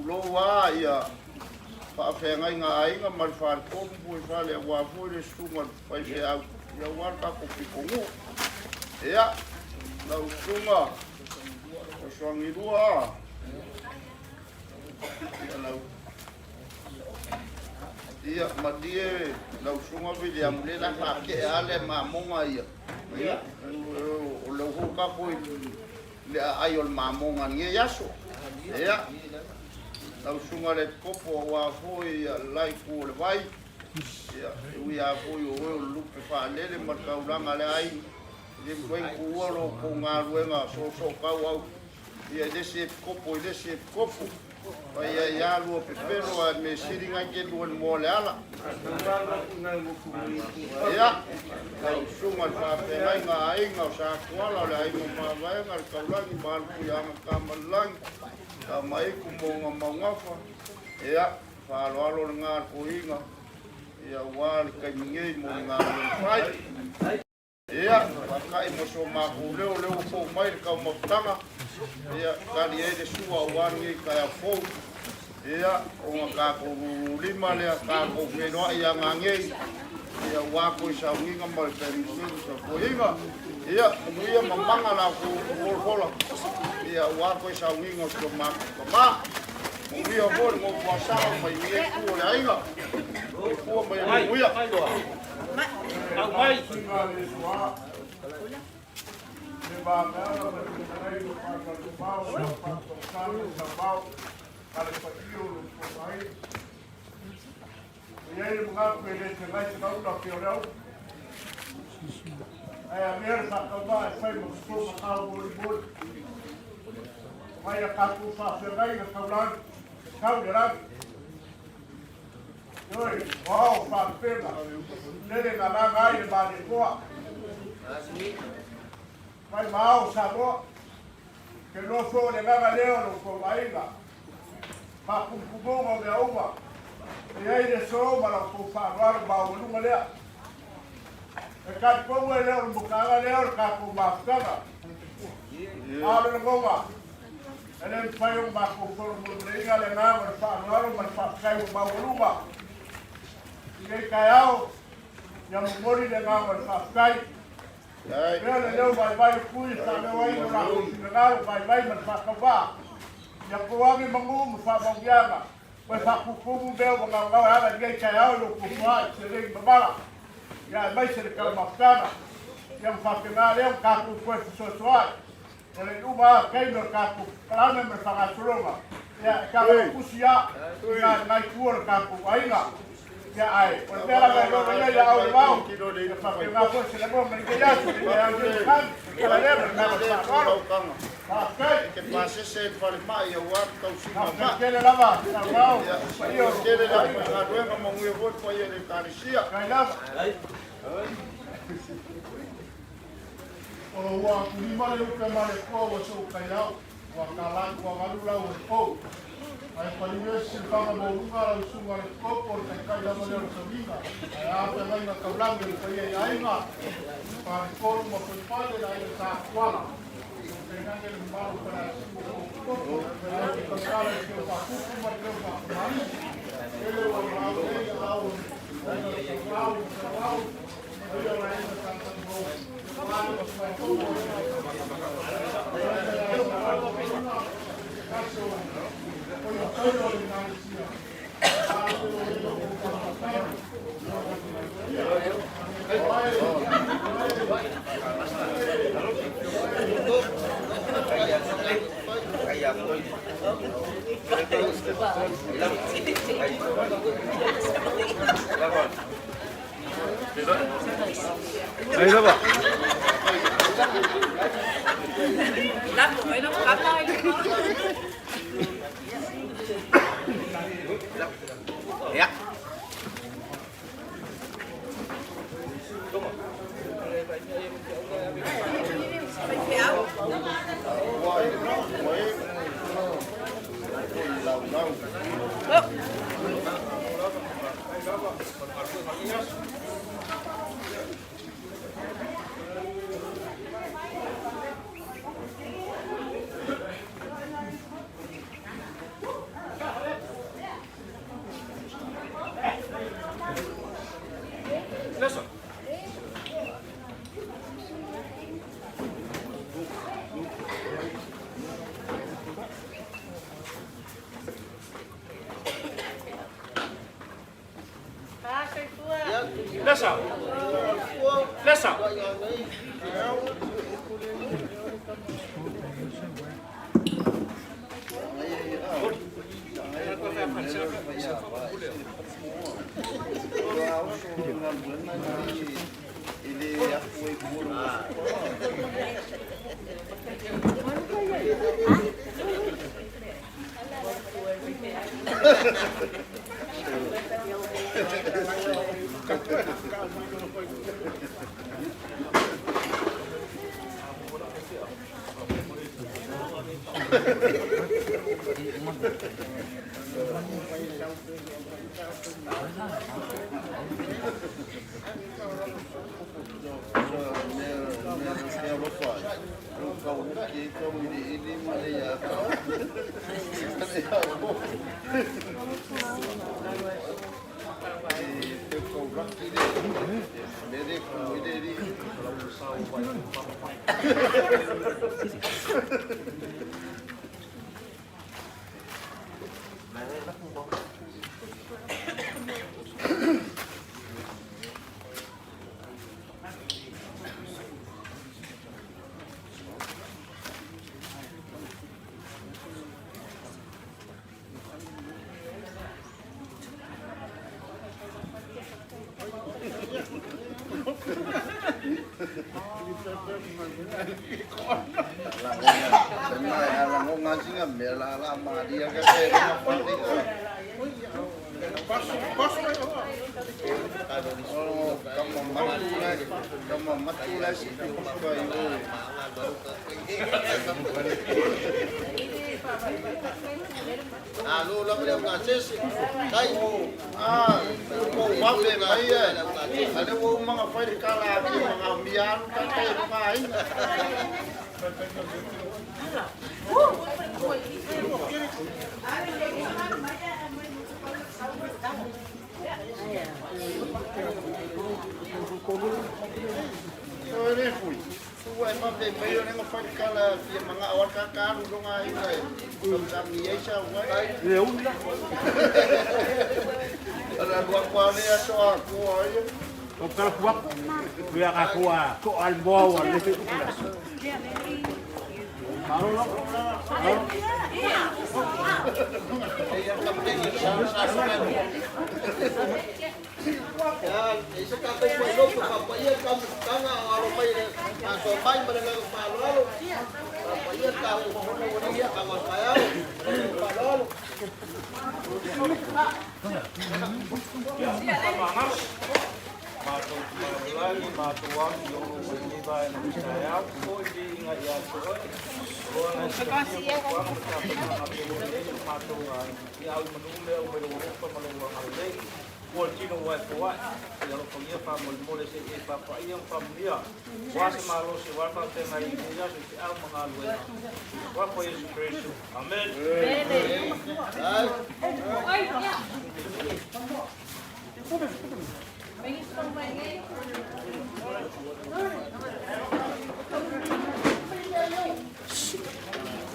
loa ia whaafengai ngā ainga mai whaarikomu pui whale a wāpui le sunga pai pe au ia wārka ko pikongu. Ea, lau sunga o swangirua ia lau ia madie lau sunga vili amulela hake ale mamonga ia. Ia, o lau huka pui le aiol mamonga nge yaso. Ea, lau sunga le kopo wa foi lai ku le vai ya ui a foi o lupe fa lele markaulanga le ai le foi ku oro ko nga ruenga so ka wa ia desse kopo vai ya lu pe pero a me siringa ke lu mo le ala ya lau sunga fa pe ai nga sa kwala le ai mo ma vai ngal kaulangi mal ku ya kamalang mai kumonga mangafa ia whaloalo ngā kuhinga ia wāli kai mingei mo ngā whai ia wakai mo so māku leo po mai kau maputanga ia kari eide sua wāngi kai a fōu ia o ngā kako lima lea kako whenua ia ngā ngei ia wāko i saunginga mai perisingu sa kuhinga ia muia mamanga la ku wolfola ia wako sa wingo so ma ma muia vol mo kwasa mai ye ku le aiga ku mai muia au mai le ba na mai lo pa Sauvao para patio lo pai e mga pwede sa mai sa ulo kiorao ai a merda acaba sai mo so makao bol mai a kapu fa ferrai na kaulan kau gerak oi wow fa pena nele na la ai ba de boa vai mau sabo que no so de la leo no ko aiga pa kumpugo mo de uva e ai de so ma la ko fa rar ba lu malea e ka ko e leo mo ka leo ka ko ma ka ala no goma ele fai un ba ko ko mo le ga le na ma fa rar ma fa kai ba lu ba e kaiao ya mo mori le na ma fa kai Vele leo vai kui sa me wai no ra sinagalo vai man fa ka ba ya ko wa mi mangu fa ba gianga vai fa ku ku beo ba nga ala ngai kai au lo ku fa se le babala ya mai se ka ma kana ya fa ke na leo ka ku ko so so ele u ba kai no ka ku ka me me fa ka troma ya ka ku sia ya ngai ku ka ku ainga ya ai o pela me lo ya ya au mau fa ke na ko se le mo me ya su ya kan la le na fa fa kai que pase se para mai o ar tau si ma que le lava Sauvao yo que le la na ruega mo ngue vot po ye de tarisia kai lava o wa ku ni male u ka male ko o so kai lao wa ka la ko ga lu la o ai palinge se fama mo lunga la sunga le kopo le kai la mole o sabina ai a ta mai na kaulang le kai ai ma pa ko mo ko pa le la sa kwala ke na ke ma o para ko ko ka le ke pa ku ma ke pa mani ele o ma o le la o Sauvao ele la ina sa sa mo ma o sa ko Ahí lo va. Ya. Lesa. Lesa.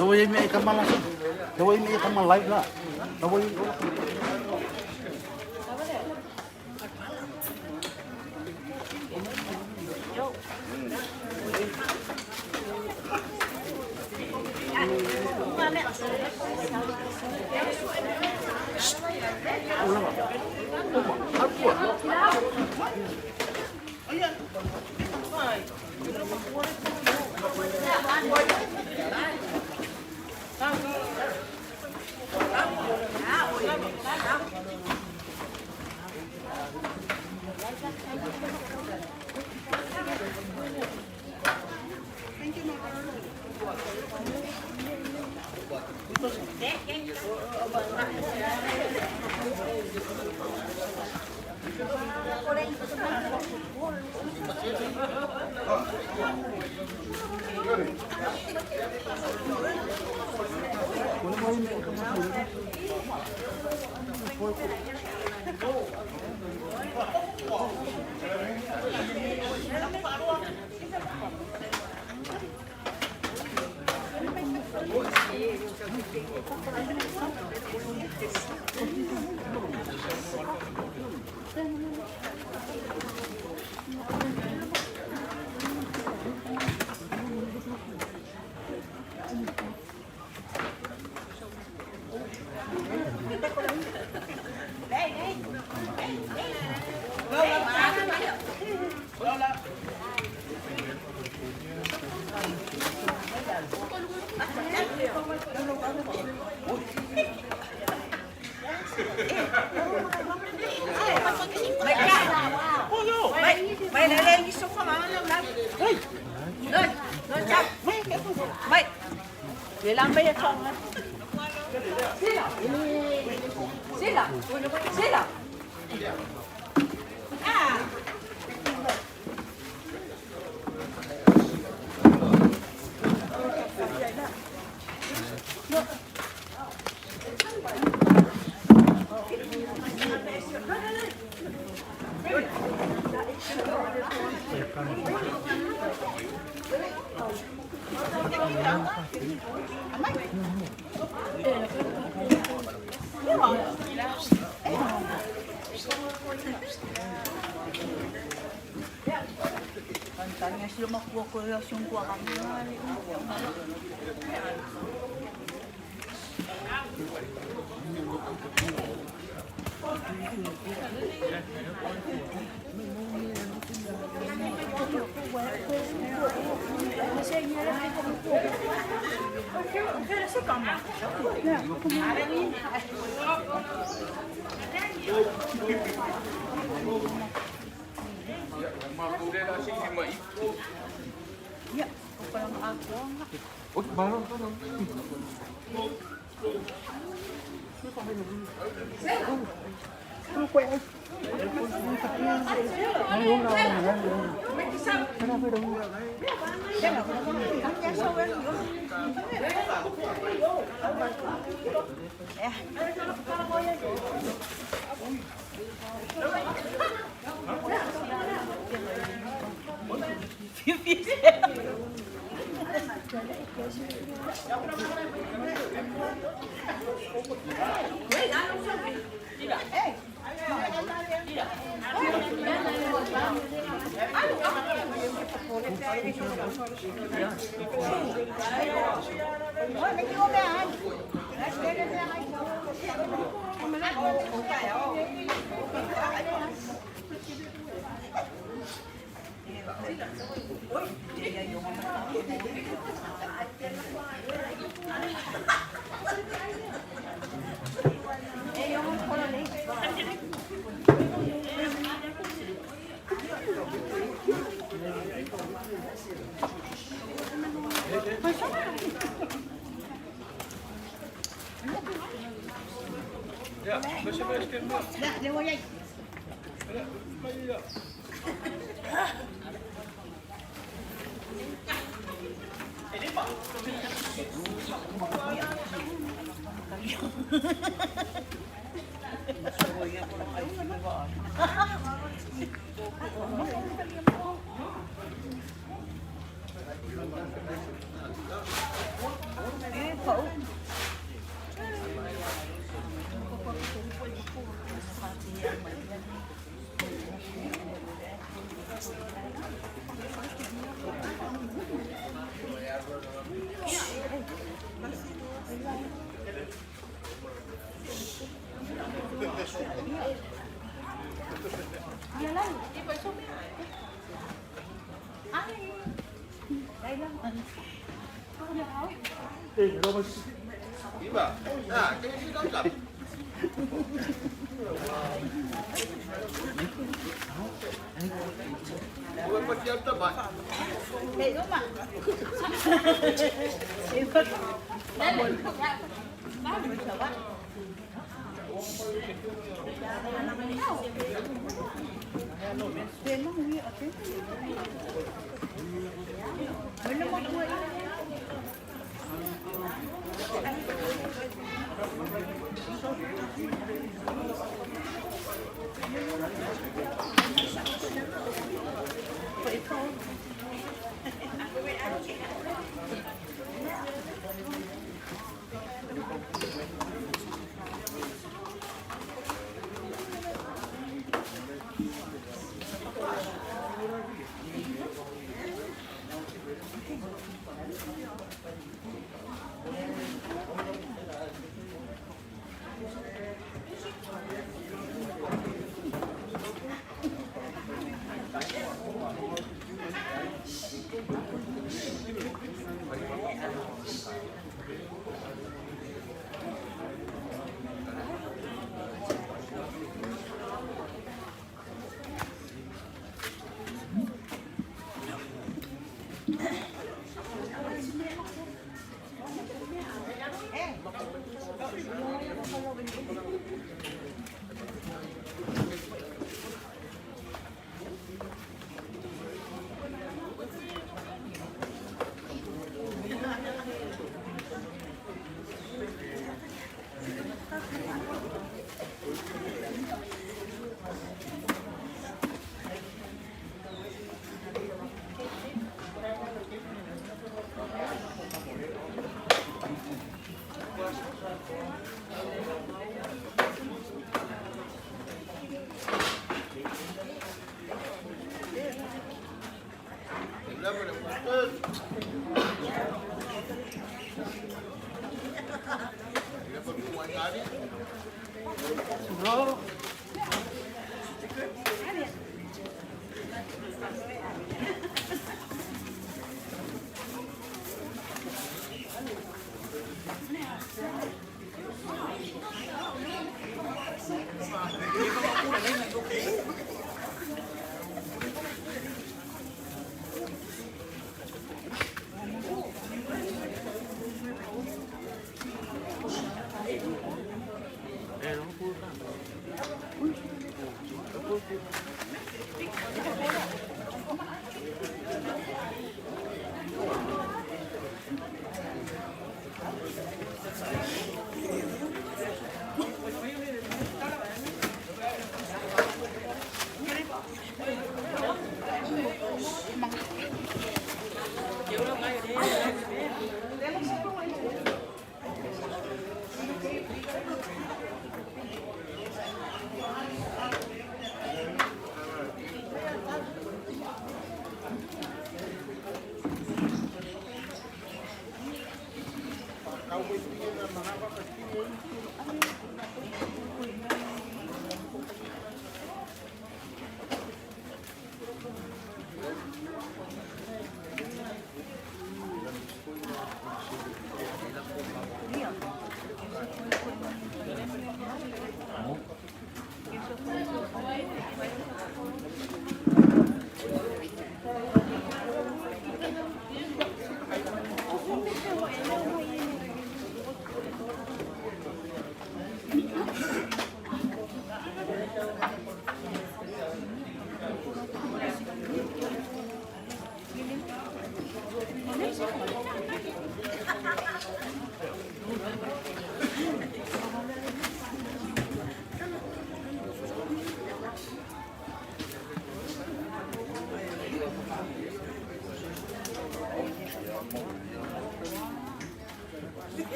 Dawai mi ikamal lah. Dawai mi ikamal live lah. Dawai. Lambai ya chong. Sila. Sila. Sila. Ah. Tanya sila makuha ko yung kuha kami. Ya, parang ako. Oh, balon to. Iba. Nah, kaya sinanggap. Bukan pagdiyan to ba? Kayo ma. Bro.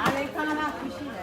Alay ka na lang, kusina.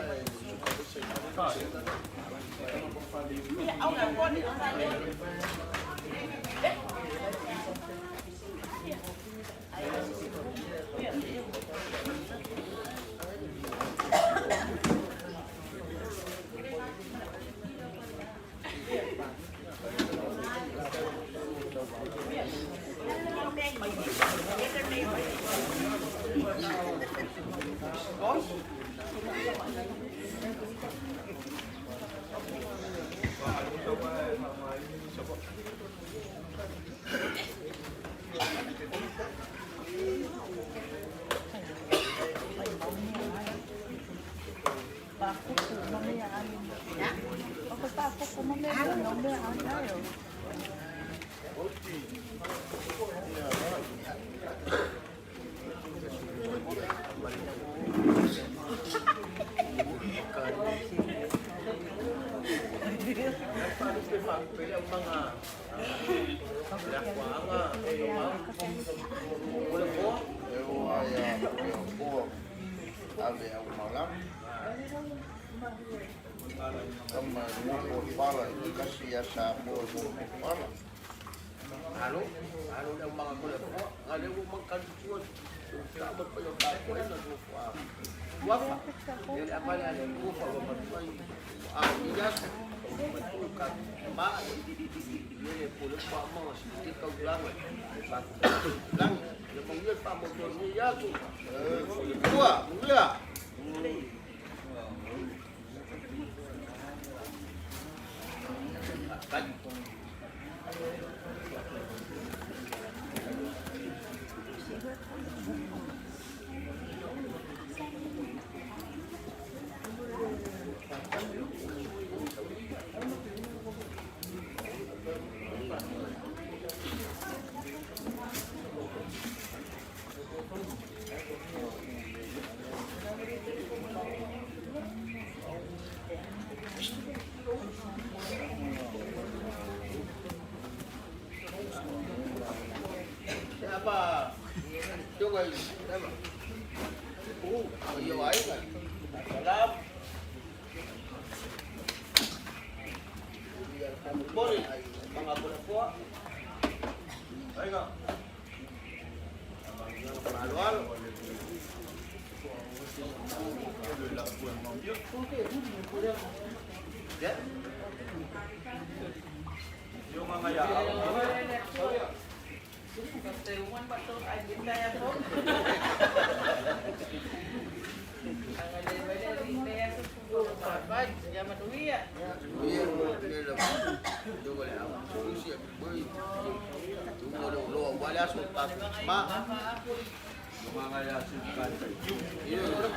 Bakit po, mamaya amin. Pagkatapos po, mamaya amin tayo. Ano ang mga kulay po? Ano yung mga kansuan? Dapat pa yung tayo na nagpupuwa. Wapa. Yung apa na yung pupa, wapatuan. Ang ilas, wapatukan. Maan. Yun yung pulot pa mga sitikag lang. Lang. Yung mga yun pa, motor niya yato. Buwa, buwa. Siapa? Coba siapa? Iya aiga. Salam. Boleh mga po. Aiga. Paolo. Ya. Yung mga yaw. Pagtayungan ba ito? Ay, di kaya po. Ang alay-alay, di kaya ito po. Pagpag, siya maduwi ya. Iya, nila. Dugo le ako. Susi, boy. Dugo lo wala sa tama. Mga yasin ka. Iyo.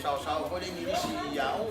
Sauvao ko din ini si Yao.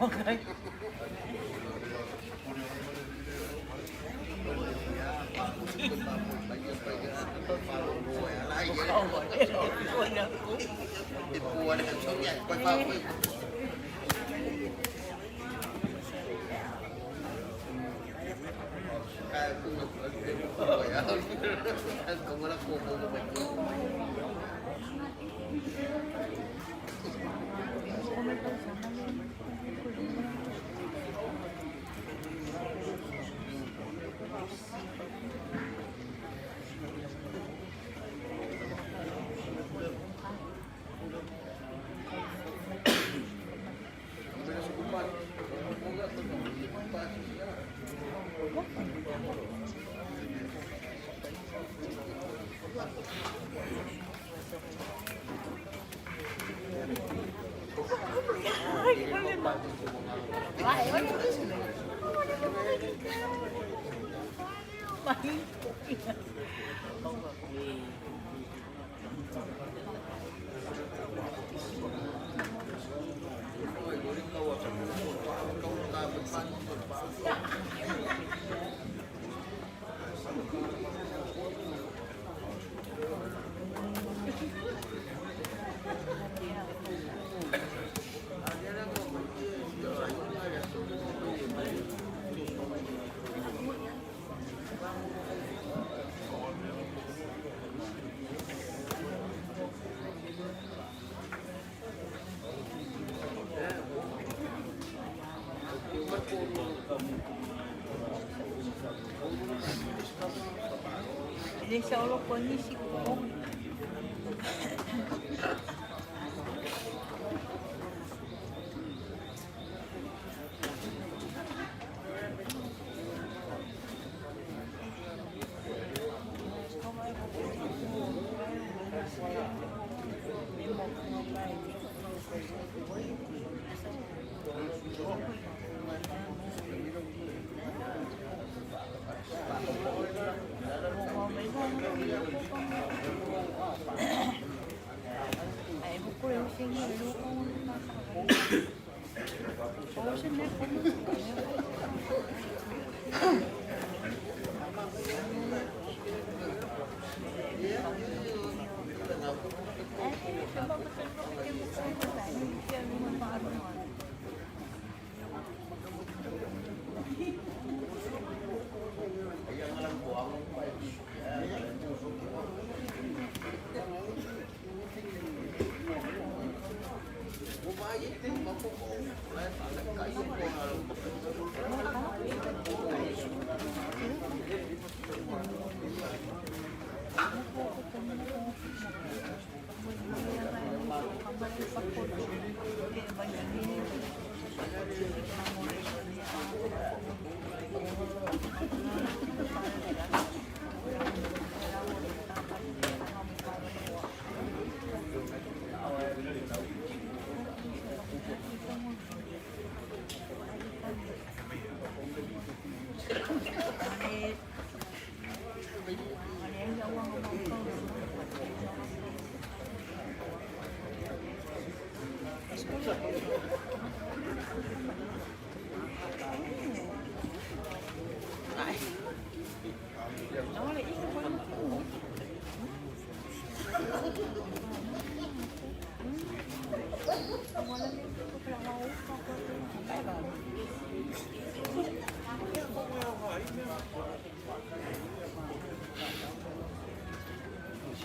Okay. Ini solo kondisi ko.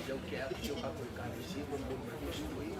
Eu quero que eu vá por cá de cima, eu vou destruir.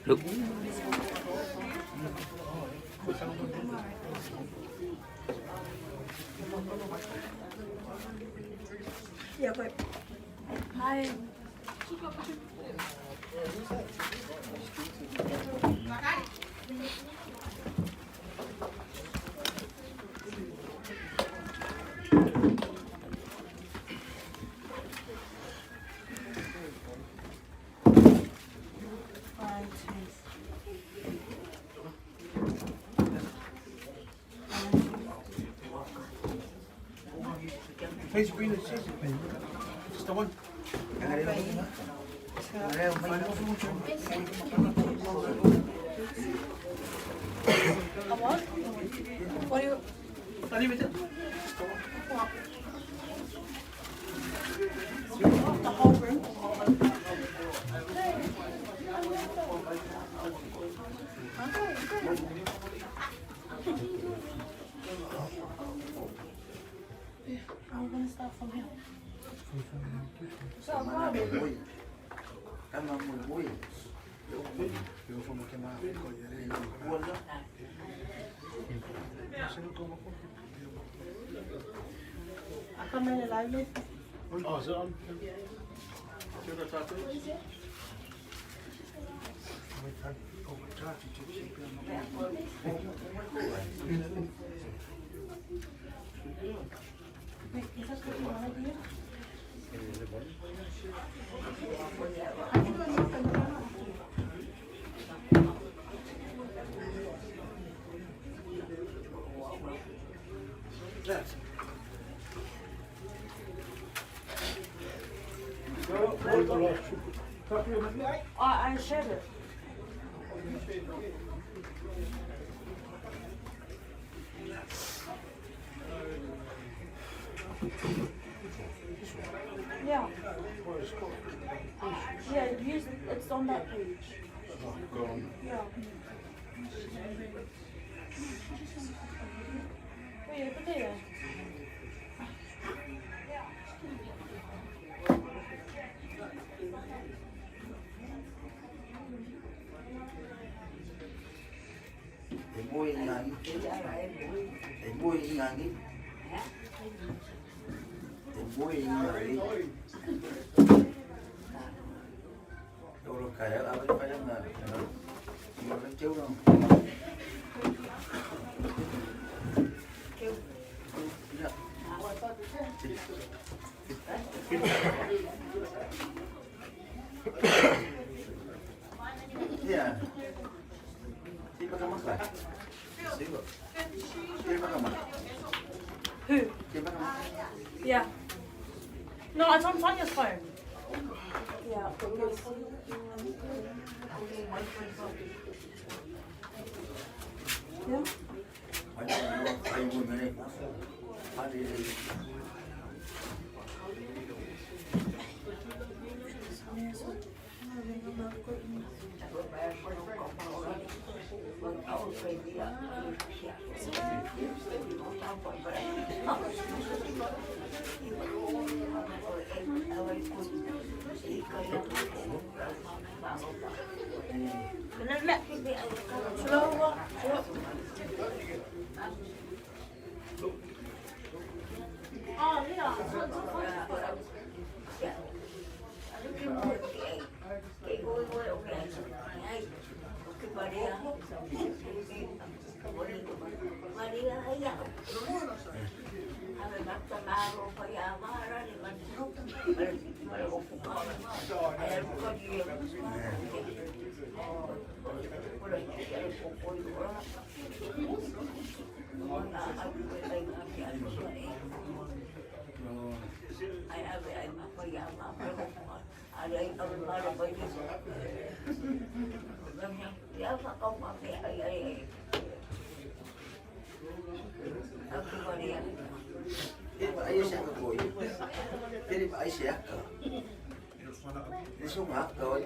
Look. Yeah, but hi. Face green and cheese. Just the one. What do you? Unlimited. The whole room? I'm gonna start from here. So, Kama muy. Yo como que más rico y el Wala. Acá me le live. Oh, is it on? Sino sa atin? I shared it. Yeah. Yeah, it's on that page. Yeah. Wait, look at there. Muy ngani. Muy ngani. Muy ngani. Đâu kaya apa kaya na. Nó kêu đâu. Yeah. Di ba ka maklay? Sigo. Di ba ka maklay? Who? Di ba ka maklay? Yeah. No, it's on Sonia's phone. Yeah, because yeah. Ay mo na rin. Pati rin. Slow. Oh, yeah. Jadi Pak Ayah siapa boy? Jadi Pak Ayah siapa? Ini semua kau.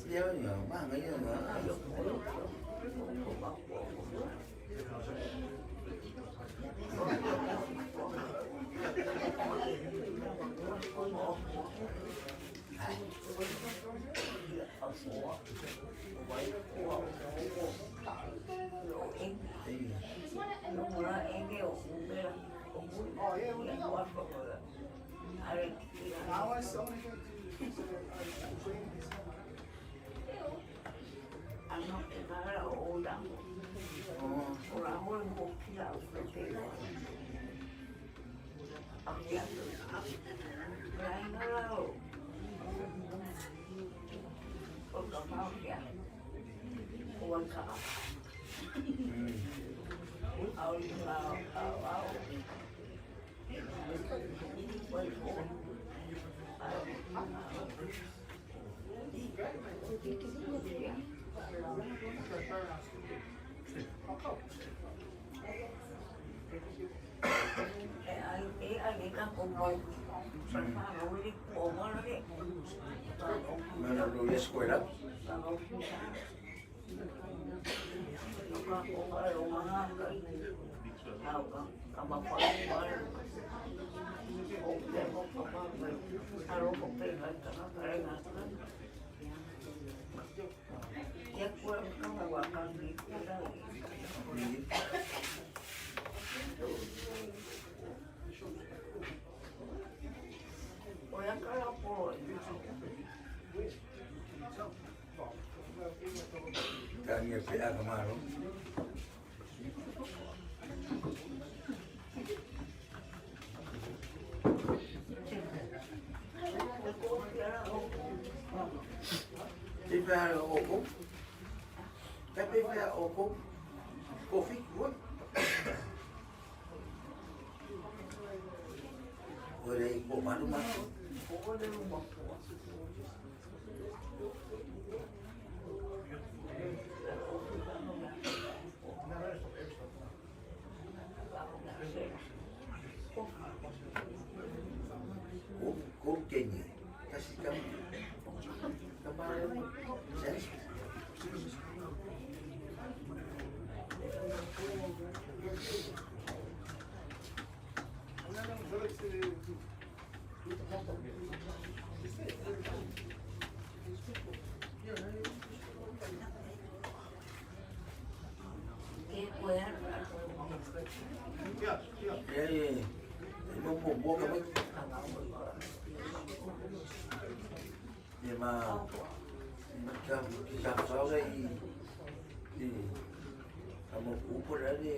Dia ni mana dia ni? Mana dulu ya sekolah? Kami PA kemarin. PA okum. Tapi PA okum. Kopi kuat. Boleh ikut malu-malu. Kok kayaknya kasih kamu kemarin saya mau buat apa? Nhưng mà làm sao đây thì một cú của đó thì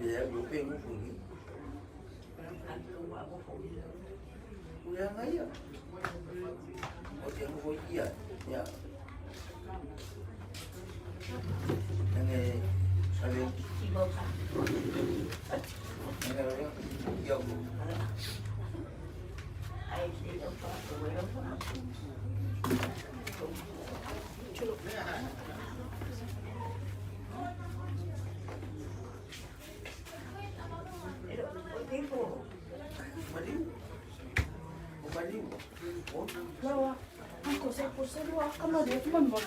để đủ tiền của phụ nữ cô đang ấy à có tiền của gì à nhà nghe anh đi nghe rồi dòng Lawa, ang kusay-kusay lawa ka na di man ba?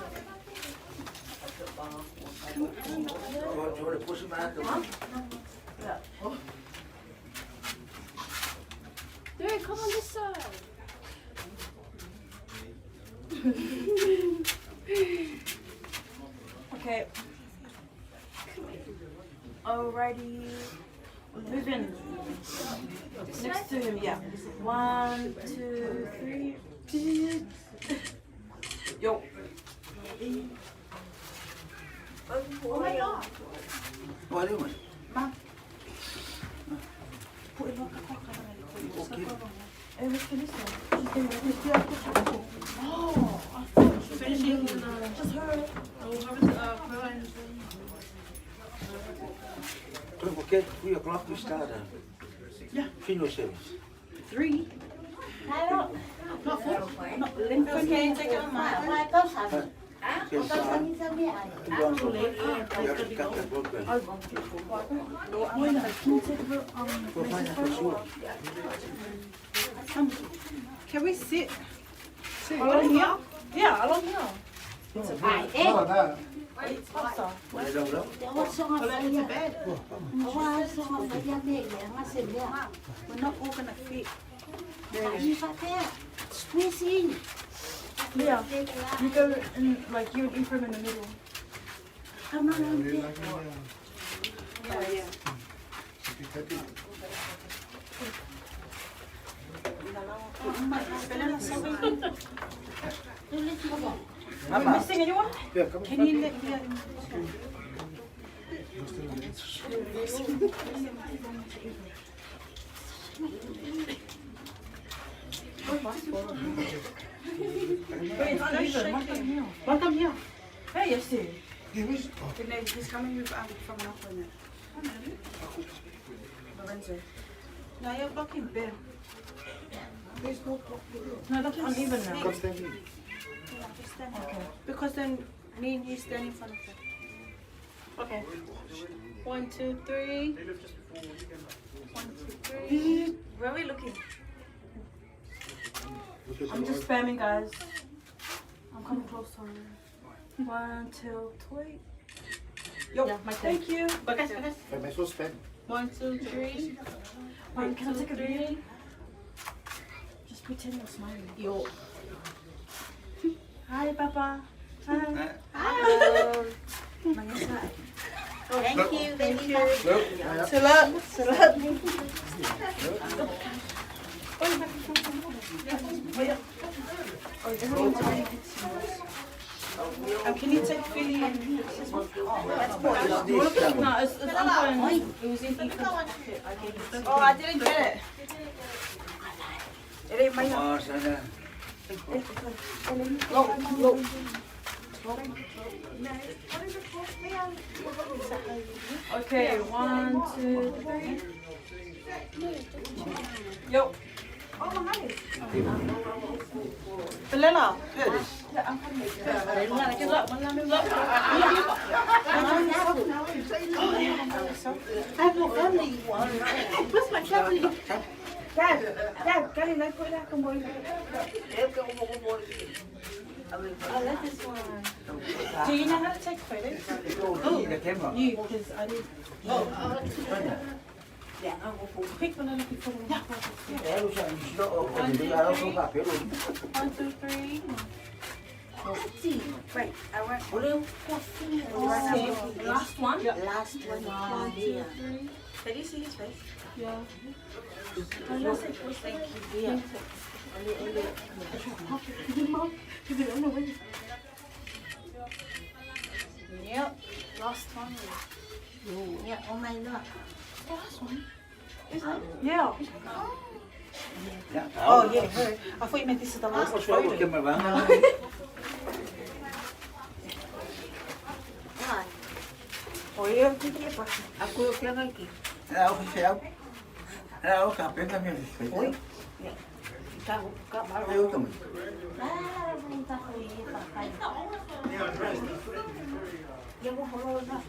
Coba puse mana tu? There, come on this side. Okay. Alrighty. Move in. Next to him, yeah. 1, 2, 3. Yo. Oh my god. Boleh mas? Ma. Put it on the cock. Okay. What's this? Oh, I thought she Finishing just her. Okay, 3 o'clock we start. Yeah. Funeral service. 3. Not 4. Not length. Okay, take it on my. Yes, you want to you have to cut the broadband. We'll find out for sure. Can we sit? Along here? Yeah, along here. Boleh dong dong? Into bed. We're not all gonna fit. Squeeze in. Yeah, you go in, like you and Ephraim in the middle. Come on. Yeah. Are we missing anyone? Yeah, come Can you let me Wait, it's not even. One come here. Hey, yes, He's coming with from an appointment. Lorenzo. No, you're blocking Ben. No, that's uneven now. Okay. Because then me and you stand in front of them. Okay. 1, 2, 3. 1, 2, 3. Where are we looking? I'm just spamming, guys. I'm coming close to her. 1, 2, 3. Yo, yeah, thank you. Bagas. 1, 2, 3. Wait, can I take a video? Just pretend you're smiling. Yo. Hi, Papa. Hi. Hello. Thank you, baby. Salat. Can you take the... No, it's uncommon. It was in the... Oh, I didn't get it. It ain't my... Okay, 1, 2, 3. Yo. Oh, hi. Belela. I have no family. Where's my family? Dad, can I put that on? I like this one. Do you know how to take photos? Oh, you, because I didn't. Quick one, I'm looking for one. 1, 2, 3. Wait, I went. Last one? Last one. 1, 2, 3. Did you see his face? Yeah. Thank you. Yep. Last one. Yeah, oh my God. Last one. Is it? Yeah. Yeah. Oh, yeah, her. I thought you meant this is the last photo. Oh, yeah. Aku yang lagi. Oi. Tahu kak baru. Minta kuih pakai. Ya mau follow na.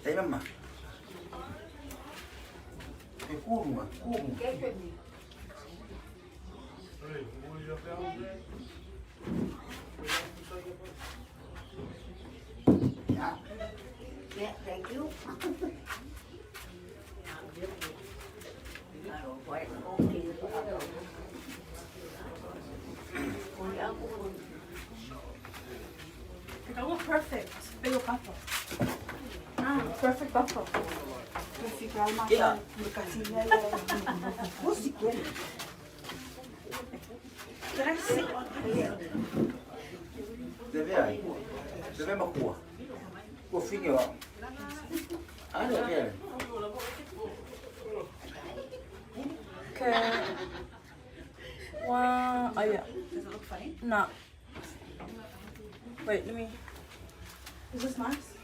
Thấy mà. Cái cu mà, cu. Yeah, thank you. I want perfect. Bigger buffer. Perfect buffer. Perfect alma. Yeah. What's the good? Can I sit on here? Deve uma cor. Cor fina, ó. Ah, não é. Okay. One. Oh yeah. Does it look funny? No. Wait, let me. Is this nice?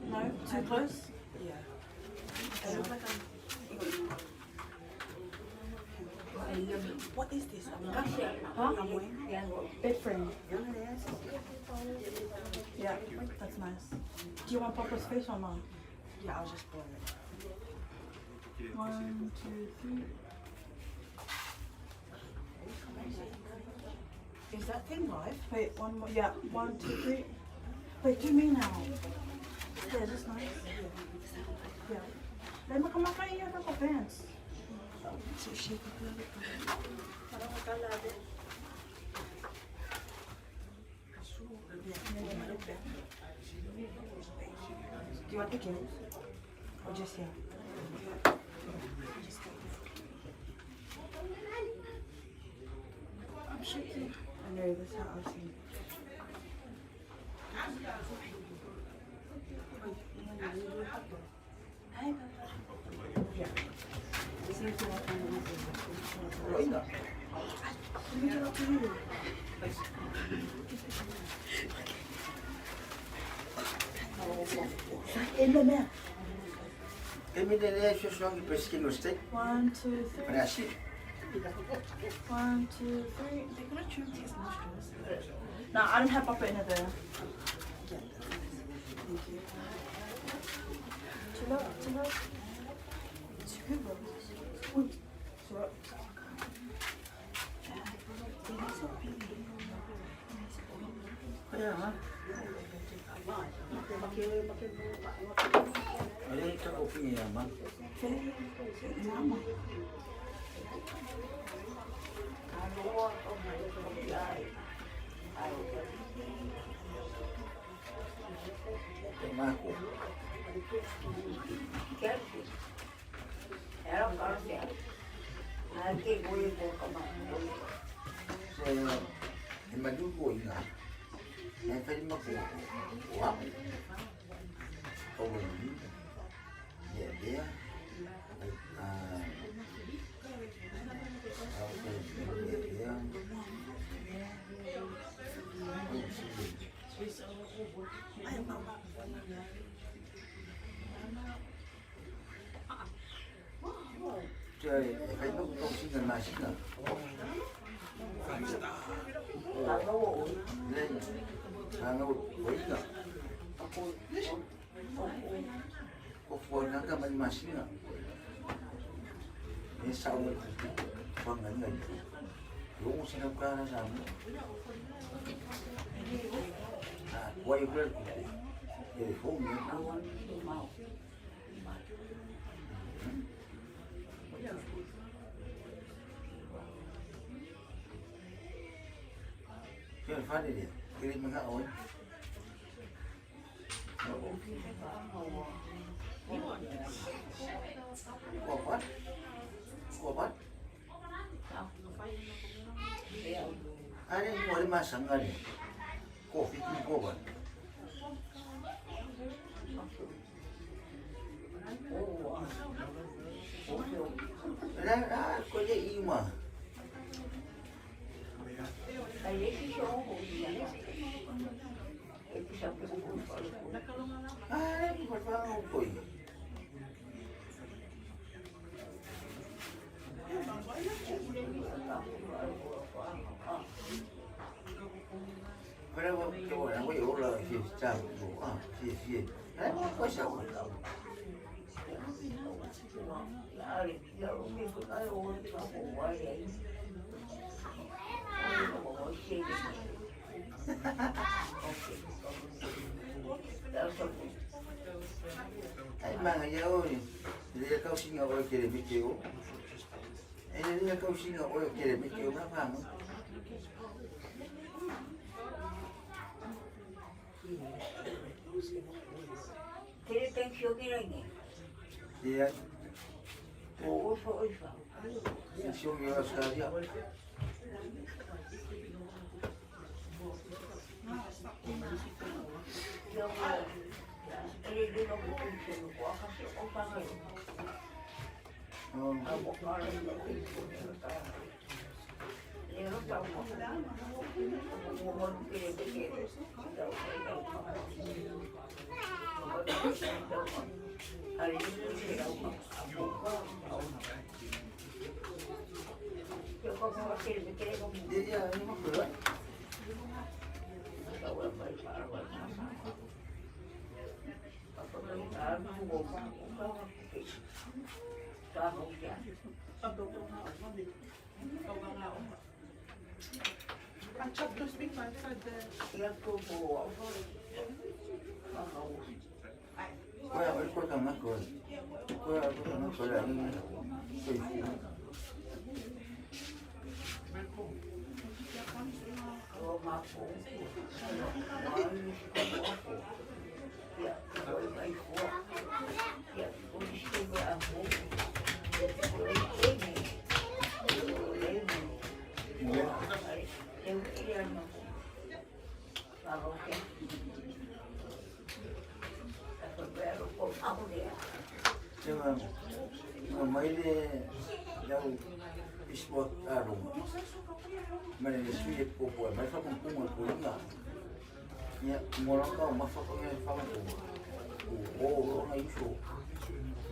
No? Too close? Yeah. It looks like what is this? Huh? Bed frame. Yeah, that's nice. Do you want Papa's face or not? Yeah, I'll just blur it. 1, 2, 3. Is that thing live? Wait, one more. Yeah, 1, 2, 3. Wait, do me now. Yeah, that's nice. Yeah. Let me come up here and go pants. So she could blur it. Do you want the kids? Or just here? I'm shaking. I know, that's how I've seen it. Poloaiga. Kami dia sesuatu yang preskin usted. 1, 2, 3. Penasi. 1, 2, 3. They're gonna chew these nostrils. No, I don't have papa in there. Chill out, chill out. It's good, bro. Chill out. Kaya ha. Ada yang tak kopi ni aman. Terima aku. Saya maju kau ingat. Yang tadi maku uang. Kau beli. Dia. Trời, phải lúc công sinh gần này xin lên hàng ngầu với cả có phôi nó cả mình mà xin nên sau bằng ngắn ngắn đúng xin không ca nó làm quay lên để phố miếng Jangan faham dia, kirim mengat awak. Kuat? Ada yang boleh masang ada. Kopi tu kuat. Dah, kau je ima. Bukan faham kau. Pada waktu itu orang boleh olah sistem tu, sistem. Ada apa sahaja. Ay mga yaw ni, dia kau singa o kere mikyo. Dia kau singa o kere mikyo na pang. Kere pensio kira ni. Dia. Oh, so. Pensio kira sekali. Dia ini mah keluar. I chopped those big ones inside there. Kau tak nak kau. Kau tak nak kau lagi. Nga mai le lau sport arong. Mai le sui popo mai fa con punga pulinga. Nya moranga ma fa con e fa con. O nga iso.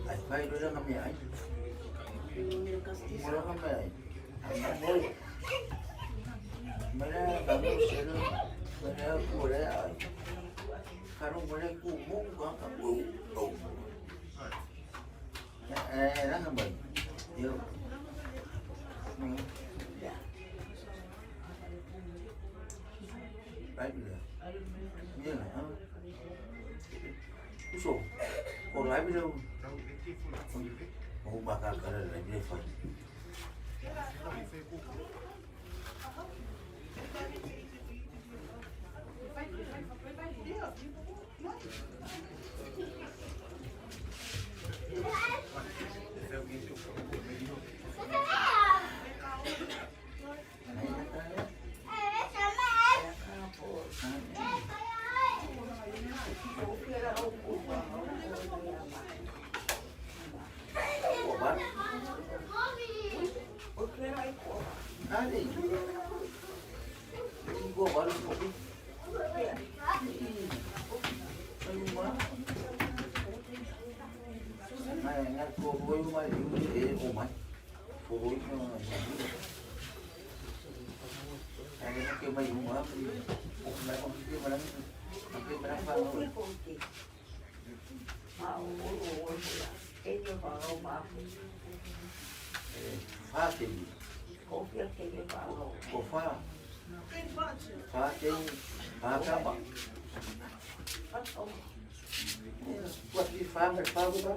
Ai fai do nga me ai. Moranga me ai. Moi. Mana kamu selo mana boleh ai. Kalau boleh kumu kan kamu. Đó là mình yêu đấy như là cái sổ còn lái bên đâu bà cả là lại đi phải Ani, gua baru kopi. Này ngắt cô với mai những cái ôm máy, cô với này nó kêu mày cũng quá, ôm lại không kêu mà đang pha thôi. Pha thì cô pha trên pha bằng quạt đi pha phải pha với bác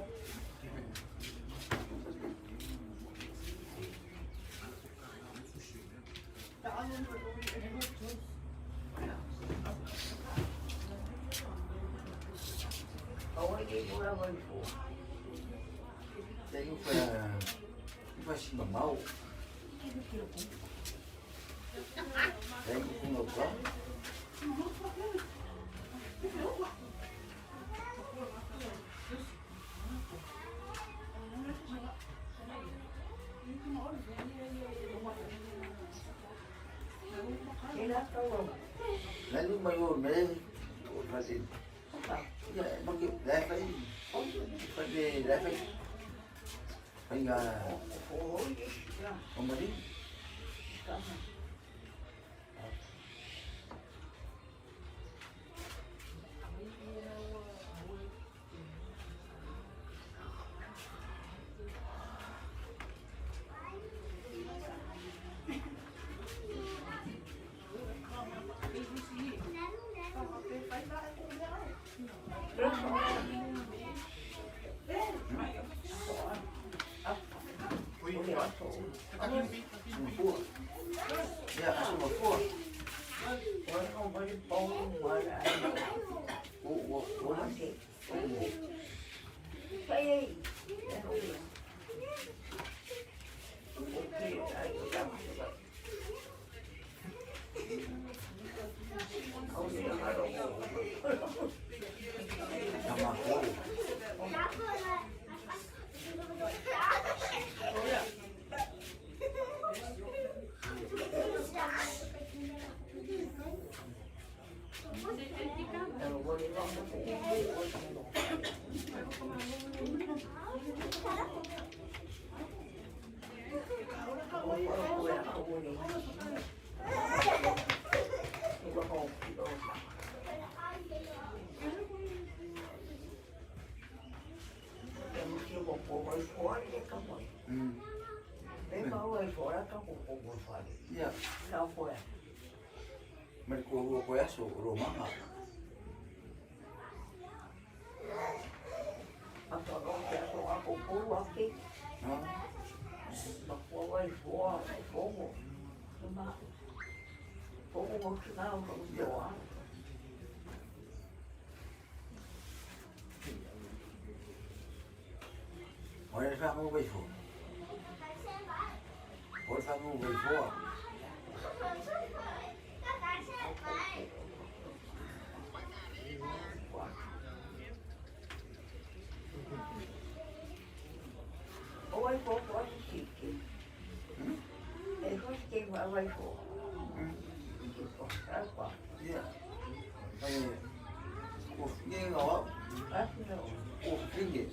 đây không phải xin bằng máu đây cũng ngược lắm lấy lúc mày ngồi mày phải gì bằng kiểu đây phải gì đây phải ngà không mà đi Mercurio su romana. Ora fa mo vai fu. Ora fa mo vai fu. vai for. Yeah. Ủa, nghe ngỏ. Ủa, cái gì?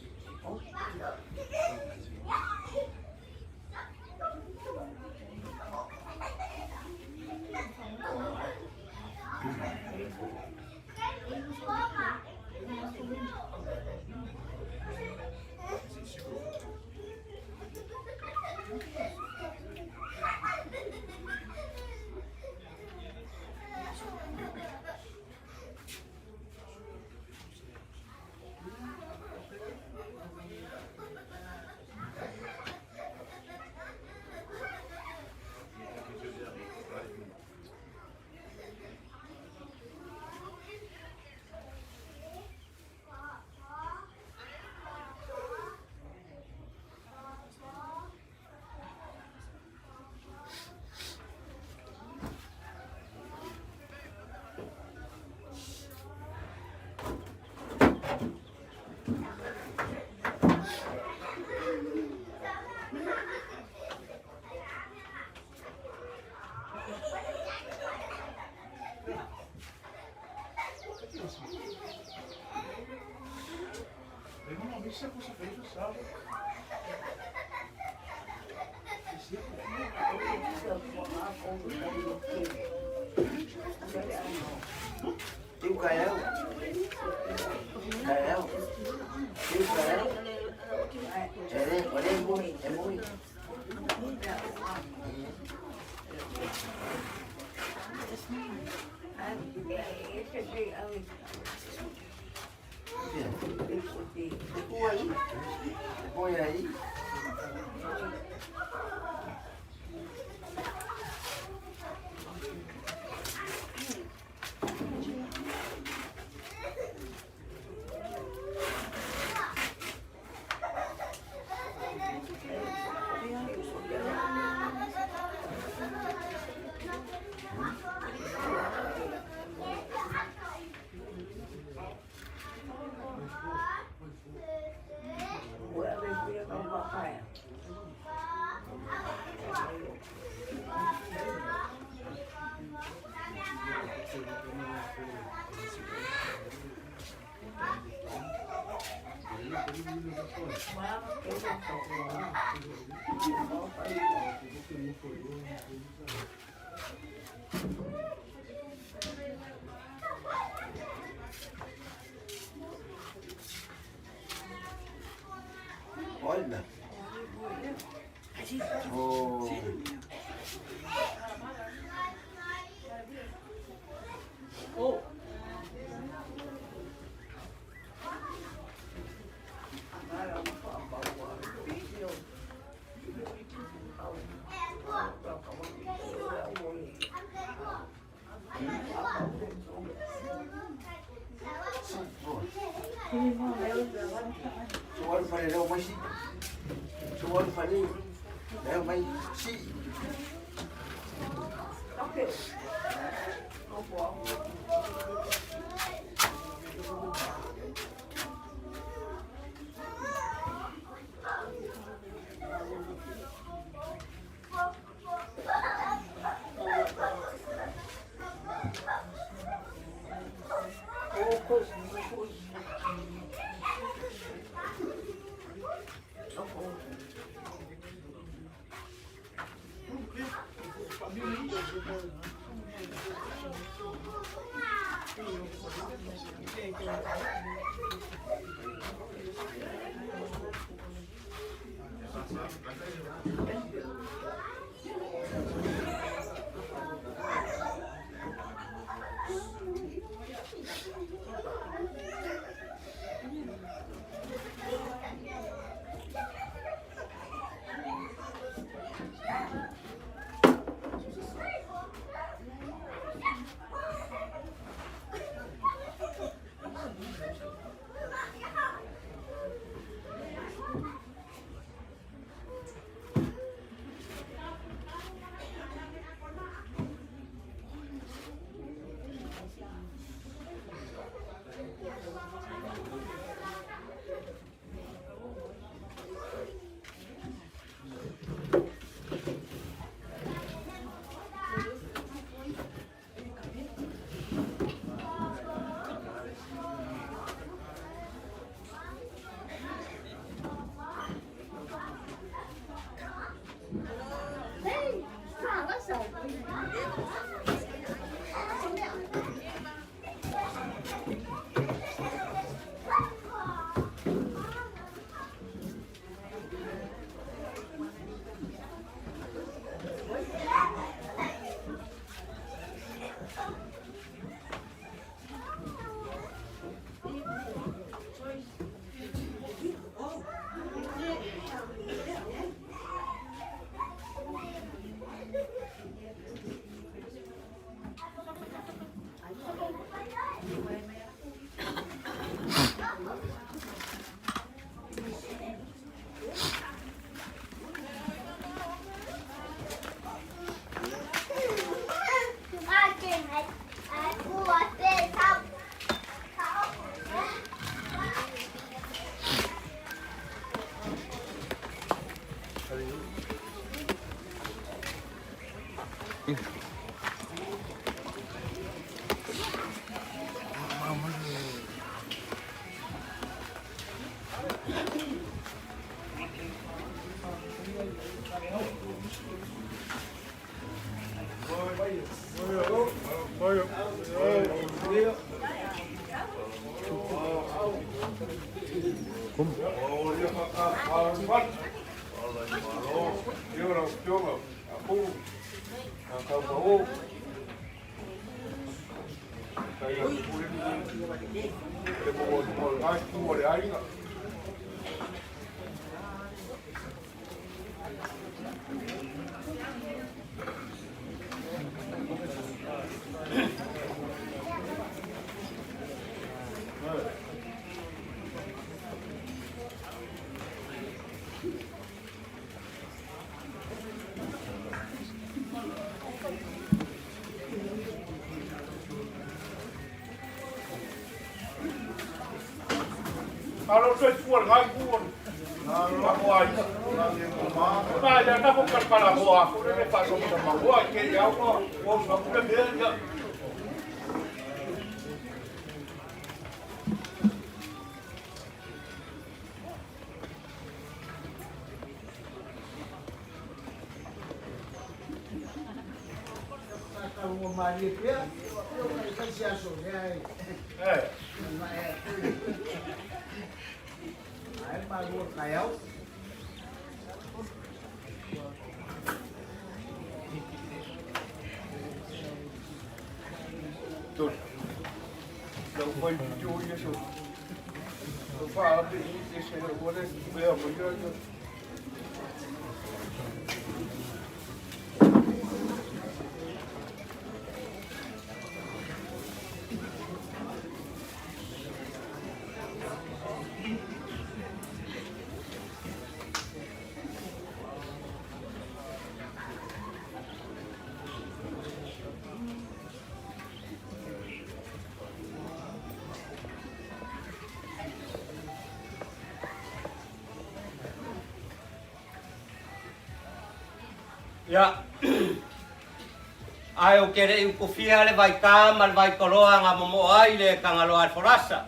Isso é consequência do sábado. Tiêu kéo. Kéo. Tiêu kéo. Ở đây vui, em vui. Vui ấy. Olha. Oh. Oh. Suara pada dah masih. Suara pada dah masih. Paolo soy full ngai kuon. Na boa ai. Na ya na ko para boa, ko ne fa so ma boa ke ya ko so ko ne ya. Tuh, đâu quay video như thế nào? Tôi pha bị cái xe này có đấy, bây giờ mới chơi thôi. Ya. Ai o kere u kofia le vai kama le vai koloa nga momo ai le kangaloa forasa.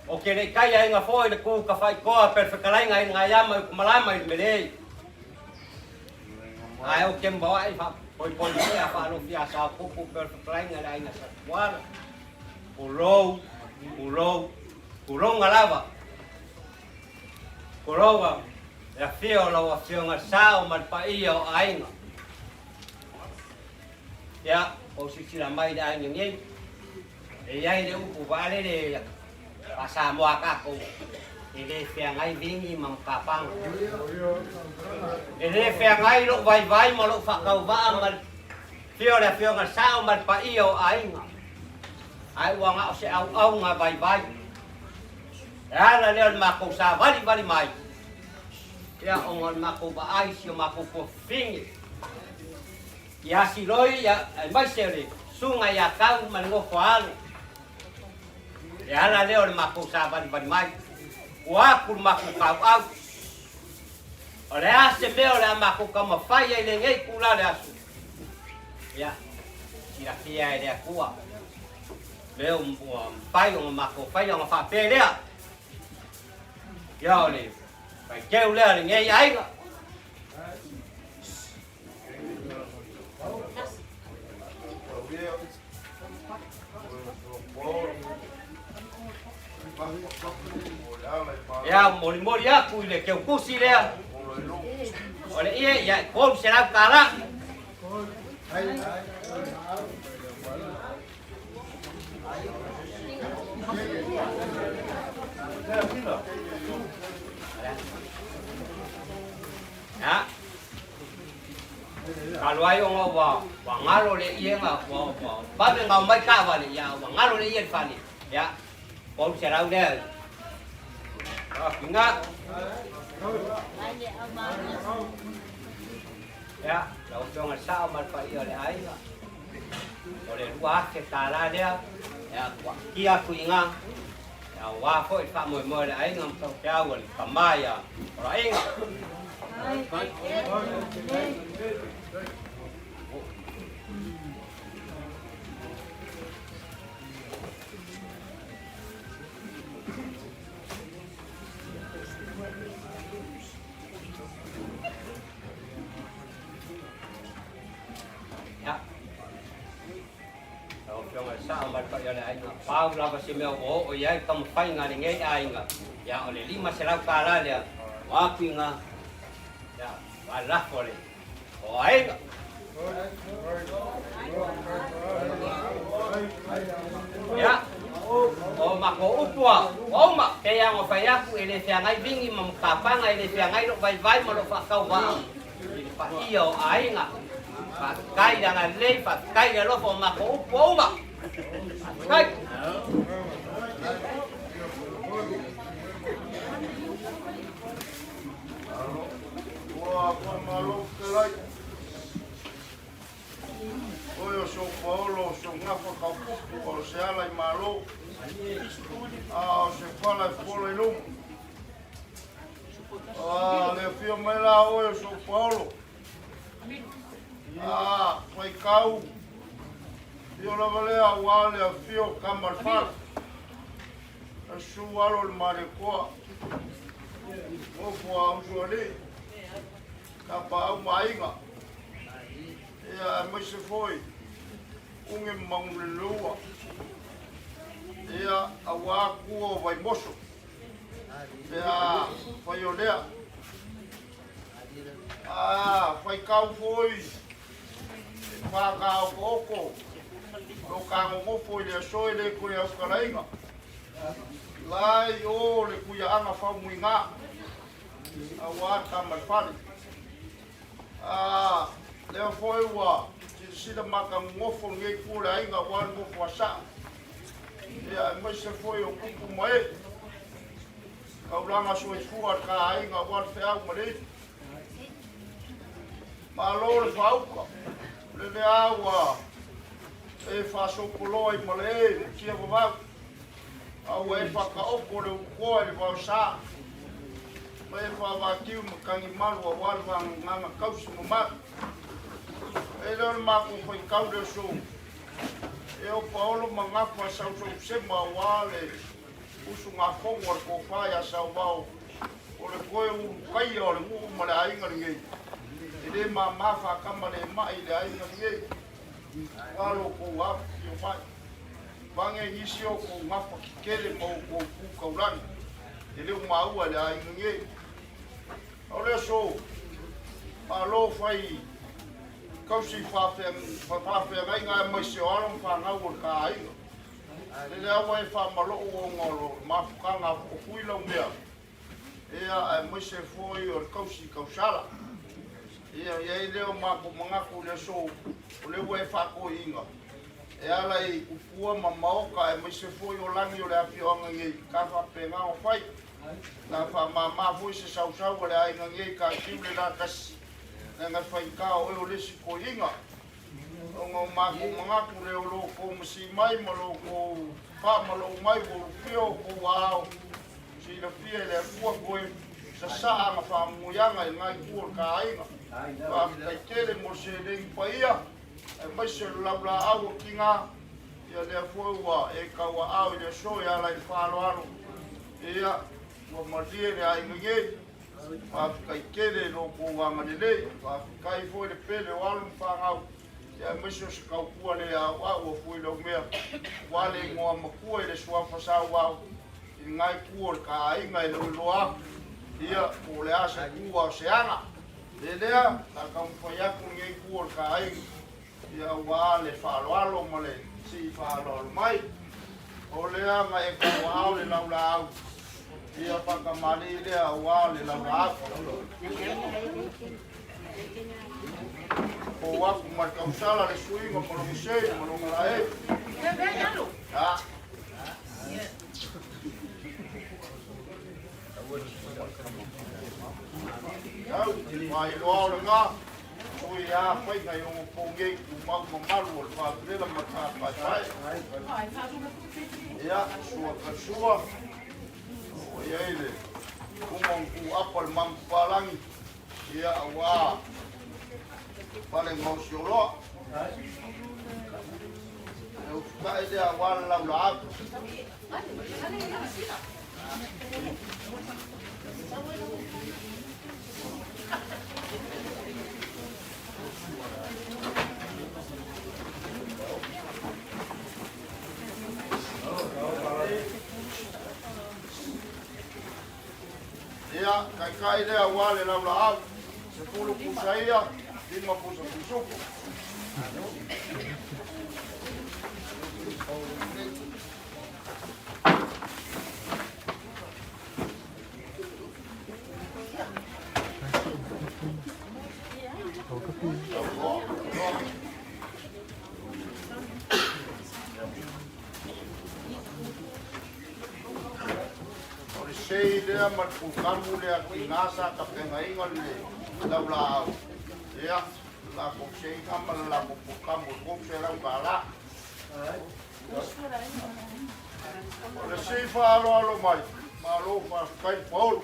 O kere kai ai nga foi le ku ka fai koa perfekalai nga yama ku malama i mele. Ai o kembo ai fa poi polisia fa lo fia sa ku perfekalai nga ai nga sa kuara. Ulou ngalava. Korowa. La fio la fio nga sao mal paio ainga. Ya, o si sila mai da ngi ngi. E ai de u vale de pasa mo akako. E de fia ngai vingi mam kapang. E de fia ngai lo vai mo lo fa kau va mal fio la fio nga sao mal paio ainga. Ai wa nga se au nga vai. Ya la le ma ko sa vali mai. Ya ongon mako ba ai sio mako ko fingi. Ya siloi ya mai sere sunga ya kau mango kwal. Ya la leo mako sa bali mai. Wa kur mako kau au. Ole ase veo la mako kama fai ile ngei kula le asu. Ya. Sira kia ile akua. Veo pai on mako fai on fa pelea. Ya ole. Phải kêu lên là nghe ấy cơ. Ya, mori ya kui le kêu kusi le. Ole ie ya kom se la kala. Ya. Kalau ayo ngawa, ngalo le iya ngawa, babe ngau mai ka vale ya, ngalo le iya vale. Ya. Kom serau de. Ingat. Ya, lau chong sa mal pa iya le ai. Ole dua ke tala dia. Ya, kia ku ingat. Ya, wa ko fa mo le ai ngam tong pia wal kamaya. Ora ingat. Ya. Yang sama pa ya le ainga. Paolo ba si me o ya kam pai nga ngai ainga. Ya ole 5 selau kala dia. Wa pinga. Ya, wala kole. O ainga. Ya. O mako upua. O ma kaya ngo fai aku ele fiangai vingi mamkapanga ele fiangai lo vai ma lo fa kau ba. Pa iyo ainga. Pa kai dengan lei pa kai lo fo mako upua ma. Kai. Paolo kelai. Oyo so Paolo so ngafa ka pupu o se ala I malo. O se fala folo I lumo. Le fio mela oyo so Paolo. Fai kau. Fio la valea wale a fio kamal fal. Su alo le marekoa. O fua usuali. Kapa au mainga. Ia mai se foi. Unge maungelua. Ia awa kuo vai moso. Ia fai olea. Fai kau foi. Fa kau koko. O kango mo foi le soi le kuri au karainga. Lai o le kuia anga fa muinga. Awa tamal fali. Leo foi wa sida maka ngofo ngai kula inga wan mo kwasa. Ya mai se foi o kupu mai. Kaulanga so fua ka inga wan fe au mari. Malo le fauka. Le awa e Sauvao Poloaiga male kia vava. Au e faka opo le ko le va sa. Mai fa va kiu makangi malu wa wan va nganga kausi mo ma. Ele mako foi kaude so. Eu Paolo mangafa sau se ma wale. Usu ngafongo ko faya Sauvao. Ole koe u kai ole mu mala ainga ngi. Ele ma fa kamale mai le ainga ngi. Alo ko wa yo mai. Bange hisio ko ngafa kele mo ko ku kaulan. Ele mau ale ainga ngi. Ole so. Paolo fai kausi fa inga mai se alo fa nga wo ka inga. Le awa e fa malo o ngolo ma fukanga o fuila mea. Ia mai se foi o kausi kausala. Ia ile o ma ko manga ko le so le we fa ko inga. E ala I upua ma maoka mai se foi o langi o le afionga ngi ka fa penga o fai. Na fa ma foi se Sauvao le ai ngi ka kiule na kas. Nga fai ka o lesi ko inga. O ma ko manga ko le lo ko msi mai ma lo ko fa ma lo mai ko fio ko wao. Si le fie le fu ko sa sa ma fa mu yanga ngai ko ka inga. Fa ka kele mo se le paia. E mai se la au kinga. Ya le fu wa e ka wa au le so ya la fa lo alo. Ia wa ma le ai ngai. Kai kele no ko wanga le kai foi le pele wal fangau ya miso se kau kua le wa o foi lo mea wale ngo ma kua le swa fa sa wa ngai kuor ka inga lo loa ia o le asa kua se ana le lea ka kam foi ya ku ngai kuor ka ai ia wale fa lo alo male si fa lo mai o le anga e ka wa le la ia pakamali le awa le la ra o wa ku ma kausala le sui ma ko le sei ma no la e mai lo le nga sui ya pai ga yo po nge ku ma malu fa le la ma ta pa sai ia sua ia ele kumong ku apal mang palangi ia awa paling mau siolo eu ka ele awa la la kai lea wale lau la au. Se pulu pusa ia, 5 pusa pusuku. Sei lea malpukamu lea kinasa kapengainga le lau la au. Lea, la koksei kama la pukamu koksei lau kala. Le sei alo mai, malo fa kai Paolo.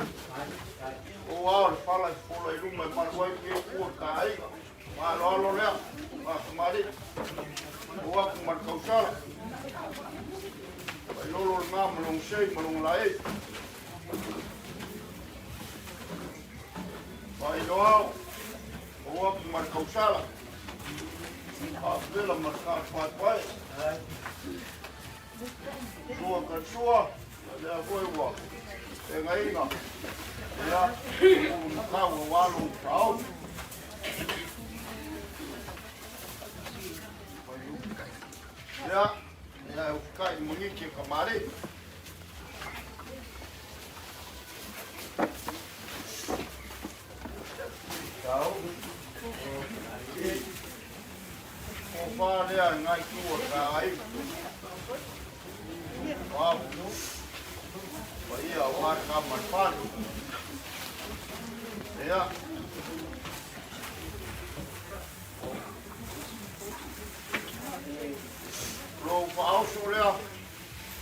O ao le fala fola i luma manuai ke kua kai. Malo lea, mari. O aku markausala. Pai lolo ngā malong sei malong lae. Pai loao, o aku markausala. Apela marka pai. Sua ka sua, lea koe ua. E ngainga, lea, o makawa walo tau. Lea, lea ukai mungiki kamari. Tau. O whārea ngai kua ka ai. Wow. Pa ia o hara ka marwhāre. Ea. Rou whaauso lea.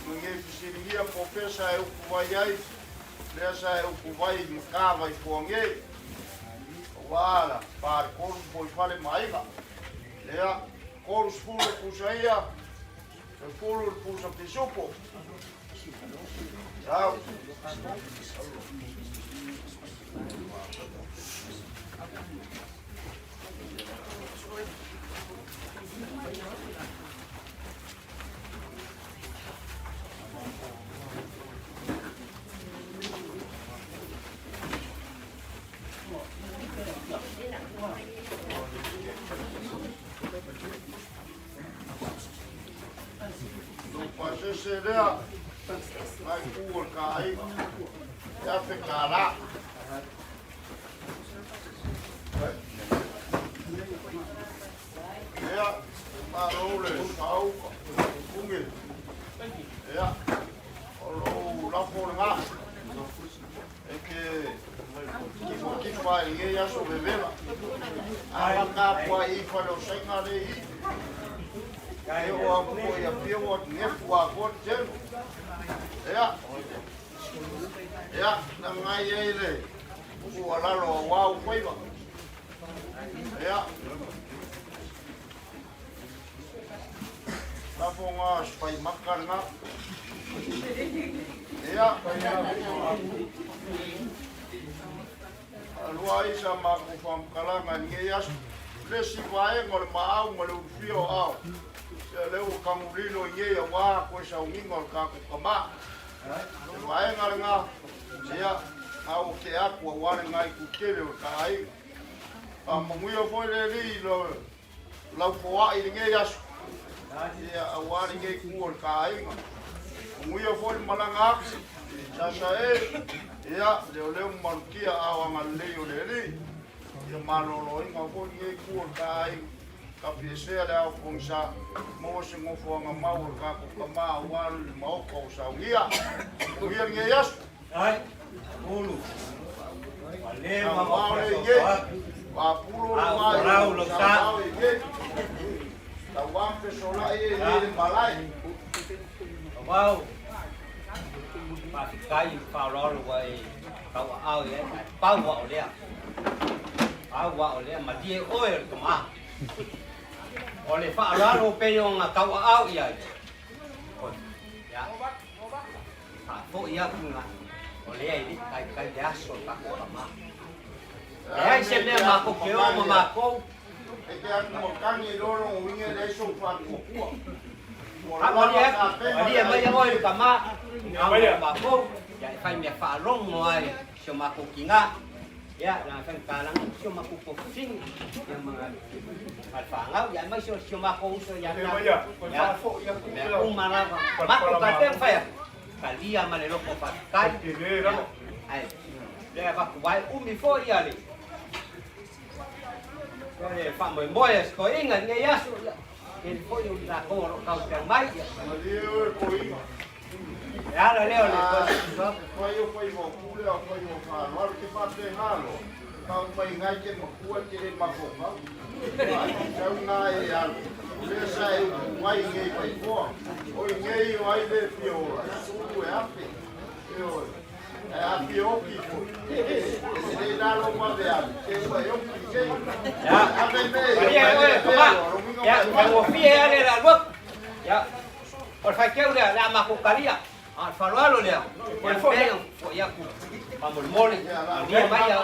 Nge fisiringia po pesa e uku vai ai. Lea sa e uku vai makawa i puange. Wala, pāri koru poi whale maiga. Lea, koru spulu pusa ia. E pulu pusa pisupo. Ciao. Se lea, mai kua ka ai, ea te ka rā. Ea, mā roule, au, kungi. Ea, o rou rafo ngā. E ke kifa i e aso bebela. Awa ka pua i whare o senga le i. E o aku ko ia pio o ngefu a kon tenu. Ea. Ea, na ngai eile. Uku alalo o wau kweiwa. Ea. Tapo ngā spai makar ngā. Ea. Alua isa mako whamkalanga nge yasu. Lesi vae ngore maau ngore ufio au. Leo kamulino ye wa ko sa umingo ka ko kama vai ngaranga sia au ke aku wa ngai ku kele ka ai pa muyo foi le lo la foa i nge yas sia wa nge ku ka ai muyo foi malanga sa sa e ya leo markia au ngaleo le ya malolo ngo foi nge ku ka ai ka pese ala kongsa mo se mo fo nga mau ka ko kama wal mo ko sa ngia ngia ngia yas ai ulu ale ma mo ye wa pulo mai rau lo sa ta wam pe sola ye malai wow pa kai pa ro lo wai ka au ye pa wa le ma die oil kama oleh Pak Lalu penyong kau au ia. Ya. Aku ia pula. Oleh ini kai dia sol tak lama. Ya sebenarnya aku kau mama kau. Eke aku makan ni dorong winge leso fa ku. Apa dia mai oi kama. Aku ya fai me fa long moi sio makukinga ya la fai kalang sio makukofing yang mga alfangau ya mai sio makuso ya ya umara makukateng fai kalia malelo ko pakai ai dia va kuai fo ya le Rồi phạm mới môi có ý ngẩn nghe yasu thì có yêu là cô nó cầu chẳng mấy ya rồi leo này có yêu quay một cú leo quay một phản nó cái phát đây ha rồi tao mày ngay trên một cú trên đây mặc phục không trong ngay à bây giờ quay nghe phải qua ôi nghe quay về phiêu rồi áp rồi Apio people. They don't know what they are. They were young people. Ya, kalau fie ada lah buat. Ya, kalau fakir dia nak makan kali ya. Farualo dia. Yang fie yang aku. Pamul moli. Dia maya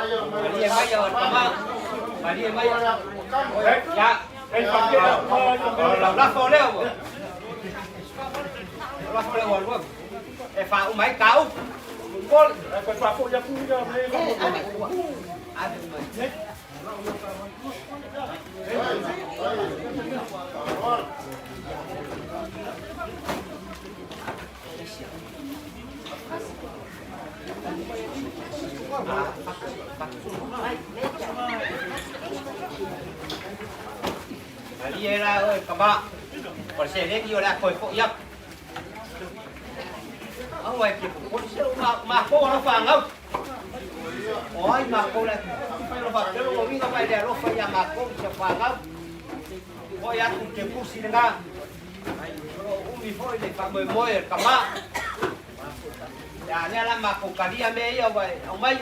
tama. Dia maya. Ya, fakir. Lah follow. Lah follow buat. Fa umai kau. Con phải phá phụ nhập ra đây đi ra ơi các bạn còn xe lên nhiều là khỏi phụ nhập ở ngoài kia cũng mà cô nó phẳng không? Ôi mà cô này nó phẳng cái lúc mình nó phải để lúc phải nhà mà cô sẽ phẳng không? Ôi ăn cũng kiếm cú xí nga, mi phơi để phẳng mười môi cả má. Ya này là mà cô cả đi ăn mấy vậy, ông mấy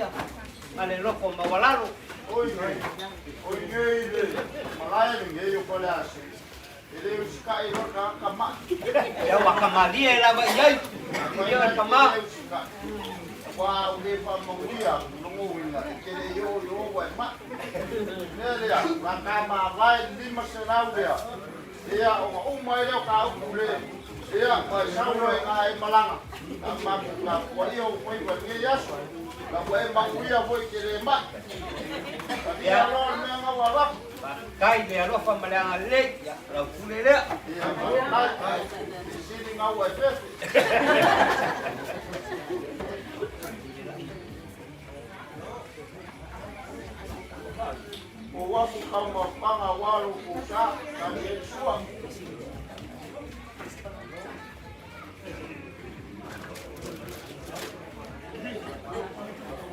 mà để lúc còn mà vào lá luôn. Ôi nghe đi, mà lại nghe yêu cô là ele uskai no kama ya wakama dia la bayai dia kama wa ule pa maulia nungu winga kele yo wa ma nele ya kama vai lima senau dia dia o mai leo ka ule dia ma sau rồi ai malanga ma na kwa hiyo kwa ngi yaso la kwa maulia voi kele ma dia lo menga wa kai dia lo fa malang ale ya la kule le sini ngau ai pe o wa ku ka ma panga wa lu ku sa ka ni suwa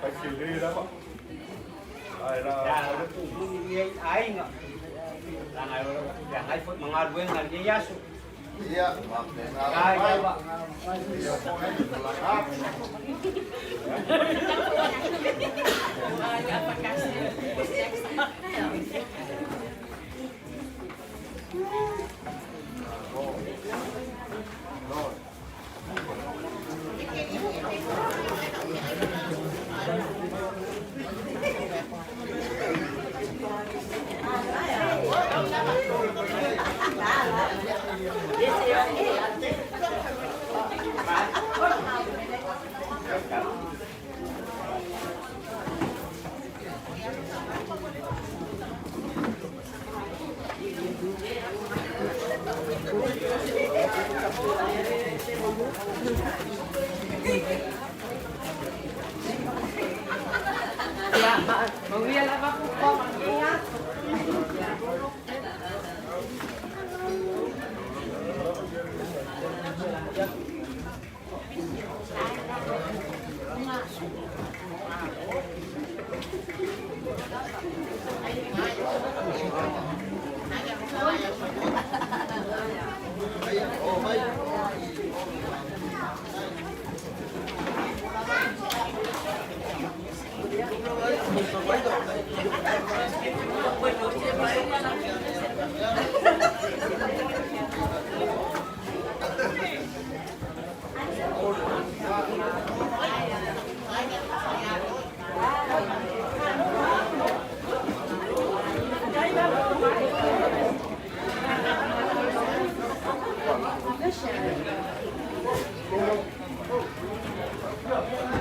Phải xử lý đó. Ai là ai nggak yang ai pun mengaduin hal dia yasu iya kai pak Thank you.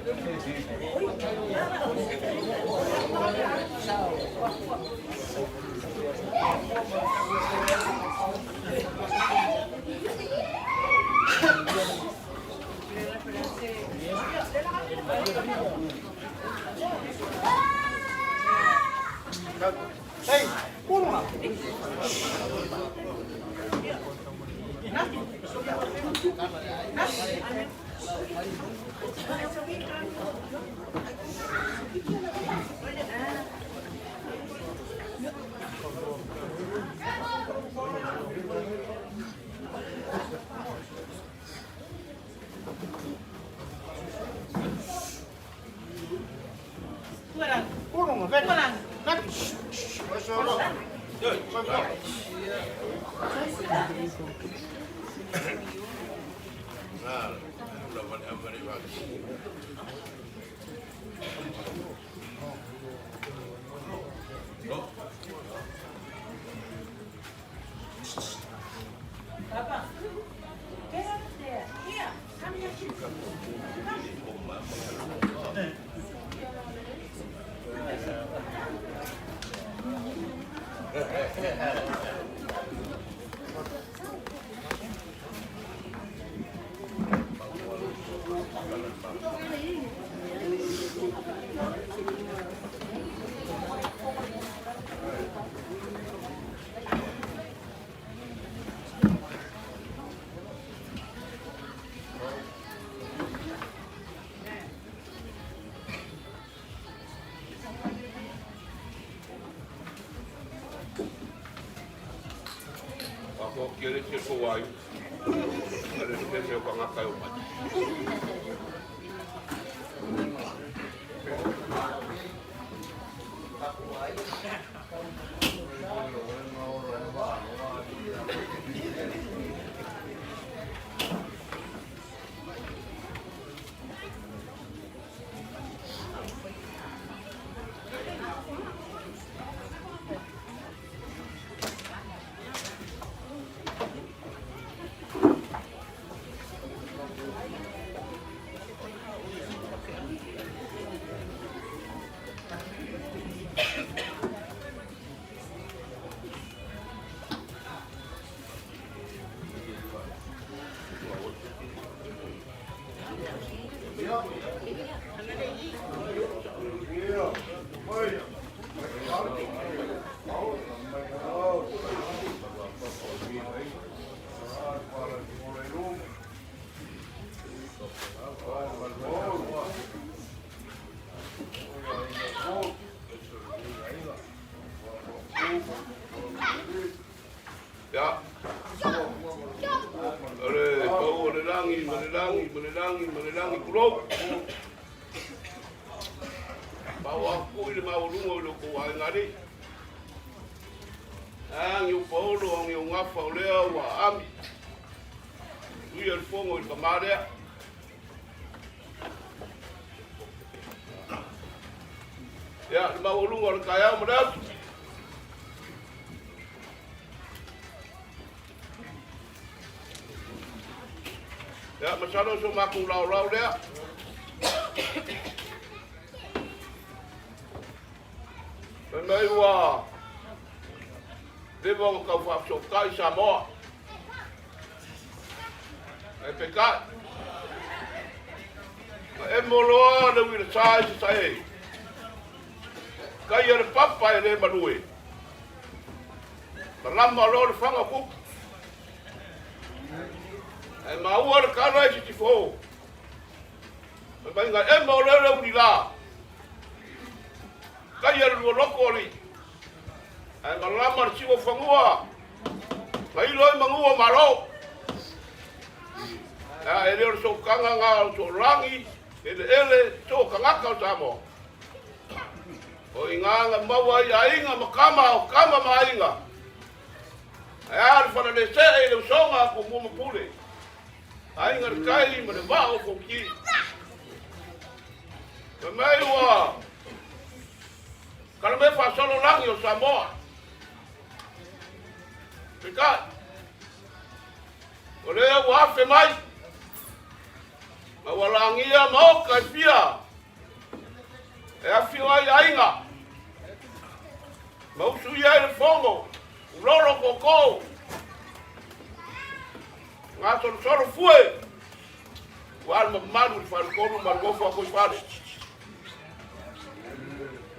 Hey, puno nga. Puno nga, ven. Nati. Papa, get up there. Here, come here. Ako kiri kiri Sauvao. Ada di sini orang akai umat. Ya. Ore, kau menelangi pulau. Bawa aku ini mau lungo lo ko ai ngari. Ang yu Paolo ang yu ngafa lea wa ami. Ia fongo i kamarea. Ya, mau lungo kaya mudas. Ya, masalo so maku lau dia. Mai wa. Debo ka fa so kai Samoa. Ai peka. E molo de wir sai. Kai er papa ele manui. Rama lo fanga ku. E maua kara i ti fo. Mai nga e molo le unila. Kai er lo lokori. Ai malama chivo fangua. Kai loi mangua maro. Ah, ele so kanga nga so rangi, ele so kanga ka samo. O inga maua ainga makama kama mainga. Ai fa le se ele songa ko mo pule. Ainga kai me va o ko ki. Mai wa. Kalau me fa solo rangi o Samoa. Pika. Ole wa fe mai. Mawalangia moka pia. E afio ai ainga. Mausu ia ele fongo. Lolo koko. Ngaso solo fue. Wal mamadu fal kono margofo ko fale.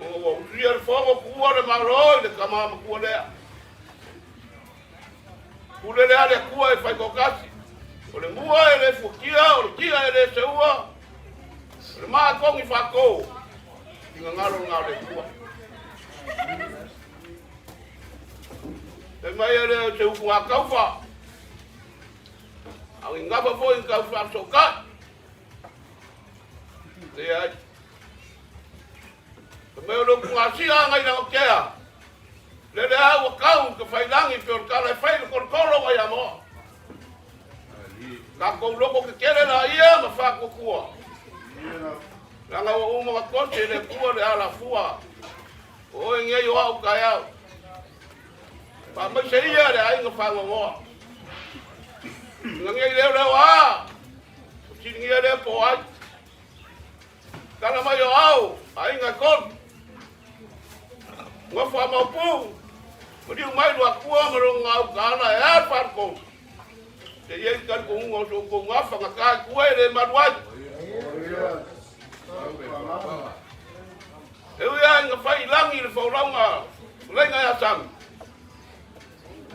O usia ele fongo kuwa le malo le kama kuwa le. Kule le ale kuwa e fai kokasi. Ole mua ele fukia, ole kia ele seua. Ole maa kongi fako. Inga ngalo ngale kuwa. Te mai ele se uku akaufa. Au ingaba po ingaufa soka. Te ai. Te mai ole uku asia ngai na okea. Le au kau ke failangi pe o kala fai le korkolo wa ya mo. Ka ko loko ke kere la ia ma fa ko kua. Langa o uma ko te le kua le ala fua. O nge yo au ka ya. Pa ma se ia le ai nga fa ngo. Nge le wa. Ti nge le po ai. Kala ma yo au, ai nga ko. Ngo fa ma pu. Mo di mai do akua mo ngau kana e fa ko. Te ye kan ko ngo so ko ngafa nga ka kuwe le madwaj. E uya nga fai langi le faulanga. Lenga ya sam.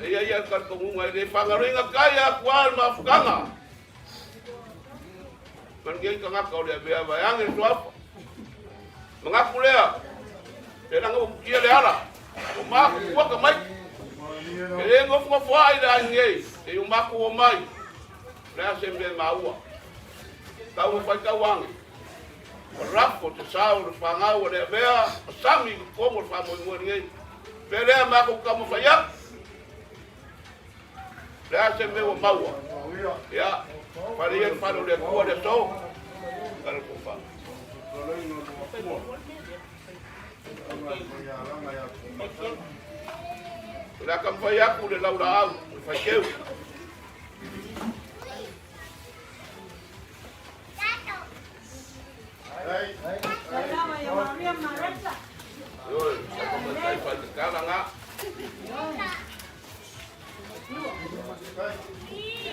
E ye kan ko ngo le fangaringa kaya kwal mafukanga. Man ge ka ngaka le be bayang e swap. Mengakulea. Te nang o kia le ala. O ma ko ka mai. E ngof ai da nge. E o mako o mai. Lea sembe maua. Tau fai kawang. O rapo te sao le fangau le vea. Sami ko mo fa mo nge. Pele mako ka mo fai ya. Lea sembe o maua. Ya. Pare ye paro le ko le so. Kare ko fa. La campanya aku le laura au, fai keu. Oi, saya fai kala nga.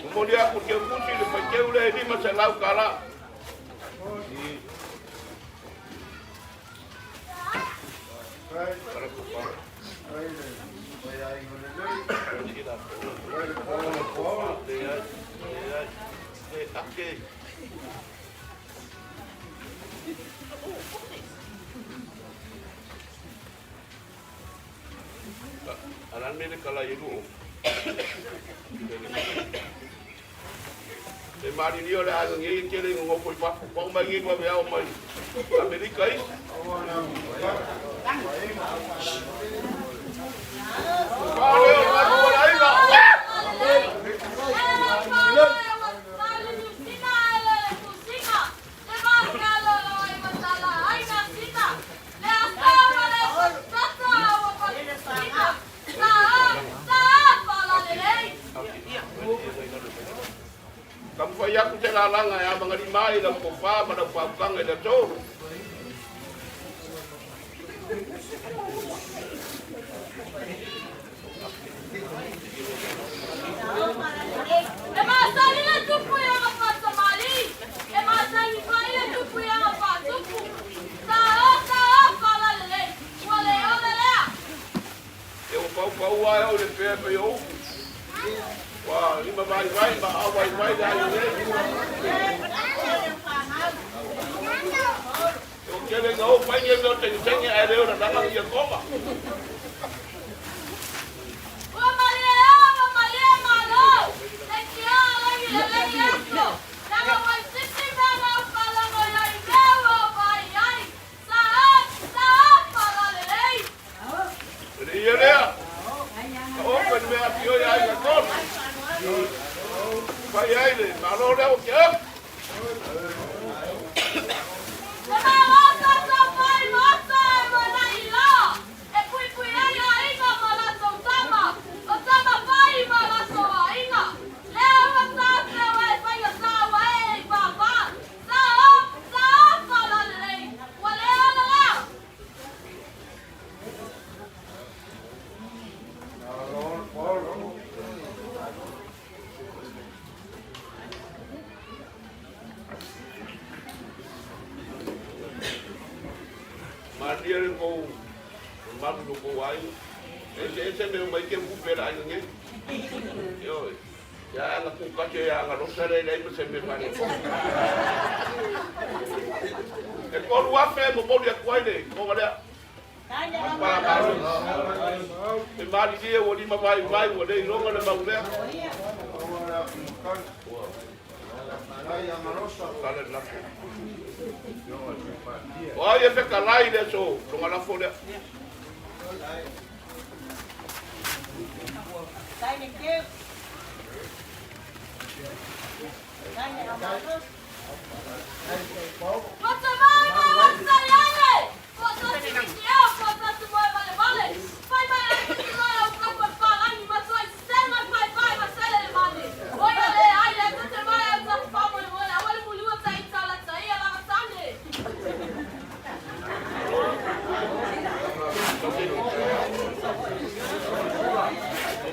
Kemudian aku keu kunci le fai keu le ni masa lau kala. Alam ni kalau ibu, semari dia dah agak ni kiri ngopoi pak, pak bagi gua biar omai, Amerika ini. Paolo, Poloaiga. Kamu fai aku telalanga ya mangalimai dalam kofa pada pakang ada tu. Pau ai o le pepe yo. Wah, lima vai, vai dari ni. Eu quero não, pai nem meu tem é eu na dama ia coma. Vai aí, Paolo é o quê? Você vai lá, vai lá, e fui dia rin ko malu ko ay. Ese me mai ke ku pera ai nge. Yo. Ya nga ku ka che ya nga rosa re le se me mane. E ko wa fe mo mo dia kwai de ko wala. E mali dia wo di ma vai wo de ronga le mau le. Oh, ia feka lai le so, longa la fole. Thank you.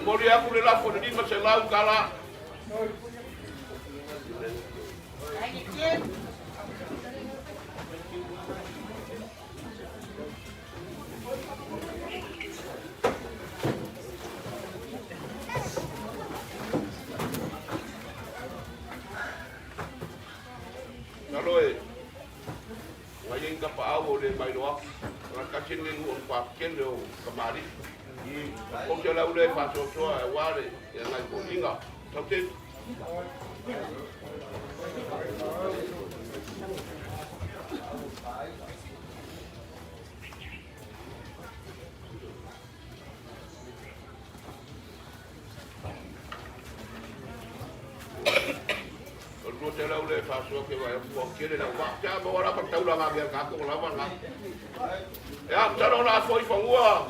Mori aku le la fole di ma se lau kala. Naloe, ngayon ka Paolo de Paolo, nakachin ng uang pakin do kamari. Kung siya lang ulit pasoso ay wari, yan ay kulinga. Tapos kalau saya lah udah faso ke wakil dan wakil bawa rapat tahu lah ngajar kaku lawan lah. Ya, cara orang foi fangua.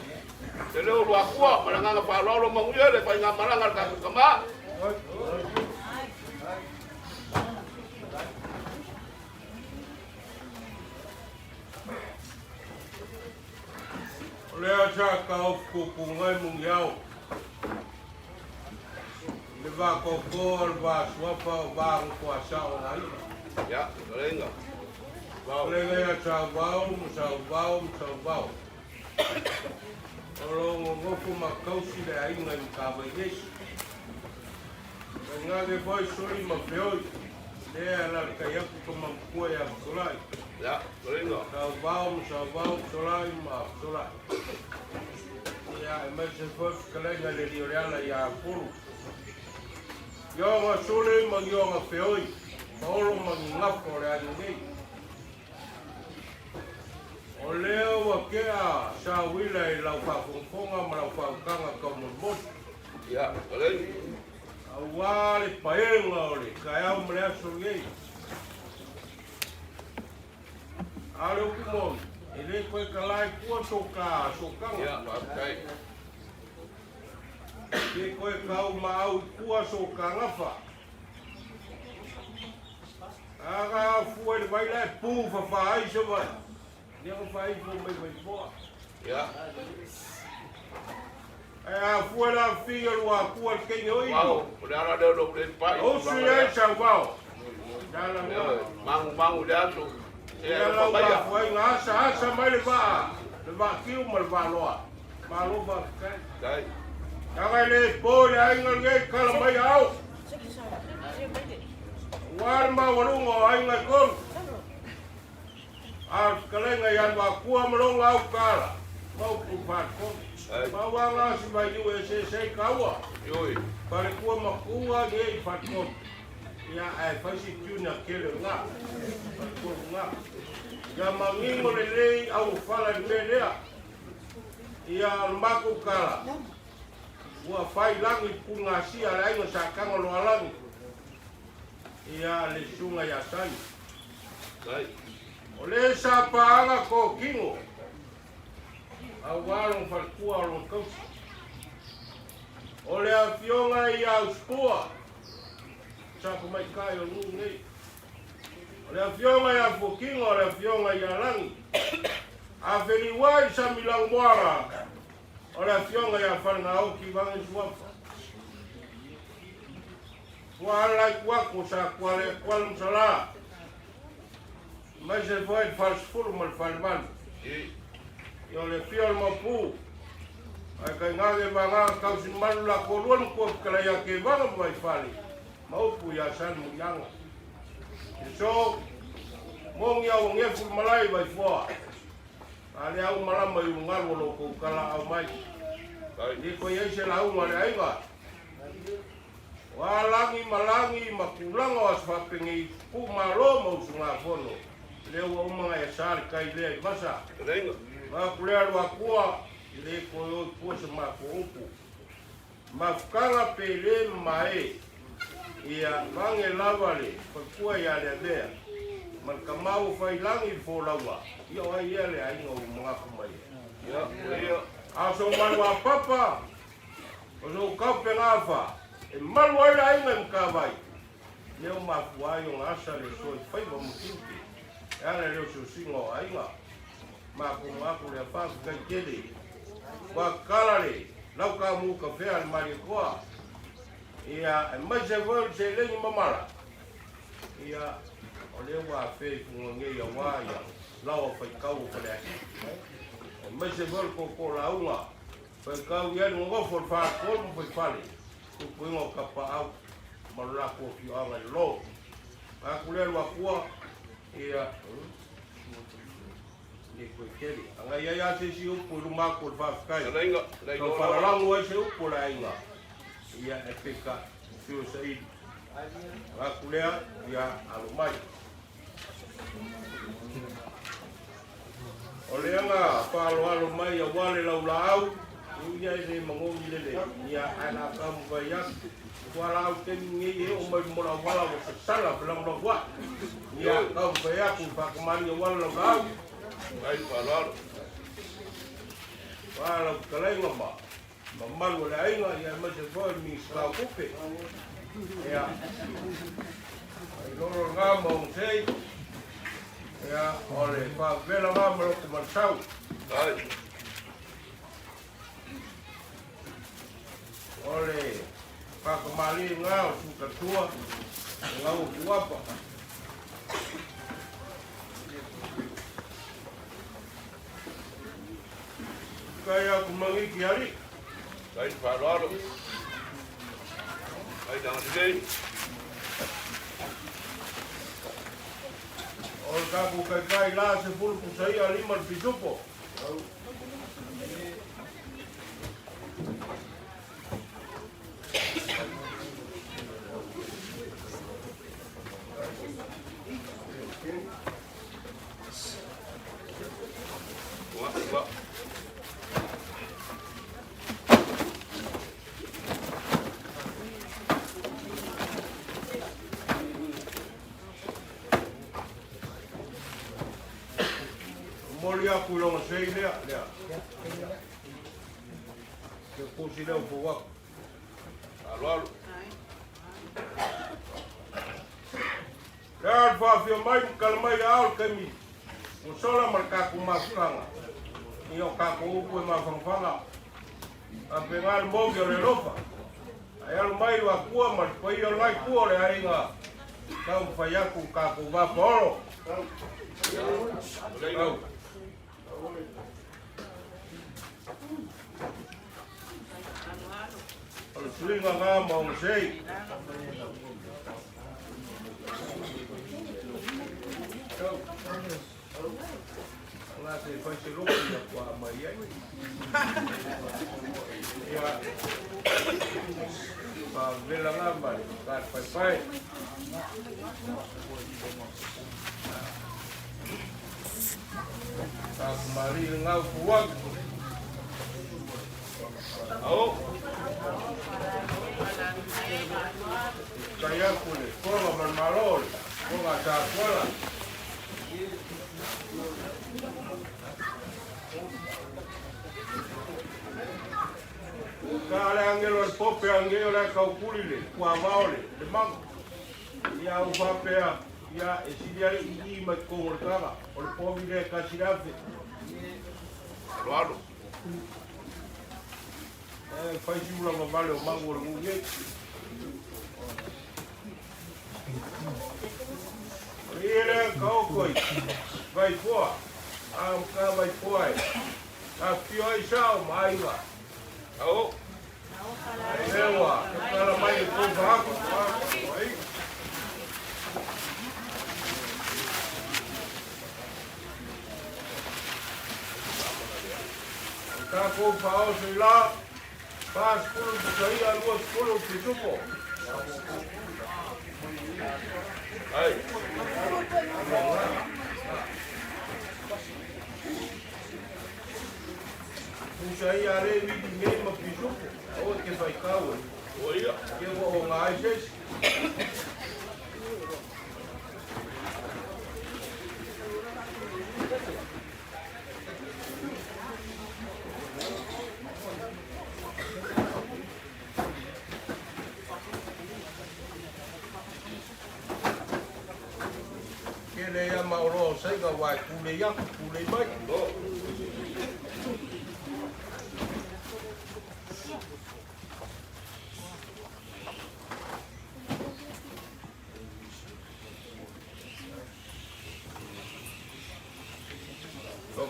Jadi orang kuat mana nggak Paolo menguya le pai ngamara ngal kaku kema. Oleh aja kau kukungai mungyau. Leva kokol va swapa va kuasa orang. Ya, boleh enggak? Boleh ya Sauvao, Sauvao. Kalau ngoku makau si le ai ngai kabayes. Ngage boy sori mafeoi. Le ala kaya ku mamkua ya solai. Ya, boleh enggak? Sauvao, solai ma solai. Ya, emergency force kalai ngale dioriala ya puru. Yo nga sule mang yo nga feoi, Paolo mang ngap ko le ani. Oleo wa kea sa wila I lau fa fonga ma lau fa kanga ka mo. Ya, ole. Awale paenga ole, kaya mo le sule. Alo kumo, ele ko kalai ko soka. Ya, okay. Ke koe kau mau kua so kangafa. Aga fuel vai lai pu fa fai so vai. Dia ko fai fo mai boa. Ya. Fuel a figure wa kua ke yo. Wow, udah ada do le pai. O si ai Sauvao. Dalam mang udah so. Ya la wa foi ngasa mai le ba. Le ba kiu mal ba loa. Ba lo ba kai. Jangan le boleh aingan ngai kalau mai au. Warma warungo aingan kon. Kalau ngai yang bakua melong au kala. Mau kupat kon. Bawa ngas mai USA kawa. Yoi. Kalau kuah makua ngai pat kon. Ya pasti tuna kele nga. Kon nga. Jamangin mo le au fala media. Ya maku kala. Ua fai langi pungasi ala ingo sakang lo alangi. Ia le sunga ya sai. Sai. Ole sapa anga ko kingo. Awalong falkua long kau. Ole afionga ia uspua. Sapa mai kai o nungi. Ole afionga ia fokingo, ole afionga ia langi. Afeli wai sa milang muara. Ora fionga ya fanga o ki vangi suapa. Wala kwa sa kwale kwal sala. Mas ele foi faz furma falman. Yo le pio mo pu. Ai kai ngale vanga kau sin malu la kolon ko kala ya ke vanga mai fali. Mau pu ya san mu yang. So mong ya nge fu malai vai fo. Ali au malama yu ngal lo ko kala au mai. Kai ni ko ye se la u ngale ai ga. Walangi malangi makulanga wasfapengi pu malo mo sunga fono. Leo o mga ya sar kai le masa. Ma kulea wa kuwa le ko yo ko se ma ko upu. Ma kanga pele mai. Ia vange lavale ko kuwa ya le dea. Man kamau fai langi fo lawa. Ia wa ia le ai ngo mga kumai. Ya. Aso man wa papa. Oso kape ngafa. E malu ai ai ngai mkawai. Leo mafuai o asa le so fai ba mutinti. Ana leo so singo ai nga. Maku le fa kai kele. Wa kalale, lau ka mu ka fe al mari koa. Ia mai se vol se le ni mamala. Ia o le wa fe nge ya wa ya. Lau fa kau fa le. Mai se vol ko la unga. Fa kau ya ngo fo fa ko mo fa fale. Ku ngo kapa au malula ko fi anga lo aku le wa kuwa ia ni ko keli anga ya se si u pu ma ko fa kai ko fa la ngo se u pu la inga ia e peka fi o sai aku le ya alu mai ole nga Paolo alu mai ya wale la ulau ia se mangomi le ia ana kam vaya wala uten ngi o mai mola wala o sala belang lo wa ia kam vaya ku pa kemari wala la ai Paolo wala kalai ngamba mamal wala ai nga ia ma se foi mi sala kupe ia ai lo ngamba o sei ia ole pa vela ngamba lo kumansau ai ole pa kemali ngau suka tua ngau kuapa kaya kumangi kiari kai Paolo ai jangan dei ol kaku kai la se ful kusai aliman pitupo Molia kulong sei lea. Ke kusi leo buat. Alo. Ya fa fi mai kalmai al kami. Musola marka kumasanga. Iyo ka ko ko ma fangfanga. Apengal mo ke relofa. Ayal mai wa kuwa mar ko iyo lai kuwa le ainga. Kau fayaku ka ko va Paolo. Sulinga nga mau sei. Lá se foi se louco ya kwa mai ai. Ya. Ba vela nga mai, ka pai. Ka mari nga kuat. Au. Kaya kule, kola malol, kola takola. Kale angelo el pope angelo la kaukulile, kwa maole, de mango. Ya upapea, ya esidia i ma kongorkanga, ol povile kasirafe. Claro. Faz uma vale o mango no meio. Ele caucoi. Vai fora. Vai fora. A fio ai sao mai wa. Au. Ewa, kala mai ko va ko. Ai. Ka ko Paolo se la. Pas pulu sai a lu pulu pitupo. Ai. Usai are vi ninguém ma pisupo. O que vai cair. Olha, que o mais. Que le llama oro sai ga vai kule ya kule mai.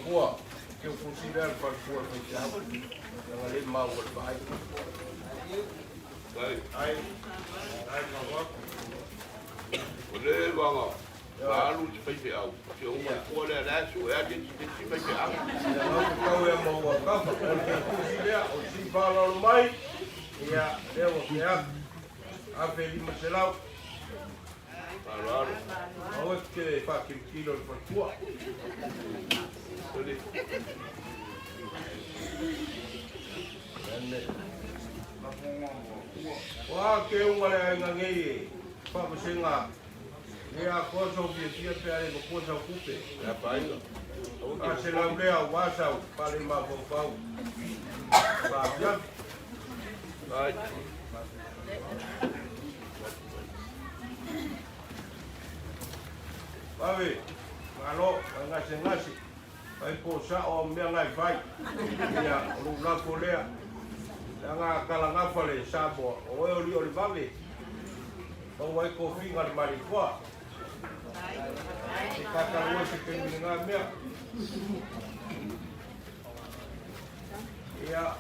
Boa, que eu considero para fora do diabo, ela é mau o pai. Ai, não olha, vamos. Lalu seperti au, cuma kuala lasu, ada seperti au. Kalau kau yang mau wakaf, kalau consider, o si fala mai, ya, devo que a feliz maselau. Claro, não é que faz quilo por tua. Wah, que um olha ngangi, para você lá. E a coisa o que tinha pele no coisa ocupe. É pai. A se não lê o wasa para ir mais bom. Vai. Vai. Vai. Alô, ngasi. Vai posa o me ngai vai. Ya, lu kolea. Nga kalanga fale sabo. O oli vale. O vai kofi ngal marikwa. Kata wasi keninga mea. Ya,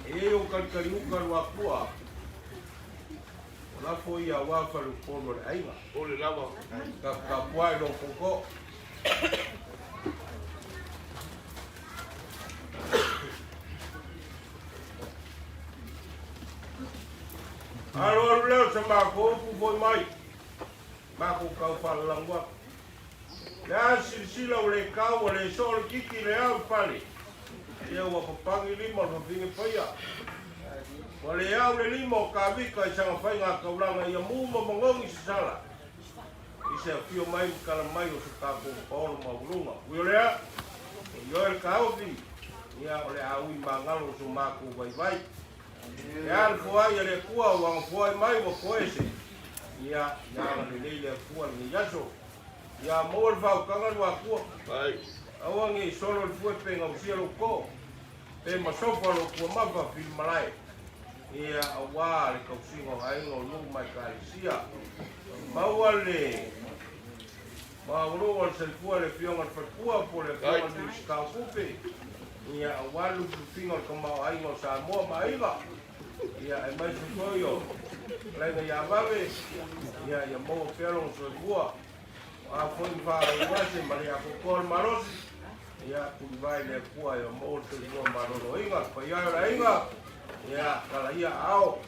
eu kalkariuka wakua. La foi a wafa lu polo aiga. Ole lava. Ka puai no koko. Alo leo sama ko foi mai. Mako kau fala langwa. Ya silsila ole kau ole sol kiki le au pali. Ia wa papangi lima no vinge paya. Ole au le lima ka vika sanga fai nga kaulanga ia muma mangongi sala. Isa fio mai kala mai o sa ko Paolo maulunga. Uiolea. Yo kau vi. Ia ole au mangalo so mako vai. Ya foi ele kua wa foi mai wa koese. Ya le kua ni yaso. Ya mol va kangal wa kua. Ai. Awangi solo foi penga o cielo ko. Pe masofa lo kua mava fil malai. Ya awa le kausingo ai no lu mai kaisia. Mawale. Ma uro wal sel kua le fionga fa kua po le kua ni ska kupe. Ya awalu fingo kama ai no sa mo maiva. Ya ai mai soyo. Lai ya vave. Ya mo pero so kua. A foi vai quase Maria Cocol Maros. Ya kun vai le kua ya mo so kua maroro inga. Pa ya inga. Ya kala ia ao.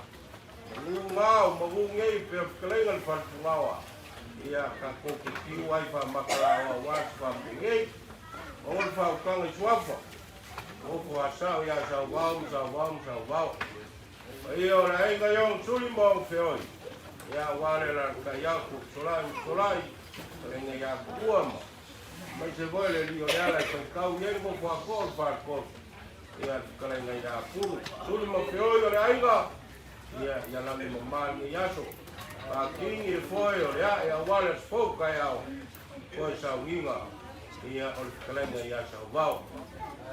Ngau magungei pe kelengan fa ngawa. Ya ka ko ki wai fa makala wa fa ngei. Ol fa kang suafa. O asa ya Sauvao. Io la aiga yo suli mo feoi. Ya wale la kayaku solai. Lenga ya kuama. Mai se vole rio ya la kau yengo fa ko. Ya kalenga ya ku. Suli mo feoi la aiga. Ya la me mami yaso. Aqui foi ya wale foca ya. Foi sauinga. Ya ol kalenga ya Sauvao.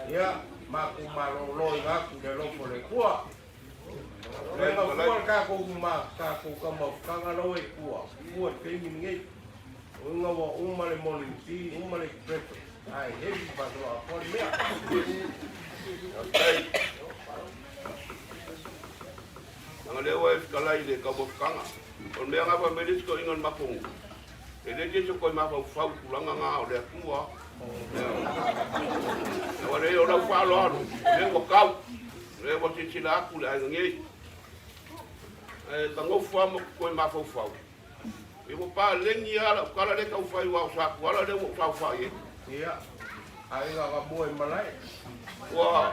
Ya maku malolo ngaku de lopo le kua. Lenga kua kako ma kako kama kanga loe kua. Kua temi ngai. Unga wa umale molinti, umale preto. Ai heavy patro a por mea. Okay. Ang lewa eskalay de kabokanga. On me ngapa medis ko ingon mapung. Ele jesu ko mapa fau kulanga nga o le tua. Ora eu não falo algo. Vengo kau. Le vou te tirar ku le ngi. Tango famo ko mapa fau. E vou pa lengi ala kala le kau fai wa sa ku ala le mo fau fai. Ia. Ai ga boy malai. Wa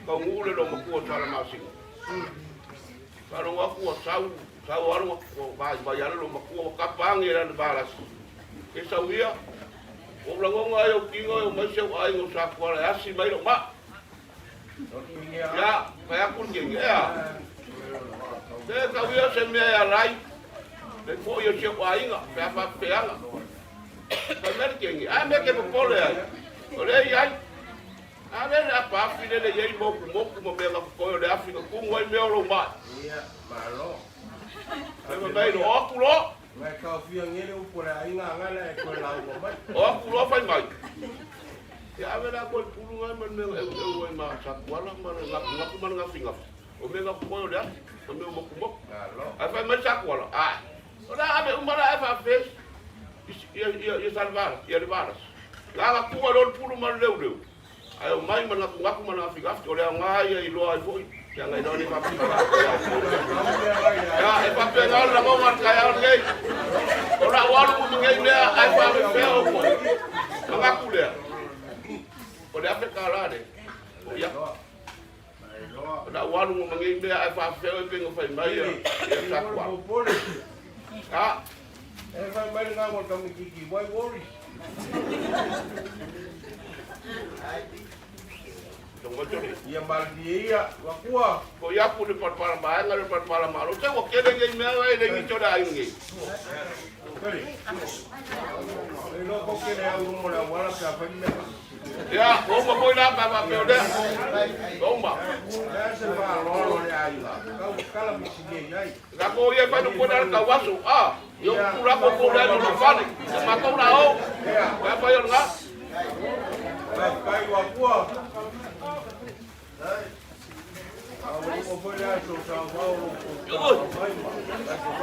kau ngule lo mo ko tala masing. Kalau aku sau orang aku bayar lo aku kapang ya dan balas. Kesawia, orang orang ayo kingo ayo masuk ayo sakwa ya si mai lo mak. Ya, kayak pun geng ya. Kesawia semia ya rai. Depo yo siap ayo nggak, apa peang. Benar geng, ame ke pole ya. Oleh ya. Ada apa file le yai mo mo me la ko de Afrika ku mo me lo ma. Ia, malo. Ai mai lo okulo. Mai ka fia ngele u por aí nga ngala ko la mo mai. Okulo fai mai. Ya vera ko pulu ai man me ma sa kwala man la man nga finga. O me la ko de o me mo mo. Malo. Ai fai mai sa kwala. Ah. Ora ave umara ai fa fes. Ia salvar, ia levaras. La ku lo pulu man leu. Ayo mai mana ngaku mana Afrika oleh ngai ai lo ai foi yang ai doni papi ya e papi ngal la mo man kaya ngai ora walu ngai dia ai papi feo ko ngaku dia oleh Afrika la de ya ora walu ngai dia ai papi feo pengo fai mai ya sakwa ha E vai mai ngamo kami kiki why worry. Ia maldia, wakua. Ko ya pu de para bae ngal para malo. Se wo kede ngai me ai de ngi toda ai ngi. Kali. Lo ko kede au mo la wala ka fa me. Ya, o mo ko na ba pe ode. Toma. Ya se va lo le ai la. Kala mi sigi ai. Ga ko ye fa no ko dar ka wasu. Ah, yo pura ko da no fane. Ma ko na o. Ga fa yo nga. Kai wakua. Aku mau lihat Sauvao Poloaiga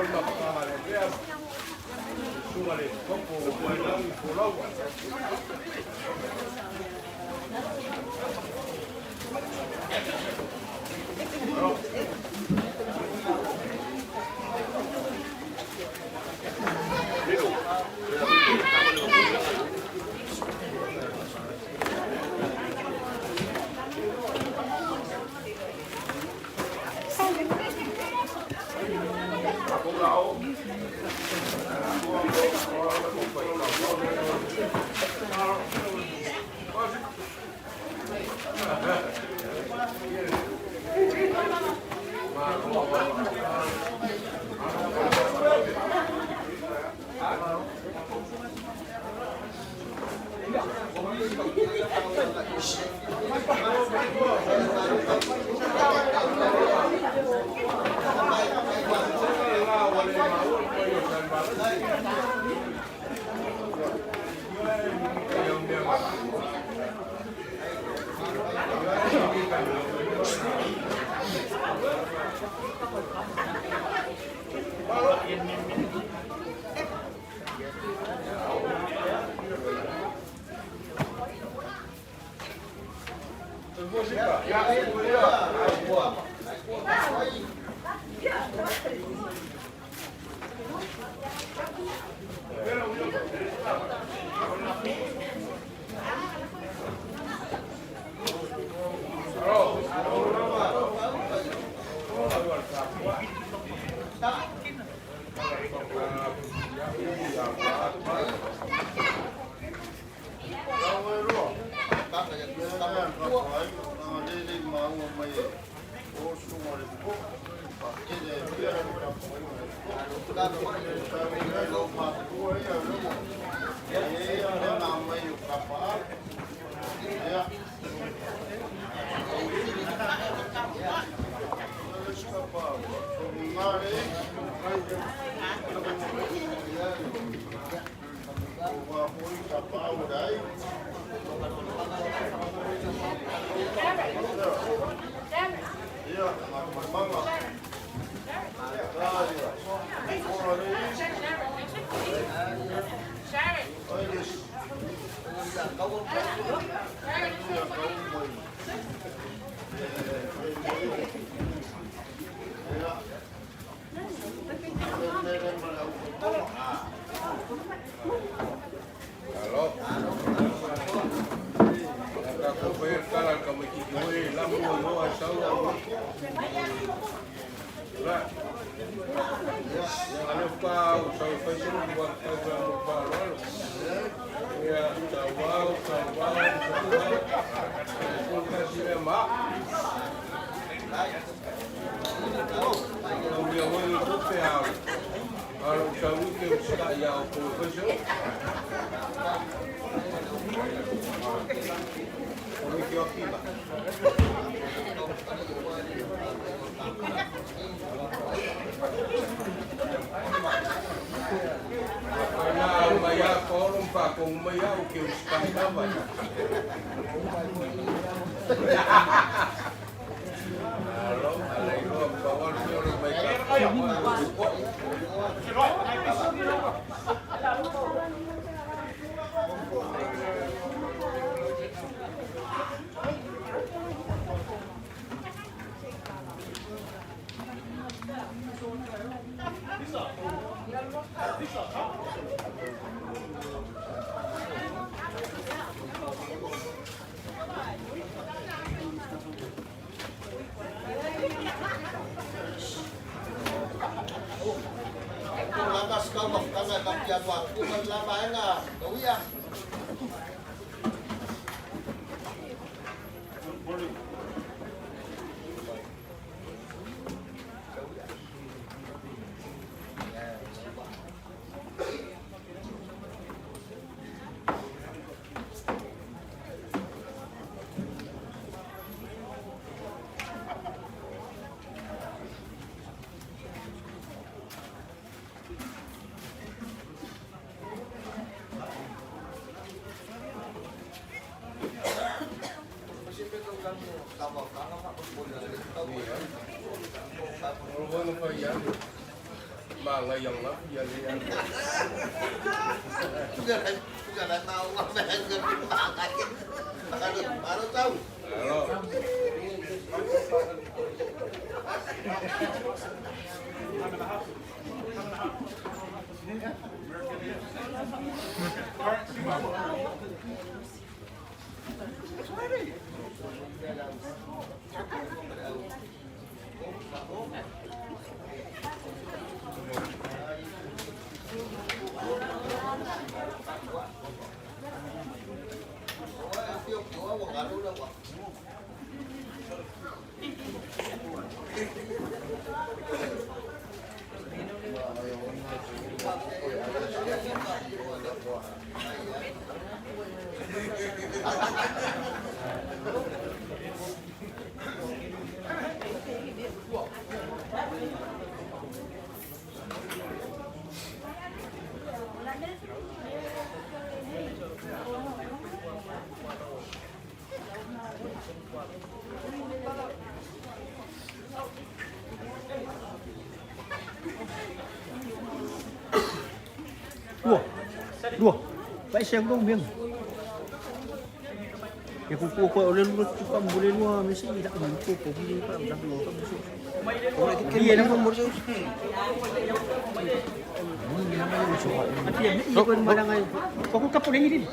Sauvao. Sumale, kopo, Poloaiga Sauvao. Paolo Dua. Baik saya belum biang. Ya kuku ko oleh lu cepat boleh lu mesti tak mampu ko boleh pak dah lu kan mesti. Dia nak nombor tu. Namanya musuh. Nanti dia ikut balangan. Kau kapur lagi ni.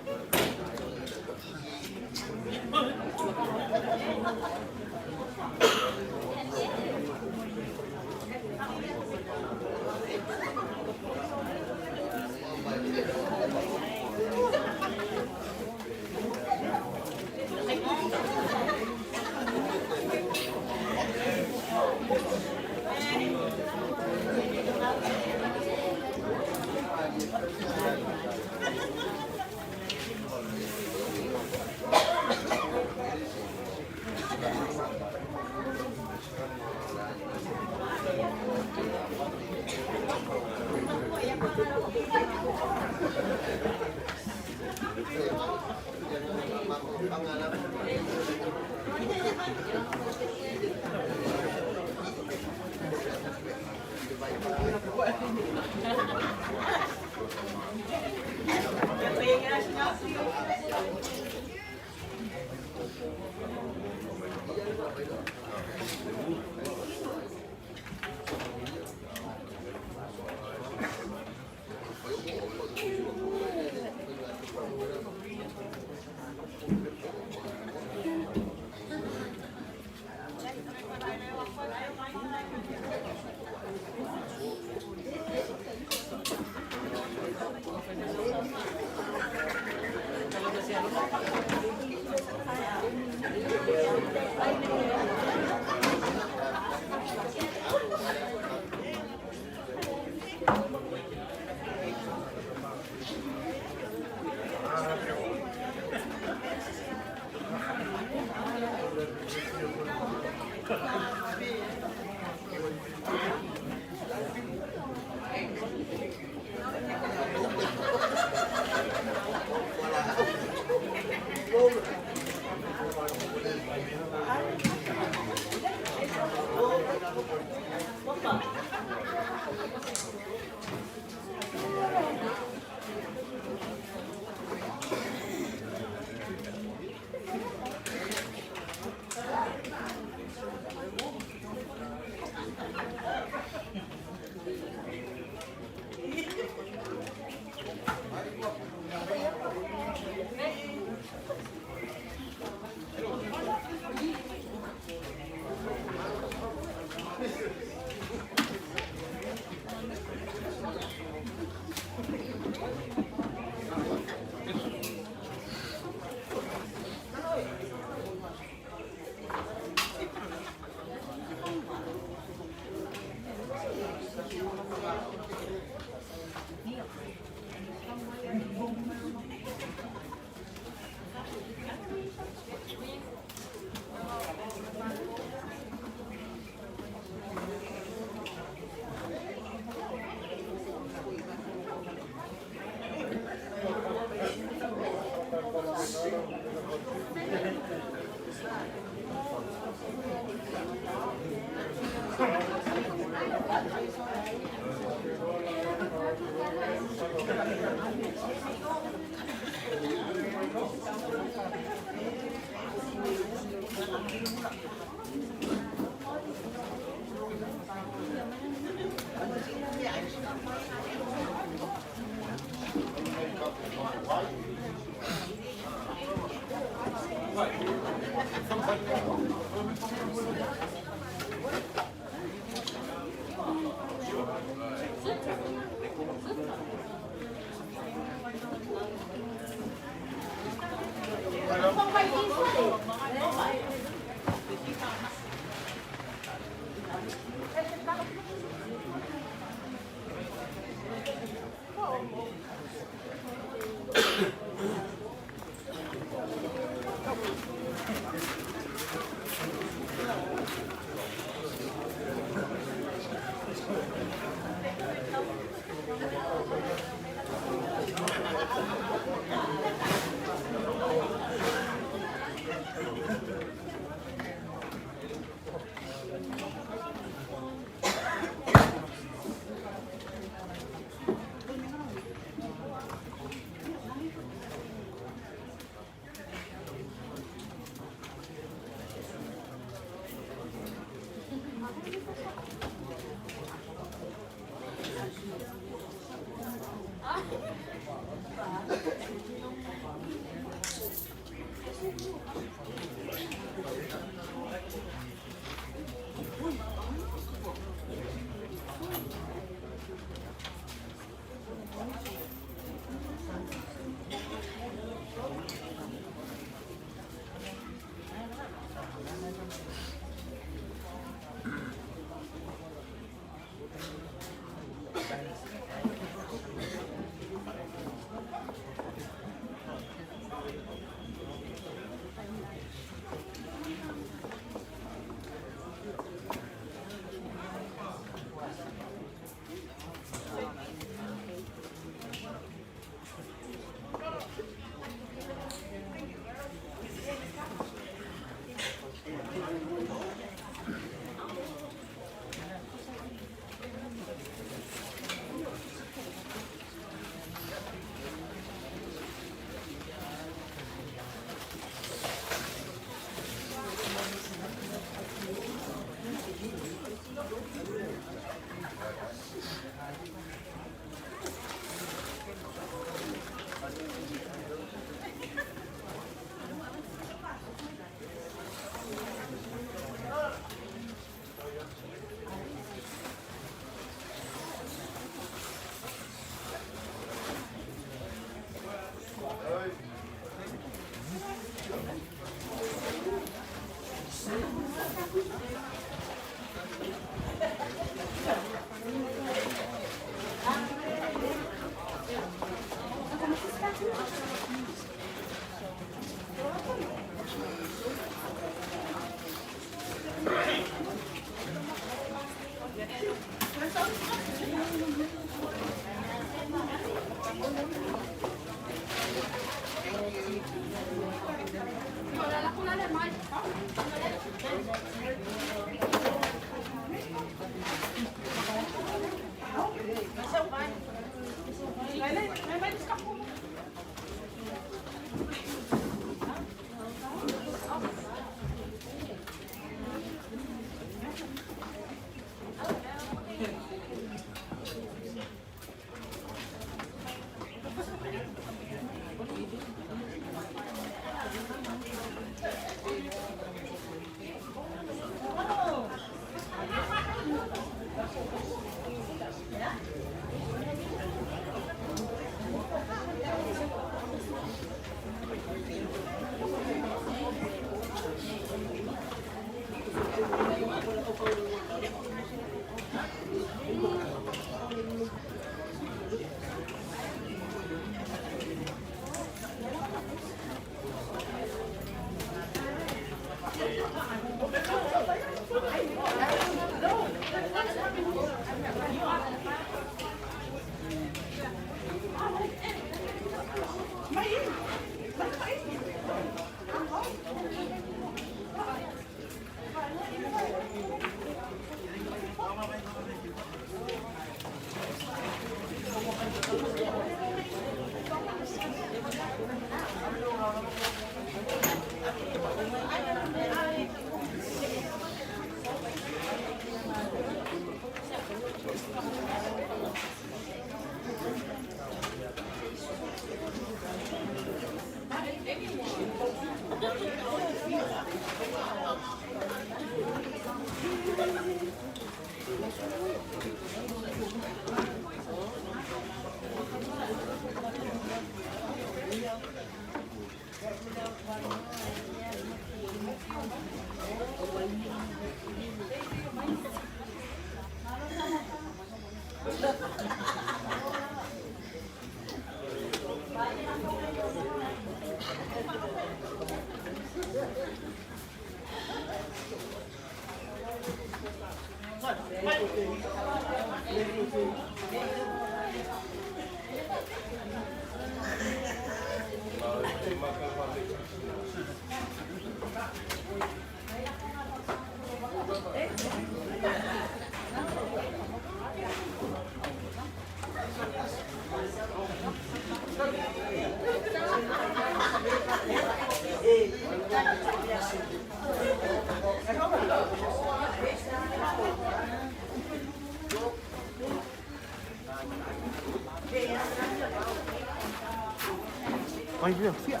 Ay, Dios, fía.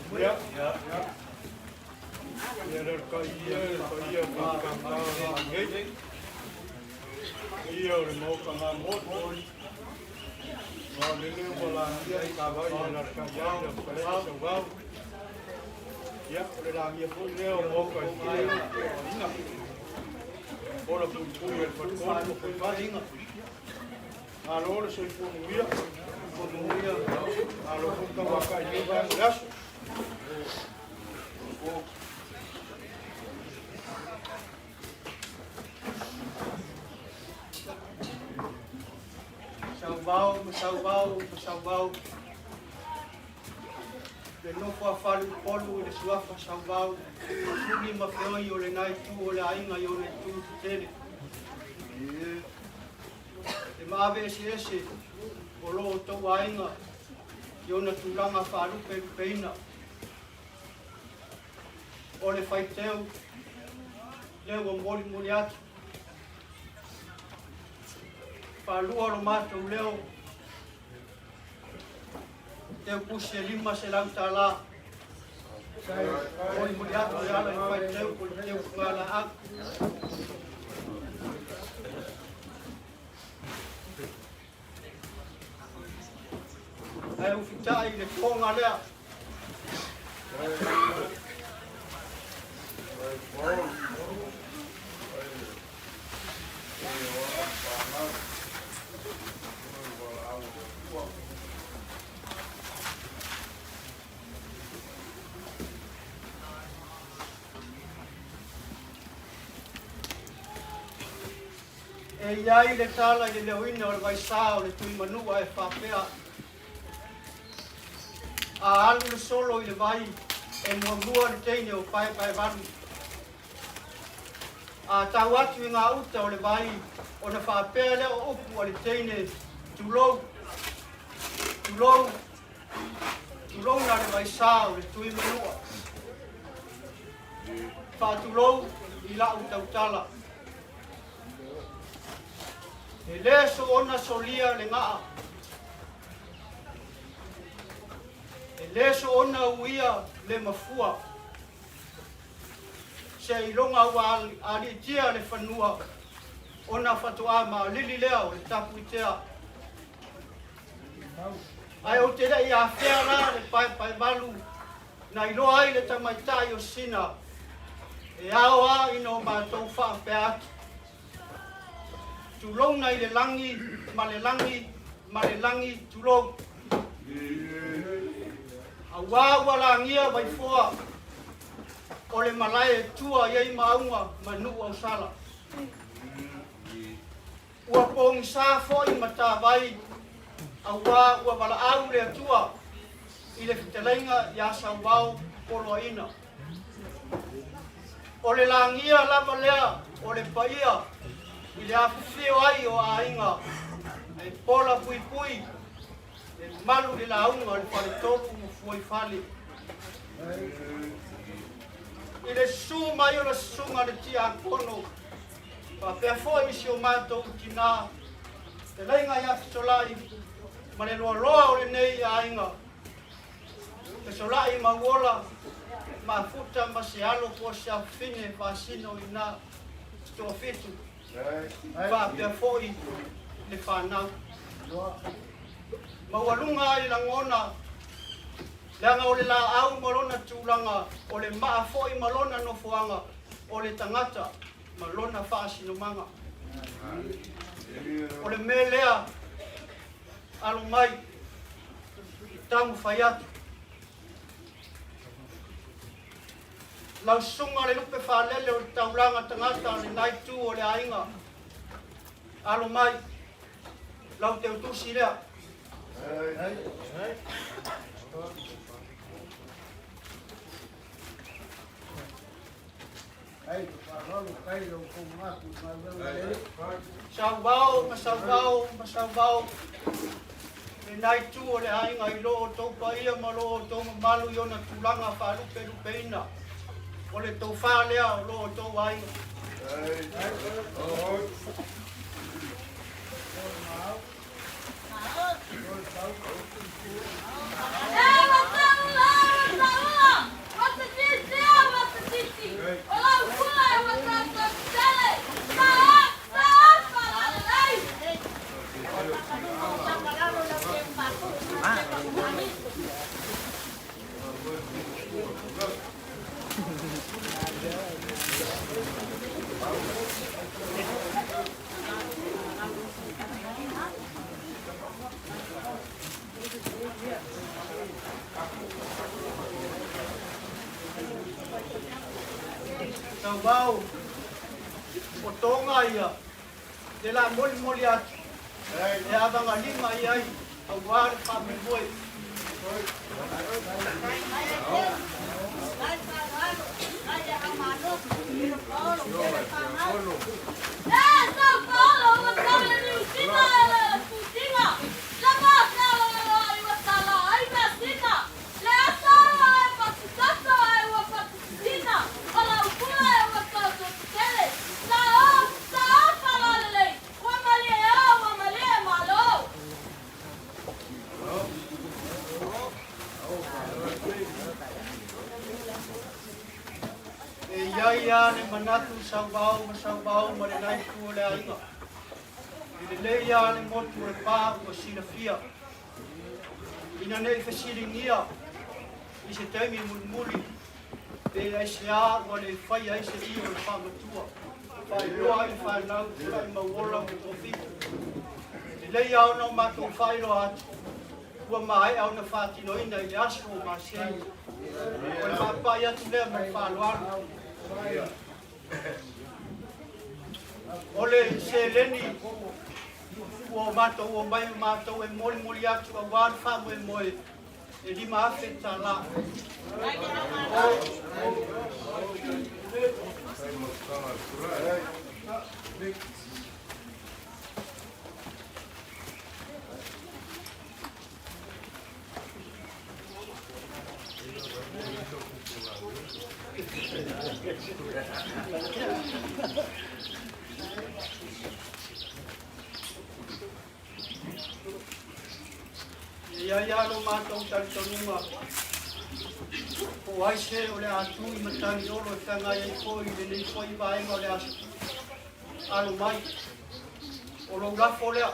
Ya, ya, ya. Ya dah kaya makan lagi. Iya, mau kena motor. Mau ini bola dia kabar yang nak kerja dah pada Sauvao. Ya, oleh lagi pun dia mau kerja. Ingat. Orang pun yang berkorban pun ingat. Kalau saya pun dia, kalau pun kau akan juga jelas. Sauvao. Le nopo a falu polu le suafa Sauvao. Suni mafeoi o le nai tu o le ainga i o le tu tele. Le maave ese o lo o tau ainga i o na tulanga falu peina. O le faiteu leo o moli atu. Palua lo matou leo teu pusi e lima se lau tala oi muli atu e ala i whai teu ko teu ngala aku ai ufitai le konga lea e iai le tala i le leoina o le vaisā o le tui manua e whapea. A alu le solo i le vai e muamua le teine o pai vanu. A tau atu i ngā uta o le vai o na whapea leo upu o le teine tulou na le vaisā o le tui manua. Whaatulou i lau tautala. E le so ona solia le ngaa. E le so ona uia le mafua. Se ilonga ua alitia le whanua. Ona whatua ma lili leo le tapu itea. Ai o te rei a whera le pai malu. Na ilo ai le tamaitai o sina. E aoa ino mātou whaapea atu. Tulong na i le langi, ma le langi tulong. A wawa la ngia vai foa, o le malae tua iei maunga manu au sala. Ua pongi sa foi mata vai, a ua wala au le atua, i le fitelenga ya Sauvao Poloaiga. O le langia lava lea, o le paia, i le awhiwhio ai o ainga, e pola pui, e malu le launga le whare tolu mo fuai whale. I le su mai o le sunga le tia kono, pa pia foi si o mātou tina, te leinga i awhisolai, ma le loa o le nei ainga, te solai ma wola, ma futa ma se alo kua se awhine whasino i nā, sto fitu. Va pia foi le whanau. Mawalunga i langona. Leanga o le la au malona tūlanga. O le maa foi malona no fuanga. O le tangata malona whaasinomanga. O le melea alo mai. Tangu whaiatu. Lau sunga le lupe whalele o le taulanga tangata le naitu o le ainga. Alo mai, lau te utusi lea. Sauvao. Le naitu o le ainga i loo tau paia ma loo tau malu i ona tulanga whalupe ina. O le tau whaalea o loo tau ainga. Hey, Sauvao Potonga ia de la moli atu e avanga lima ia au wale whameboi São Paulo, uma sala de usina, putinha. Lama sala de uma sala, aí na sina. Lea sala é patusasa, é uma patusina. Olha o pula é uma sala de tele. Sa fala lei. Uma malê malo. e ia ne manatu Sauvao marenai ku le aiga le ia ne motu e pā o sinafia ina nei fasiringia i se taimi mulmuli e ai se a o le whai ai se i o le whamatua whai roa i whai nau tura i mawola o tofi le ia o nau mātou whai roa atu ua mai au na whātino ina i le aso o māsei o le mapai atu lea mai whaloaru ole se leni o mātou o mai mātou e moli atu a wān whamu e moe e lima afe tā la. Ia no mātou taritonunga. O aise o le atu i matani olo e whangai e koi le nei koi vaenga o le asu. Alo mai. O lo lafo lea.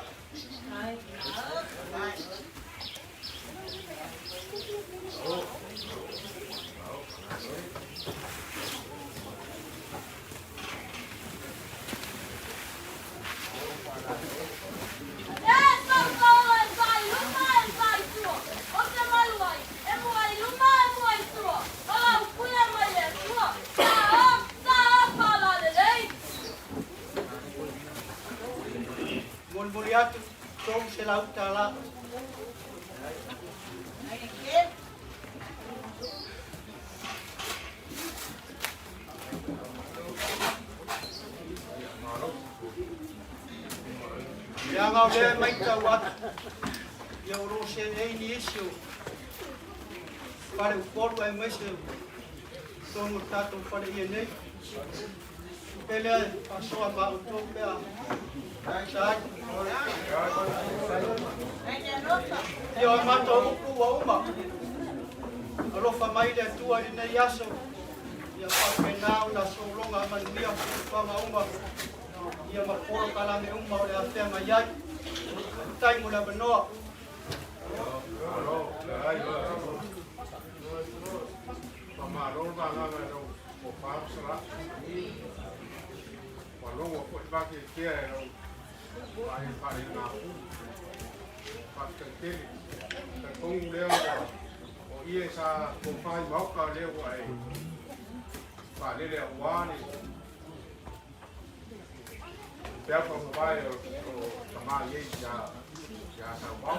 Atu tong se lau tala. Ia ngau le mai tau atu. Ia oro se nei ni isio. Pare upolu ai mese. Tono tato pare ia nei. Pele pasoa ma uto pea. Sai. Ia mātou uku wa uma. Alofa mai le tua i nei aso. Ia whapenau na solonga manuia whanga uma. Ia maporo kalame uma o le awhea mai ai. Tai mo la manoa. Pamarol nganga no o pausara. Palongo ko ibaki kia no. Ai pare na. Pakateli. Ta kongu leo o ie sa ko fai mauka leo ai. Pa lele wani. Pea pa vai o tama ye ya Sauvao.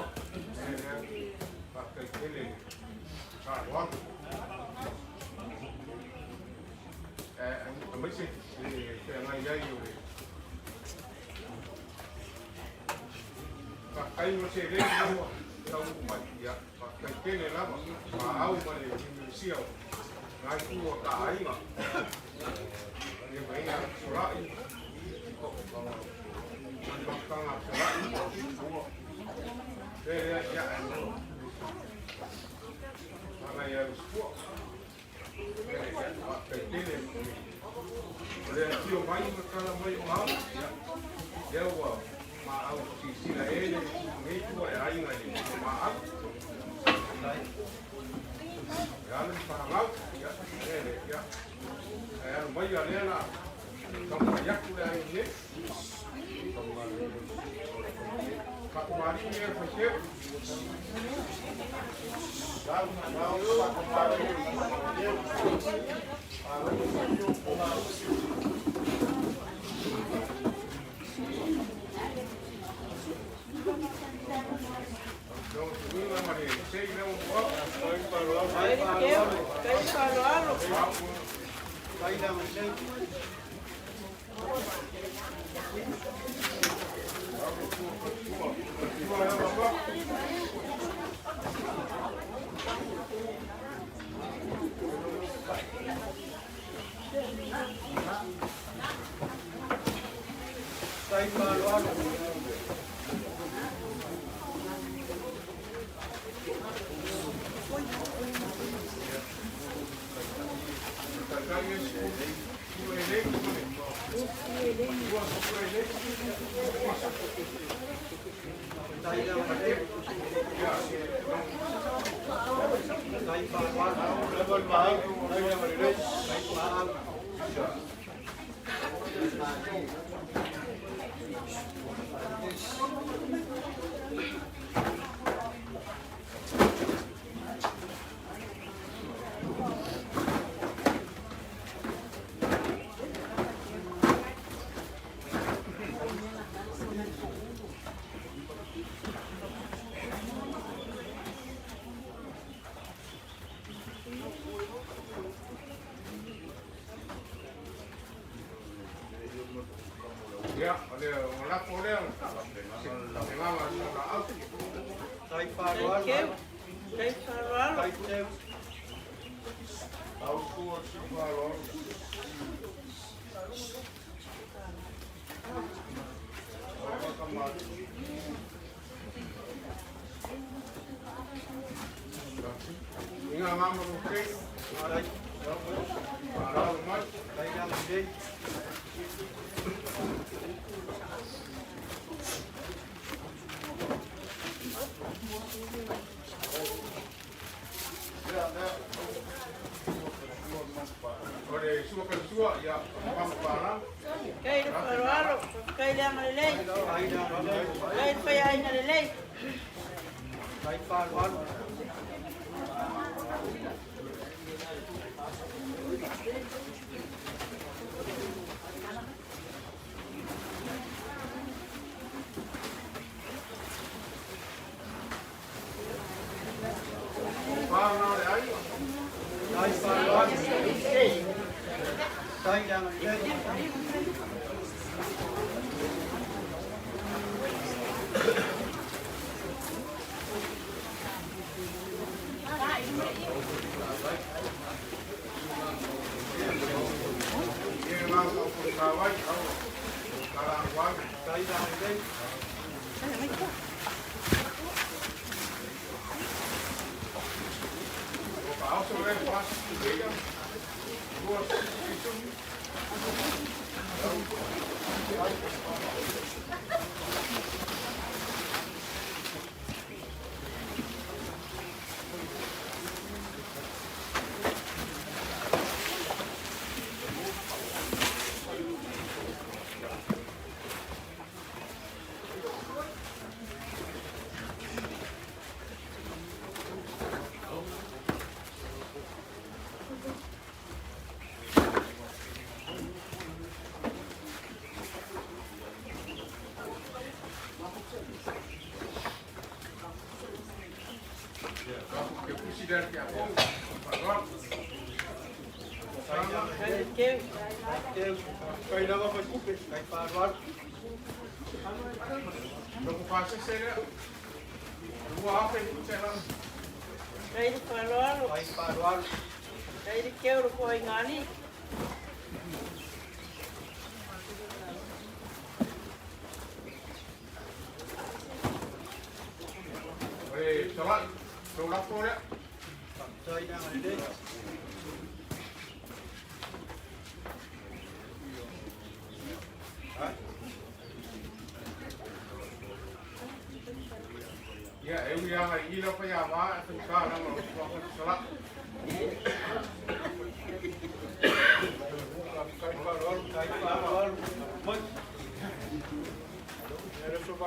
Pakateli. Sa wani. Mới xin thì ngày đây rồi và cái nó sẽ lên luôn trong mặt vậy và cái này lắm mà áo mà để mình siêu ngay khu cả ấy mà như vậy là số lại còn tăng là số lại đây là dạ này là số cái này le tio mai ma kala mai mau ya wa ma au si la ele me tu ai ngai ma au ya le pa mau ya ele ya ai mai ya le na kam ya ku le ai ne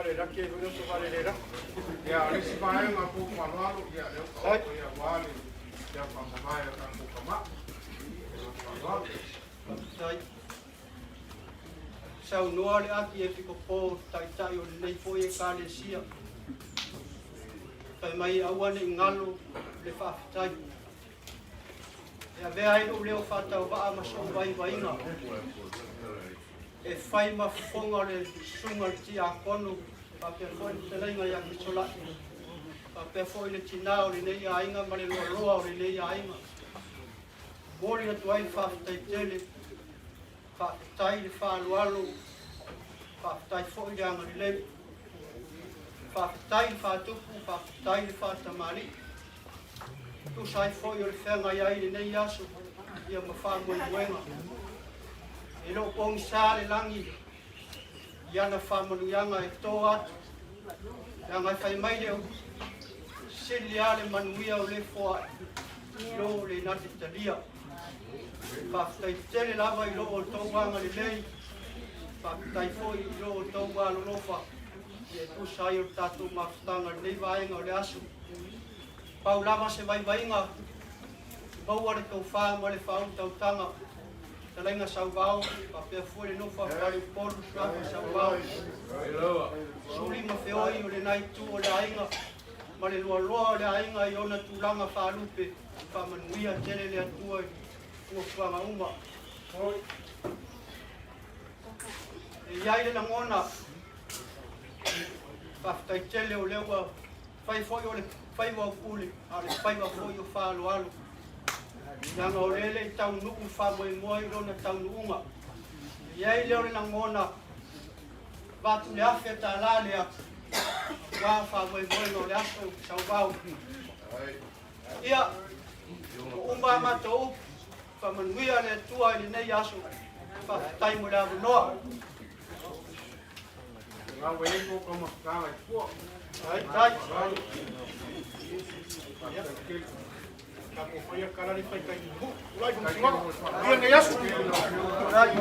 Era ke no so vale le ra. Ya, isi mai nga po palo ya le ko ya wali ya pamai ka ko kama. Tai. Sau noa le aki e fiko pō tai tai o nei po e ka le sia. Tai mai awane ngalo le whaafitai. E a vea e o leo whatau waa ma so vai vainga. E whai ma whonga le sunga le ti a kono. Pa pia fwoi le telenga ya ki solati. Pa pia fwoi le tina o le nei a inga ma le loa loa o le nei a inga. Mori atu ai whaafitai tele. Whaafitai le whaalualo. Whaafitai fwoi le anga le leu. Whaafitai le whaatupu. Whaafitai le whaatamari. Tu sai fwoi o le whenga iai le nei aso. Ia ma whaamoi muenga. E lo pongi sā le langi. Iana whamanuianga e tō atu. Ia ngai whai mai leo. Sili ale manuia o le fwa. Lo le nati talia. Whaafitai tele lava i lo o tō wanga le lei. Whaafitai fwoi i lo o tō walo lofa. E tu sai o tātou mawhitanga nei vaenga o le asu. Pau lama se vai vainga. Baua le tau whaa ma le whau tau tanga. Talenga Sauvao, pa pia fwoi le nofa whare polu suafa Sauvao. Suli ma whioi o le nai tu o le ainga. Ma le loa loa o le ainga i ona tūlanga whalupe. Whamanuia tele le atua i ua whanga uma. E iai le langona. Whaftai tele o lewa. Whai fwoi o le whai wau pule. A le whai wau fwoi o whaalo alo. Nanga o lele i tau nuku whamoe moe i rona tau nuunga. Iai leo le langona. Vatu le awhia ta la lea. Wā whamoe moe no le aso Sauvao. Ia, o umba matou. Whamanuia le tua i le nei aso. Whaftai mo le avu noa. Ngā wei ko kama kānga i kua. Ai, tai. Ako fai a karari pai kai hu. Ulai ko tinga. Ia ngai asu. Ai.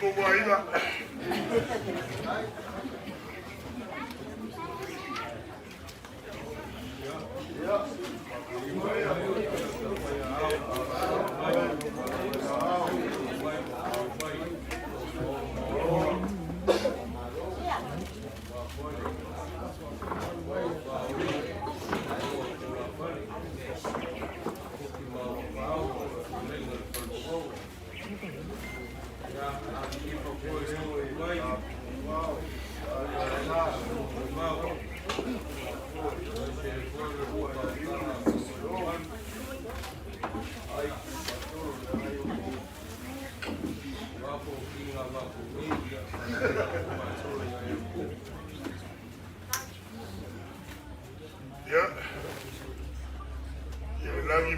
Poloaiga. Wow.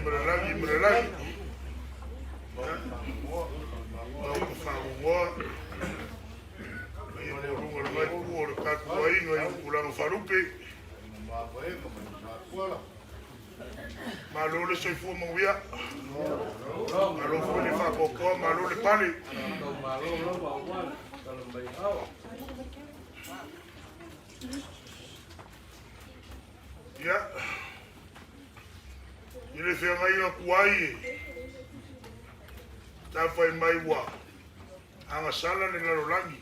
Merelagi. Mau ke whaungoa. Ia morunga le mai kua o le kakua inga i kulanga wharupe. Malo le soifua mawia. Malo fwene whakokoa, malo le pale. Ia. Ile whenga inga kuai tawhai mai wa. Anga sala le larolangi.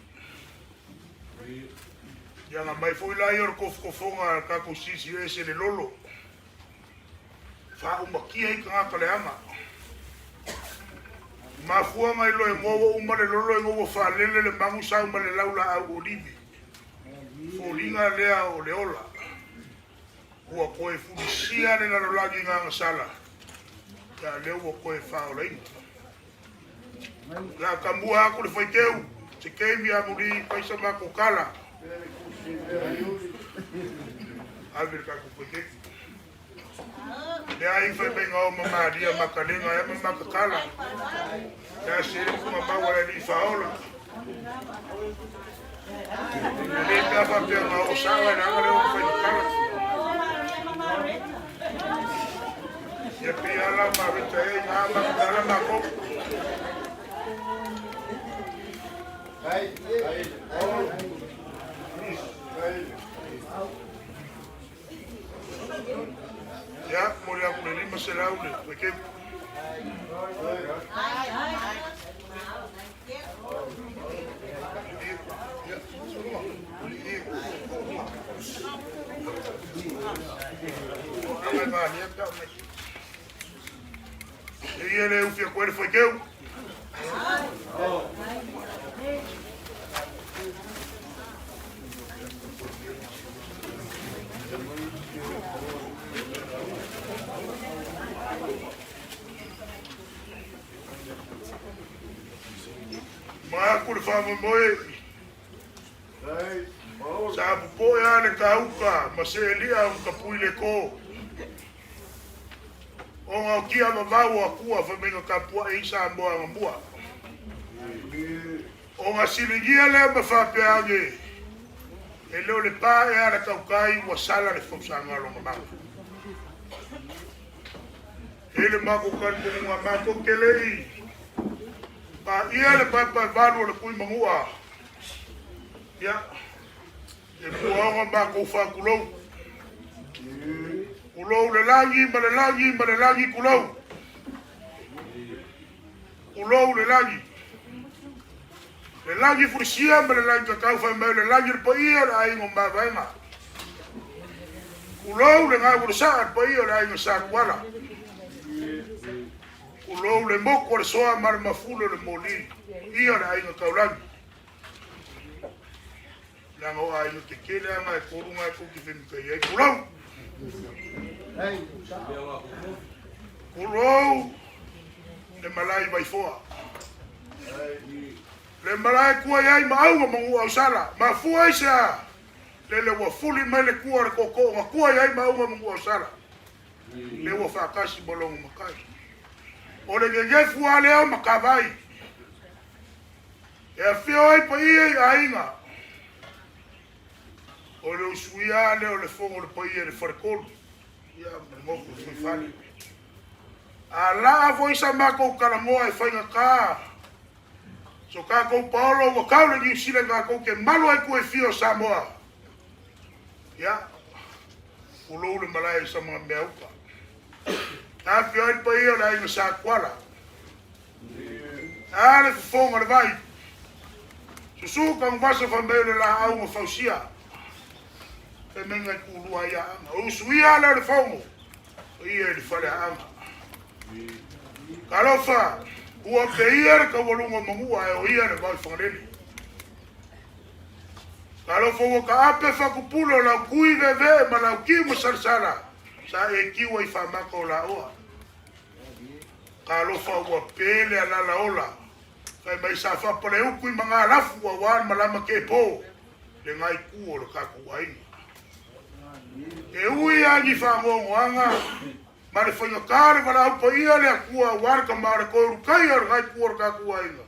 Ia nga mai fwoi lai or kofonga kako sisi ese le lolo. Wha umakia i ka ngaka le anga. Mafua mai lo e ngowo uma le lolo e ngowo whalele le mangu sa uma le laula au olivi. Fōlinga lea o le ola. Ua koe funisia le larolangi nganga sala. Ia leo ua koe whao le inga. Ia ka mua ako le whaiteu. Te keimi a muri paisa mako kala. Alvir kako whaiteu. Lea i whai menga o mamaria makalenga e mamakakala. Lea sere kuma mawa e ni whaola. Lea pia whapea ngā o sawa e nanga leo whaitau. Ia pia la mawita e ngā makakala mako. Ya, mori aku le lima selau le, porque Ia le ufia koe le whaikeu. Maa kule whama moe. Sa pupoe ane ka uka, ma se elia uka pui le ko. O ngā o kia mamau a kua whamenga ka pua e isa moa ngā mua. O ngā silingia lea ma whape ange. E leo le pā e ana kaukai wa sala le whausanga longa mau. E le mako kanto ngā mako kelei. Pa ia le papa valu le kui mangua. Ya. E puanga mako whakulou. Kulou le langi, ma le langi kulou. Kulou le langi. Le langi furisia, ma le langi kakau whai mai, le langi le paia le aingo mawaenga. Kulou le ngai wura saa le paia le aingo saa kuala. Kulou le moko le soa ma le mafulo le moli. Ia le aingo kaulangi. Lango aingo te kele anga e korunga e kuki whenka iei. Kulou! Kulou le malai vai foa. Le malai kua iai ma aunga mangu au sala. Ma fua isa. Le ua fuli mai le kua le koko. Ma kua iai ma aunga mangu au sala. Le ua whakasi bolongo makai. O le gegefu a leo makawai. E a whio ai pa iei a inga. O le usuia leo le fongo le pa iei le wharekolu. Ia le moku le whani. A la vo isa mako kalamoa e whainga ka. So ka kou Paolo wa kau le New Zealand ka kou ke malu ai kue fio Samoa. Ia. Ulou le malai sa mga mea uka. Ta fio ai pa ia la inga sa kuala. A le fonga le vai. Susu kang vasa whameu le la au ma fausia. E menga kulua ia anga. Usuia le le fongo. Ia le whale anga. Kalofa. Ua pe ia le kawalunga mangua e o ia le vai whangareli. Kalofa ua ka ape whakupulo lau kui veve ma lau ki mo sarsara. Sa e kiwa I whamaka o la oa. Kalofa ua pele a lala ola. Kai mai sa whapale uku I mga alafu a wan malama ke po. Le ngai kuo le kaku waini. E ui angi whangongo anga. Ma le whainga kāre wala au pa ia lea kua warka maare koe rukai ar ngai kua ka kua inga.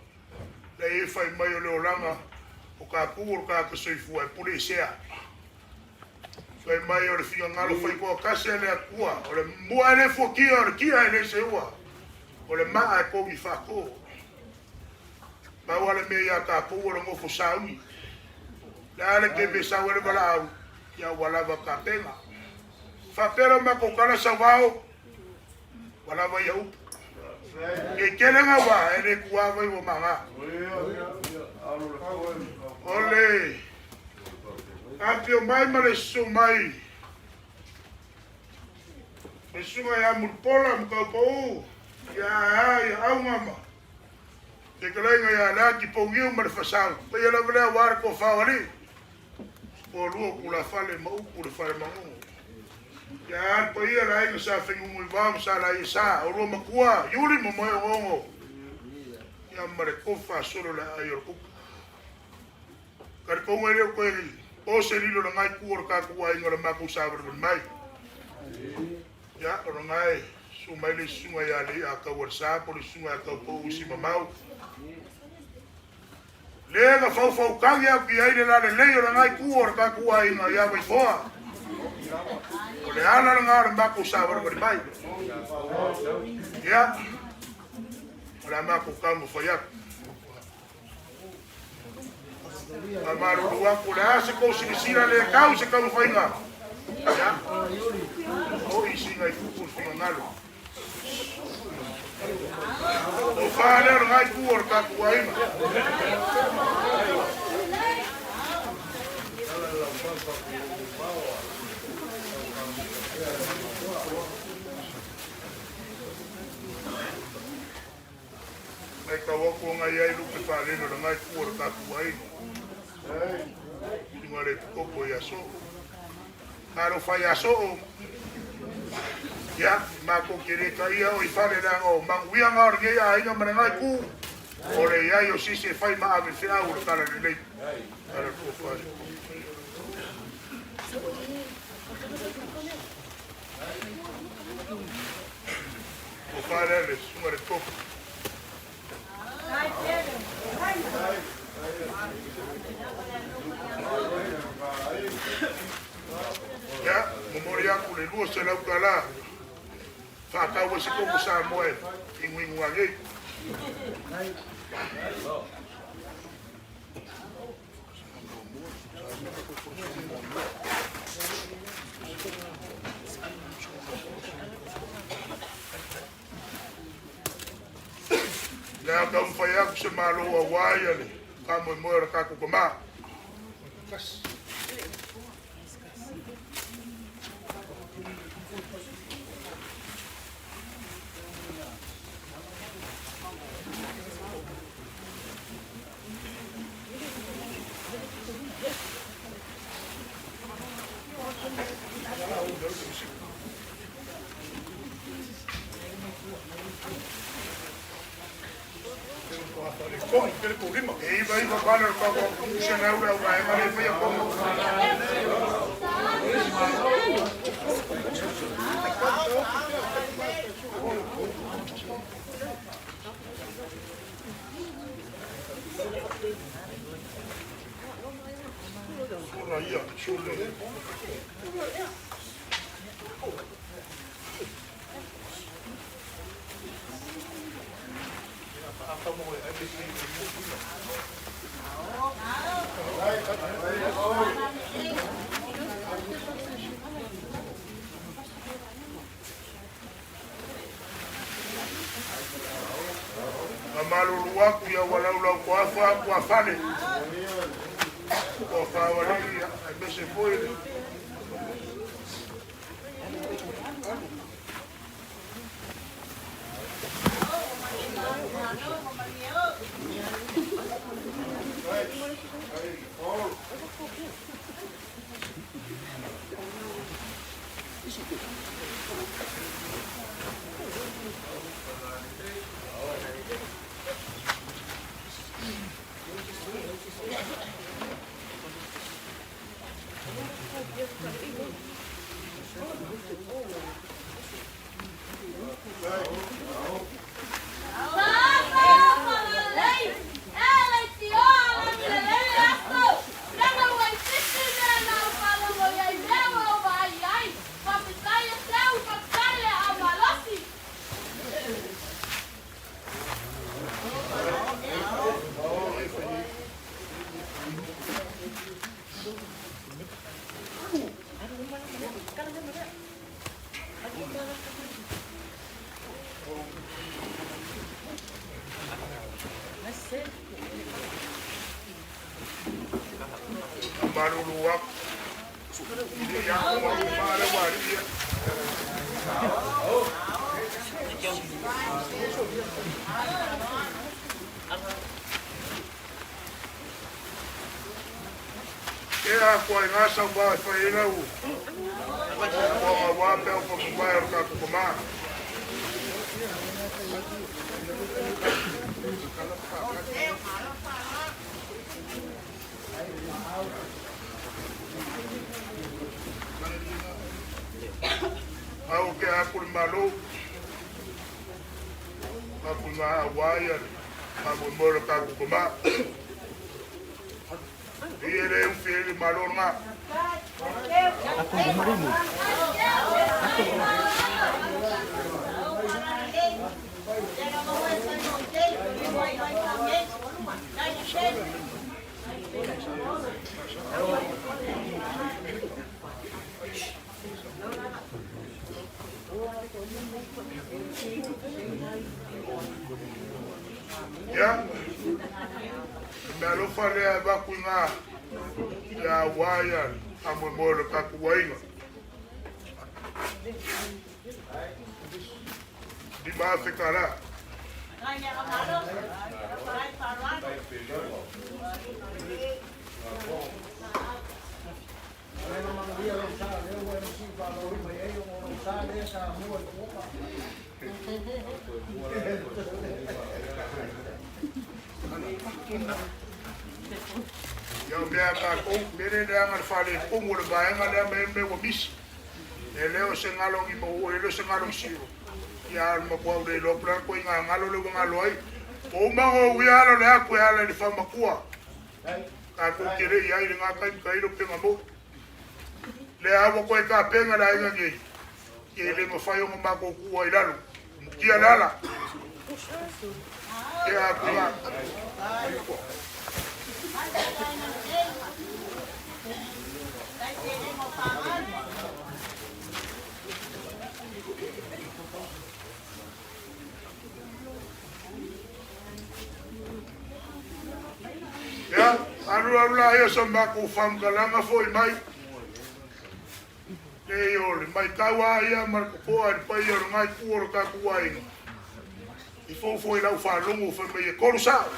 Le e whai mai o leo langa o ka kua ka ka soifua e pule sea. Whai mai o le whiga ngalo whai kua kase lea kua. O le mua e le fuakia o le kia e le se ua. O le maa e kou i whako. Ma wale me ia ka kua le ngofo saui. Le ale ke me sau ele wala au. Ia walawa ka penga. Whapera ma kokala Sauvao. Walawa ia upu. Ke kelenga wa e le kua vai o manga. Ole. Ake o mai ma le su mai. Me sunga ia mulpola mkau pou. Ia au mama. Te kalenga ia laki pongiu ma le fasau. Pa ia la velea wara ko whawari. O lua kula fale ma upu le fale mangu. Ya pa ia la inga sa whengu mui wam sa la i sa. O lua makua. Yuri mo moe ongo. Ia mare kofa solo la ai o kuka. Kari kongo e leo koe o se lilo na ngai kuora ka kua inga la maku sa wara mai. Ya o na ngai su mai le sunga ia le a kawar sa po le sunga a kau pou usi mamau. Le ga fau kangi au ki aile la le leo na ngai kuora ka kua inga ia wai foa. O le ala ngā maku sa wara mai. Ya o la maku kamu whaiak. Amaru lua kula se ko sinisira le kau se kamu whainga. Ya o isi ngai fuku finga ngalo. O whāne o ngai kuor ka kuainga. Mai ka wako ngai ai lupe whāleno na ngai kuor ka kuainga. Inga le kopo ia so. Karo whai aso o. Ya, mako kere ka ia o i whare ranga o manguia ngā ringe ia inga mana ngai ku. O le iai o sisi e whai maa me whia ura kara ni nei. Kara kua whare. O whare le sunga le kopo. Ya, momori aku le lua se lau kala. Whakaua se koko sa moe, ingu angei. Nā kau mwhai aku se māloa waia le, ka moe moe ra kako ka mā. Kas. Kere ko rima, e iwa iwa kwana ka ko se na ura ura e mare fai ko. Ora ia, chulo. Malulu aku ya walau ko afa ko afale ko fa wala ya me se foi Maruluak. Ini yang mau mana waria. Kaya ako ay nasa bahay pa ilaw. Ako ang awapel pa kumayar ka kumain. Ako kaya ako malo. Ako maawayan. Ako mula ka kumain. Iya na yung feeling malo nga. Ako gumarin mo. Ya, malo fare ba nga ya wayan amo molo ka kuwainga. Di ba sekara? Yang biasa kong beri dengan fali kong udah bayang ada member wabis. Eleo sengalong ibu, eleo sengalong siu. Ya makwa udah loplar ko inga ngalo lo ngaloi. Umango wiala le aku ala di fama kuah. Aku kira ya ini ngakai kairo pengamu. Le awo ko ka penga la inga ngi. Ile mo fayo mo mako kuah ilalu. Kia lala. Ya aku la. Ya, anu lah ya sama ku fam kalanga foi mai. Leyo, mai kawa ya mar ko ar pa yo ngai kuor ka kuai. I foi la fa longo fa me korsa.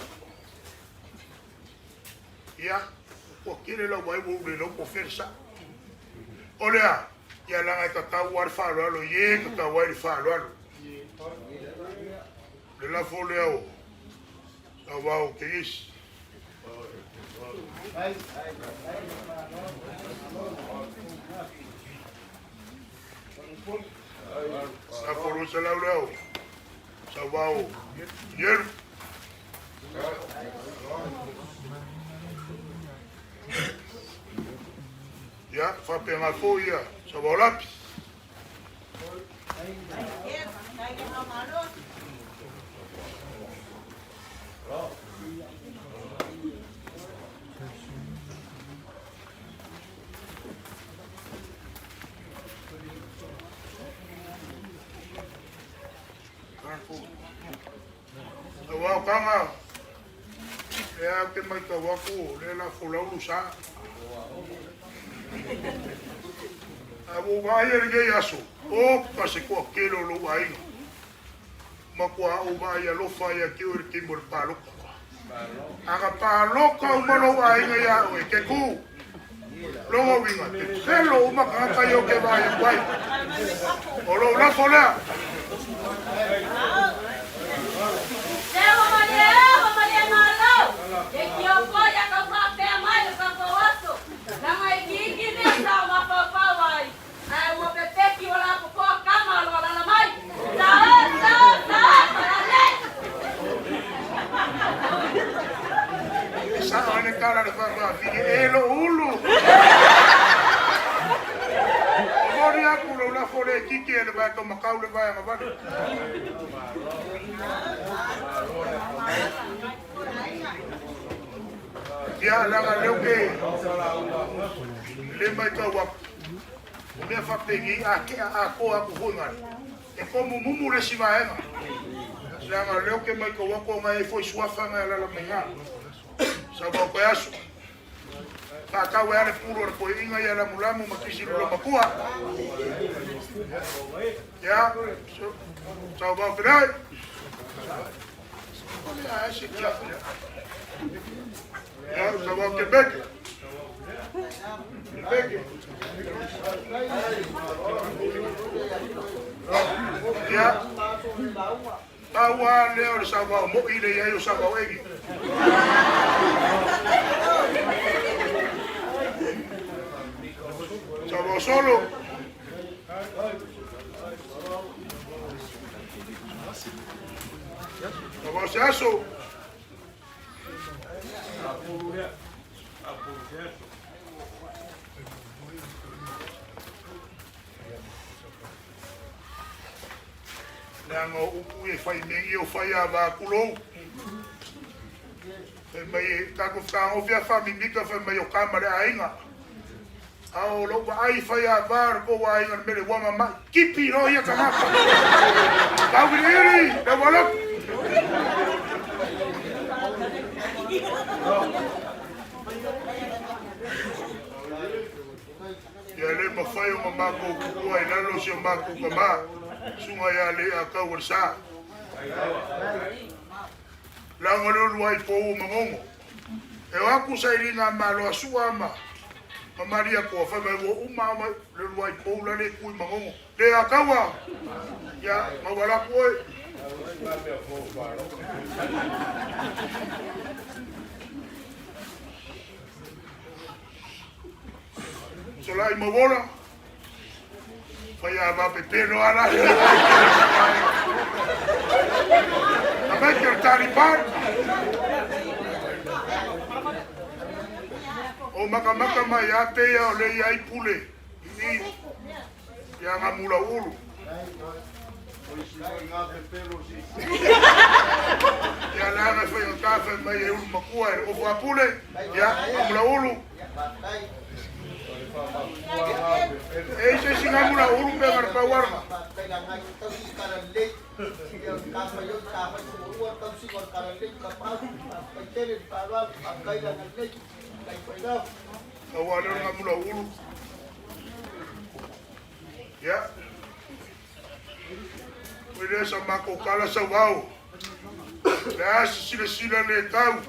Ya, o kile la wai wo le lo ko fersa. Olha, ya la ngai ka war fa lo ye ka wai fa lo. Le la foleo. Sauvao que is. Sauvao Poloaiga Sauvao. Yer. Ya, fa pena foia. Sauvao lápis. Sauvao kanga. Ya que mai kawaku le la folau sa. Abu bayar ge yaso. O kasi ko kilo lo ai. Makwa o baya lo fa ya ki ur ki mur palok. Aga palok ka umano ai nga ya o ke ku. Lo winga. Hello makaka yo ke baya kwai. Olo la fola. Uma pepe que olha para o cama, olha lá mais. kiki e le vai ka makau le vai ngavale. Ia langa leo ke le mai ka wa me fa pengi a ke a ko a ku ngani. E como mumu le si vai nga. Langa leo ke mai ka wa ko ngai foi suafa nga la menga. Sauvao ko aso. Ka ka wa le puro ko inga ya la mulamu makisi lo makua. Ya. Sauvao Poloaiga. Olha esse aqui. Ya, Sauvao Quebec. Quebec. Ya. Tawa leo le Sauvao mo ile ya yo Sauvao egi. Sauvao solo. Sauvao Seaso. Nang upu e fai mengi o fai a va kulo. E mai ka ko fa o via fa mi mika fa mai o kamera ainga. Ao lo wa ai fai a va ko wa ainga mele wa mama kipi ro ia ka maka. Ka viri da wala. Ya le ma fai o mama ko ku ai la lo se ma ku ka ma. Sunga ya le a ka warsa. La ngolo wai po mangongo. E wa ku sai ringa malo asuama. Maria ko fa mai wo umama le wai po la le ku mangongo. Le a ka wa. Ya ma wala ko. Solai mo bola. Faya va pepero ara. Avec le Taliban. O makamaka mai ate ya le ai pule. Ni ya ngamula ulu. Ya la na foi o café mai e ulu makua o fa pule. Ya ngamula ulu. Ese singamula ulu pe marpa warma. Awalnya ngamula ulu. Ya. Wede sama ko kala Sauvao. Ya sila le kau.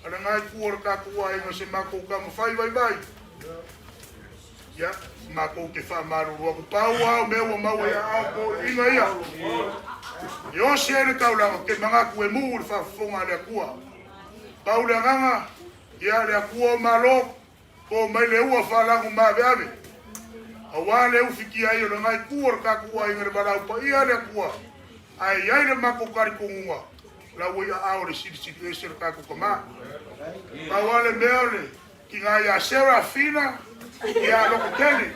Ada ngai kuor ka kuai ngase mako ka mo fai bye. Ya, mako ke fa maru ro ko paua me o mau ya ko inga ia. Yo sere ka ula ke manga ku e mu fa fonga le kua. Paula nganga ya le kua malo ko mai le ua fa la ko ma beave. Awale u fiki ai lo ngai kuor ka kua inga le bala pa ia le kua. Ai le mako kari ko ngua. La wo ya aure si ese ka ko ma. Awale meole ki ngai ya Serafina. Ya lo que tiene.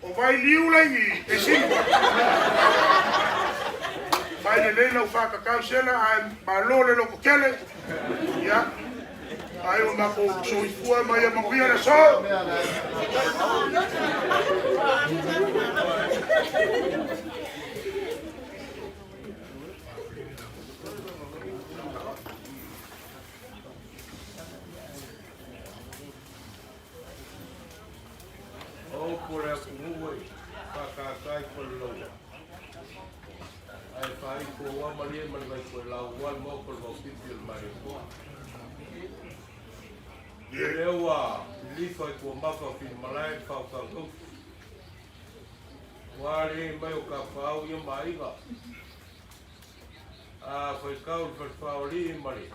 O vai liula e cinco. Vai le leila o faca cancela a malole lo que tiene. Ya. Aí o mako so ifua mai a mavia na so. O por a kumui pakakai por lo. Ai fai ko wa maria man vai ko la wal mo por lo pipi mari ko. Yewa li fai ko mapa fi malai fa ka ko. Wari mai o ka pau yo aiga. A foi ka o fa li mari.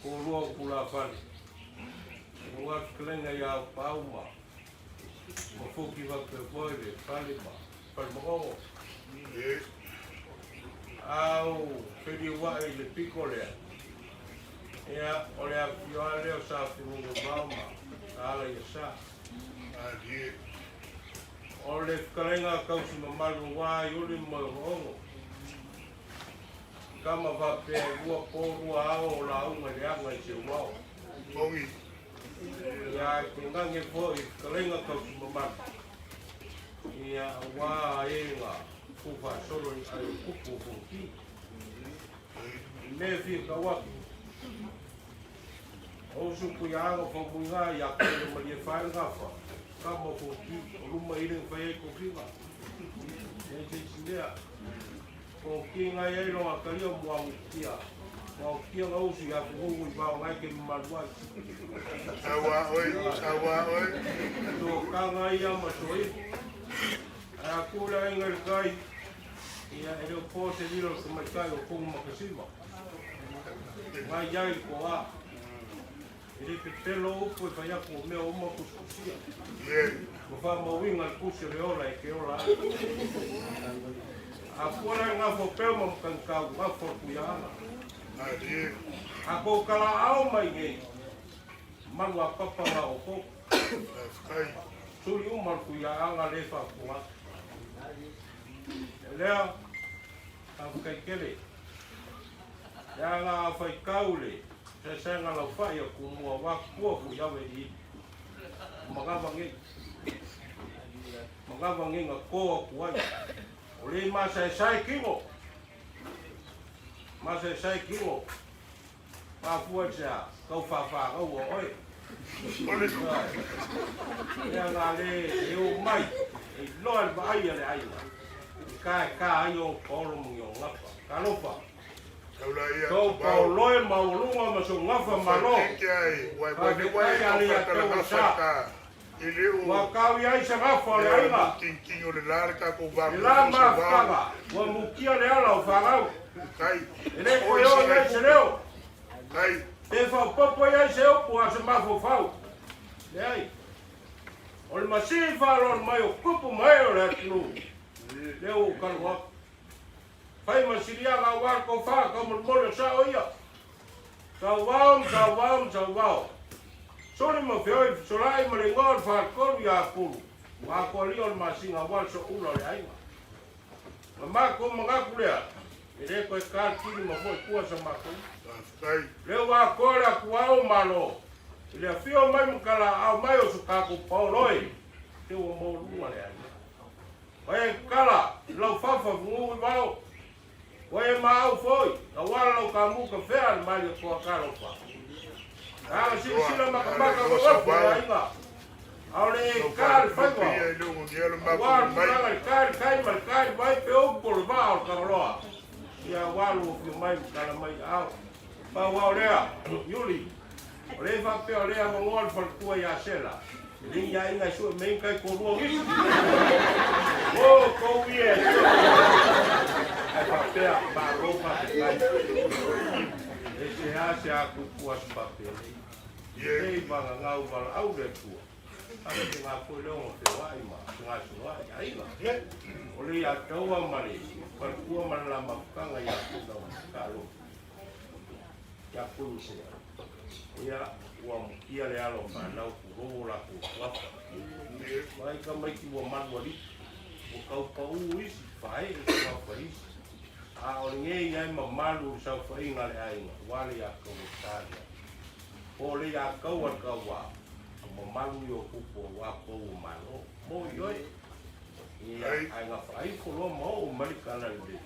Ko ro ku la fan. Wa klenga ya pau ma. O foki va per poi de palima per mogo au per i guai le piccole ya olha fiore o sa fu mama ala ya sa ali O le kalenga kausi mamalu wa yuri mo ongo. Kama vape ua porua ao la unga le anga i Sauvao. Ongi. Ia kengange po i kalenga kausi mamalu. Ia wa enga kufa solo i ai kupu funki. Nefi kawaki. O suku ia anga whamunga ia kore maria whae ngafa. Kama funki, o luma ire whae kokinga. Ia te sinea. Ko kinga ia iro a karia mua mukia. Mua kia ngausi ia kuhungu i wao ngai ke maluai. Sawa oi, sawa oi. Tō kanga ia masoi. A kura inga kai. Ia ere o pōte liro sa maikai o kongu makasima. Ngai iai ko a. Ere te telo upo e whai ako o mea oma kusukusia. Ko wha mawinga kusi le ola e ke ola. A kura ngā whopeo ma mkankau, ngā whorku ia ana. A ko kala ao mai ngei. Manu a papa ngā o ko. Suri umarku ia anga le whakua. Lea, a whakaikele. Ia ngā whaikaule. Se senga lau whai a kumua wakua fu yawe i. Magawa nge ngā koa kuai. O le masa e sai kingo. Masa e sai kingo. Pāfua tia, kau whawha kau o oi. Ia ngā le o mai. E loa le ai ale aina. Ka ai o Paolo mungi o ngapa. Ka lopa. Kau Paolo e maulunga ma so ngafa malo. Ka ke kai ali a tau sa. Wa kau ia isa ngafa le aina. E la mafkanga. Wa mukia le ala o whangau. Ele ko yo ia se leo. E whaupopo ia se opu a se mafo whau. Le ai. O le masii whalon mai o kupu mai o le atinu. Leo o karuak. Pai masiria ngā wako wha, ka mulmole sa o ia. Sauvao. Sori ma whioi, sorai ma le ngor whakolu ia kuru. Wako li o le masinga wal so ula le ainga. Ma mako mangaku lea. E reko e kātini ma foi kua sa mako. Leo wako lea kuao malo. Lea whio mai mkala au mai o su kako Paoloi. Te o mo luma le ainga. Wae kala, lau fafa fungu i wao. Wae maau foi, a wala lau ka muka whea ni mai o kua karo wha. Anga sila makamaka wawafu ya inga. Au le kāri whaiwa. Wala mkanga le kāri kaima le kāri mai pe upo le wao le karoa. Ia walu o whio mai mkala mai au. Pa wao lea, Yuli. O le whapea lea mongoa le whalkua ia sela. Ring ya inga sua main kai ko ruang isi. Oh, ko ie. Ai papea ba ropa kai. Ese ase aku kuas papea. Ei banga ngau bala au le tua. Ai te ngā koe leongo te wai ma. Ngā suai, ai ma. Ole ia taua mare. Palkua mana la makanga ia kuna karo. Ia kuru sea. Ia ua mukia le alo whanau kuroho la kuwapa. Mai ka maiki ua manua li. O kau pau isi, whae e kuwapa isi. A o ngei ai ma malu sau whainga le ainga. Wale a kau e tāria. O le a kau a kau a. Ma malu i o kupo wa pou o mano. Mo ioi. Ia ai ngā whai kolo mo o marikana le.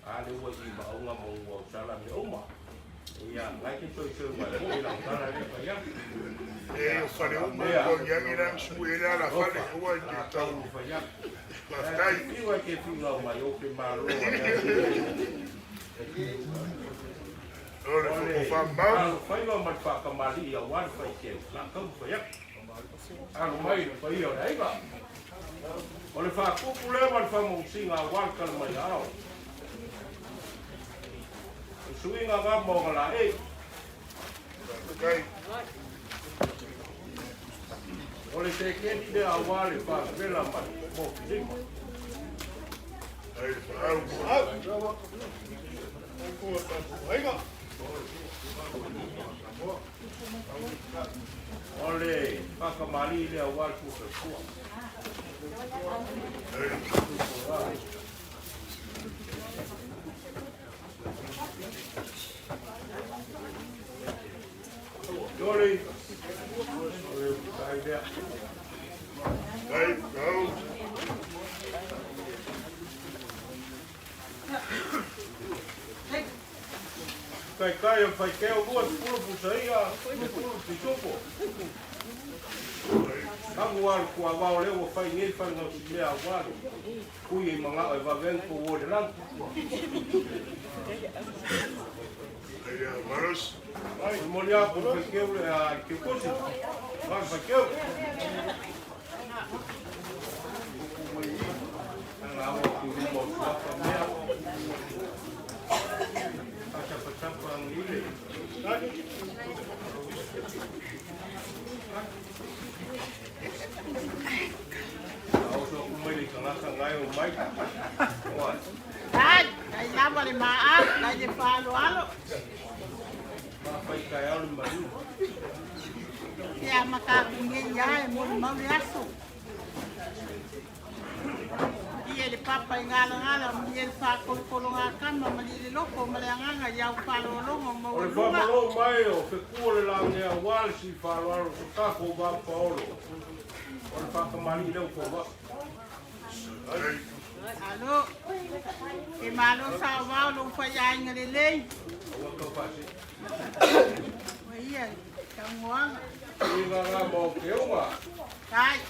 A le ua i maunga mo ua usala me oma. Ia, ngai ke toi seu mai o ila ngana le pa ia. E o whare o mai o iangira suera la whare ua i te tau. Kai. Iwa ke whina o mai o ke maro. Ole o whamau. Alo whaiwa mai whakamari ia wan whai ke. La kau whai ia. Alo mai whai ia o eiga. Ole whakupu le man whamausinga wan kala mai ao. Suinga ngā monga la e. Ole te keti de awale wha vela mai. Mo whizima. Ai, au. Kua tapu aiga. Ole, pakamali le awal kusua. Dori. Hey, go. Kai o fai keo lua pulu pusaia, pulu pisopo. Kamu waru kua wao leo fai ngei fai ngau si mea waru. Kui e manga e waven ko wode lang. Maros. Moni ako fai keo le a ke kosi. Vai fai keo. Ana awa ki rumo suapa mea. Pachapa ang ile. Auto kumai ka nasa ngayo mai. Ai, ai lava le maaf, ai le palo alo. Pai kai au mai. Ia makakungi ia e mo mau aso. Ia le papa ngala ia fa kolo ngakama mali le loko mali nganga ia palo longo mo. Ole Paolo mai o ke kuole la nea wal si Paolo ka ko ba Paolo. Ole papa mali le ko ba. Alo. E malo Sauvao lo fa ia ngale le. O ka pasi. Ia kamuang. Ia mo ke uma. Kai.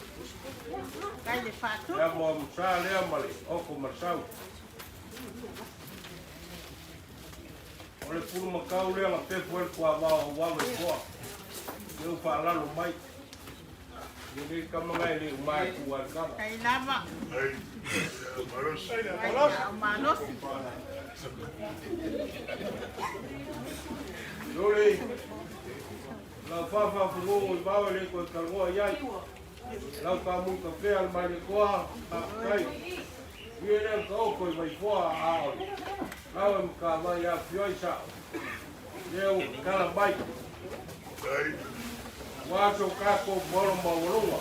Kai le fatu. Ya mo msa le mali o ko masau. Ole pulu makau le ma te puel kwa va o wa le ko. Eu fala lo mai. Ni ka mangai ni mai ku wa ka. Kai lava. Hey, Maros. Malos. Dori. La fafa fu o ba le ko ka ngo ya. La ka mu ka pe al mai ko a kai. Viene ko ko vai fo a. Lá em casa já foi já. Eu cara vai. Wacho kako bolo mawulunga.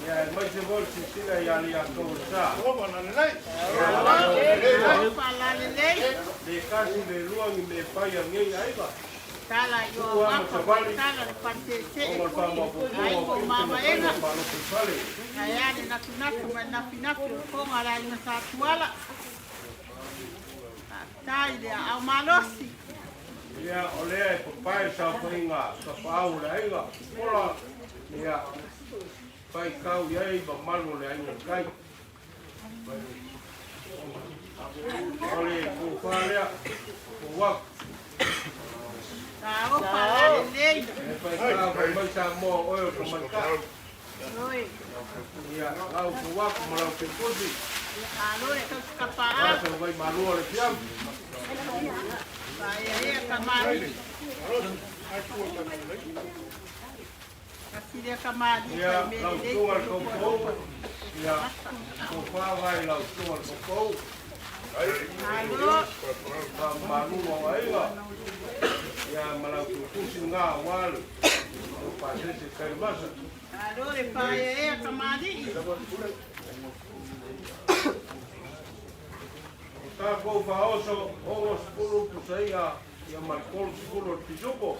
Ya mai se vol si sila ya li ato sa. O bana nei. Fala le. De kasi de luang me pai ngai aiga. Tala yo tala parte se. Ai ko mama ena. Ai na kuna ko ngala ina sa tuala. Taide au malosi. Ya ole pai sa pinga sa Paolo aiga. Ola ya pai kau yai ba malu le ai kai. Ole ko fale ko wa. Ta o fala le. Pai kau ba sa mo o ko manka. Oi. Ya au ko wa ko malu ke kosi. Alo e ka kapa. Sa vai malu le piam. Vai kamari. Kasi dia kamari. Ya lau tuar ko ko. Ya ko fa vai lau tuar ko ko. Alo. Malu o aiga. Ya malau tu kusinga wal. O pa se kai masa. Alo e pai e kamari. Ta ko fa oso o skulu pusaia ya marcol skulu pijuko.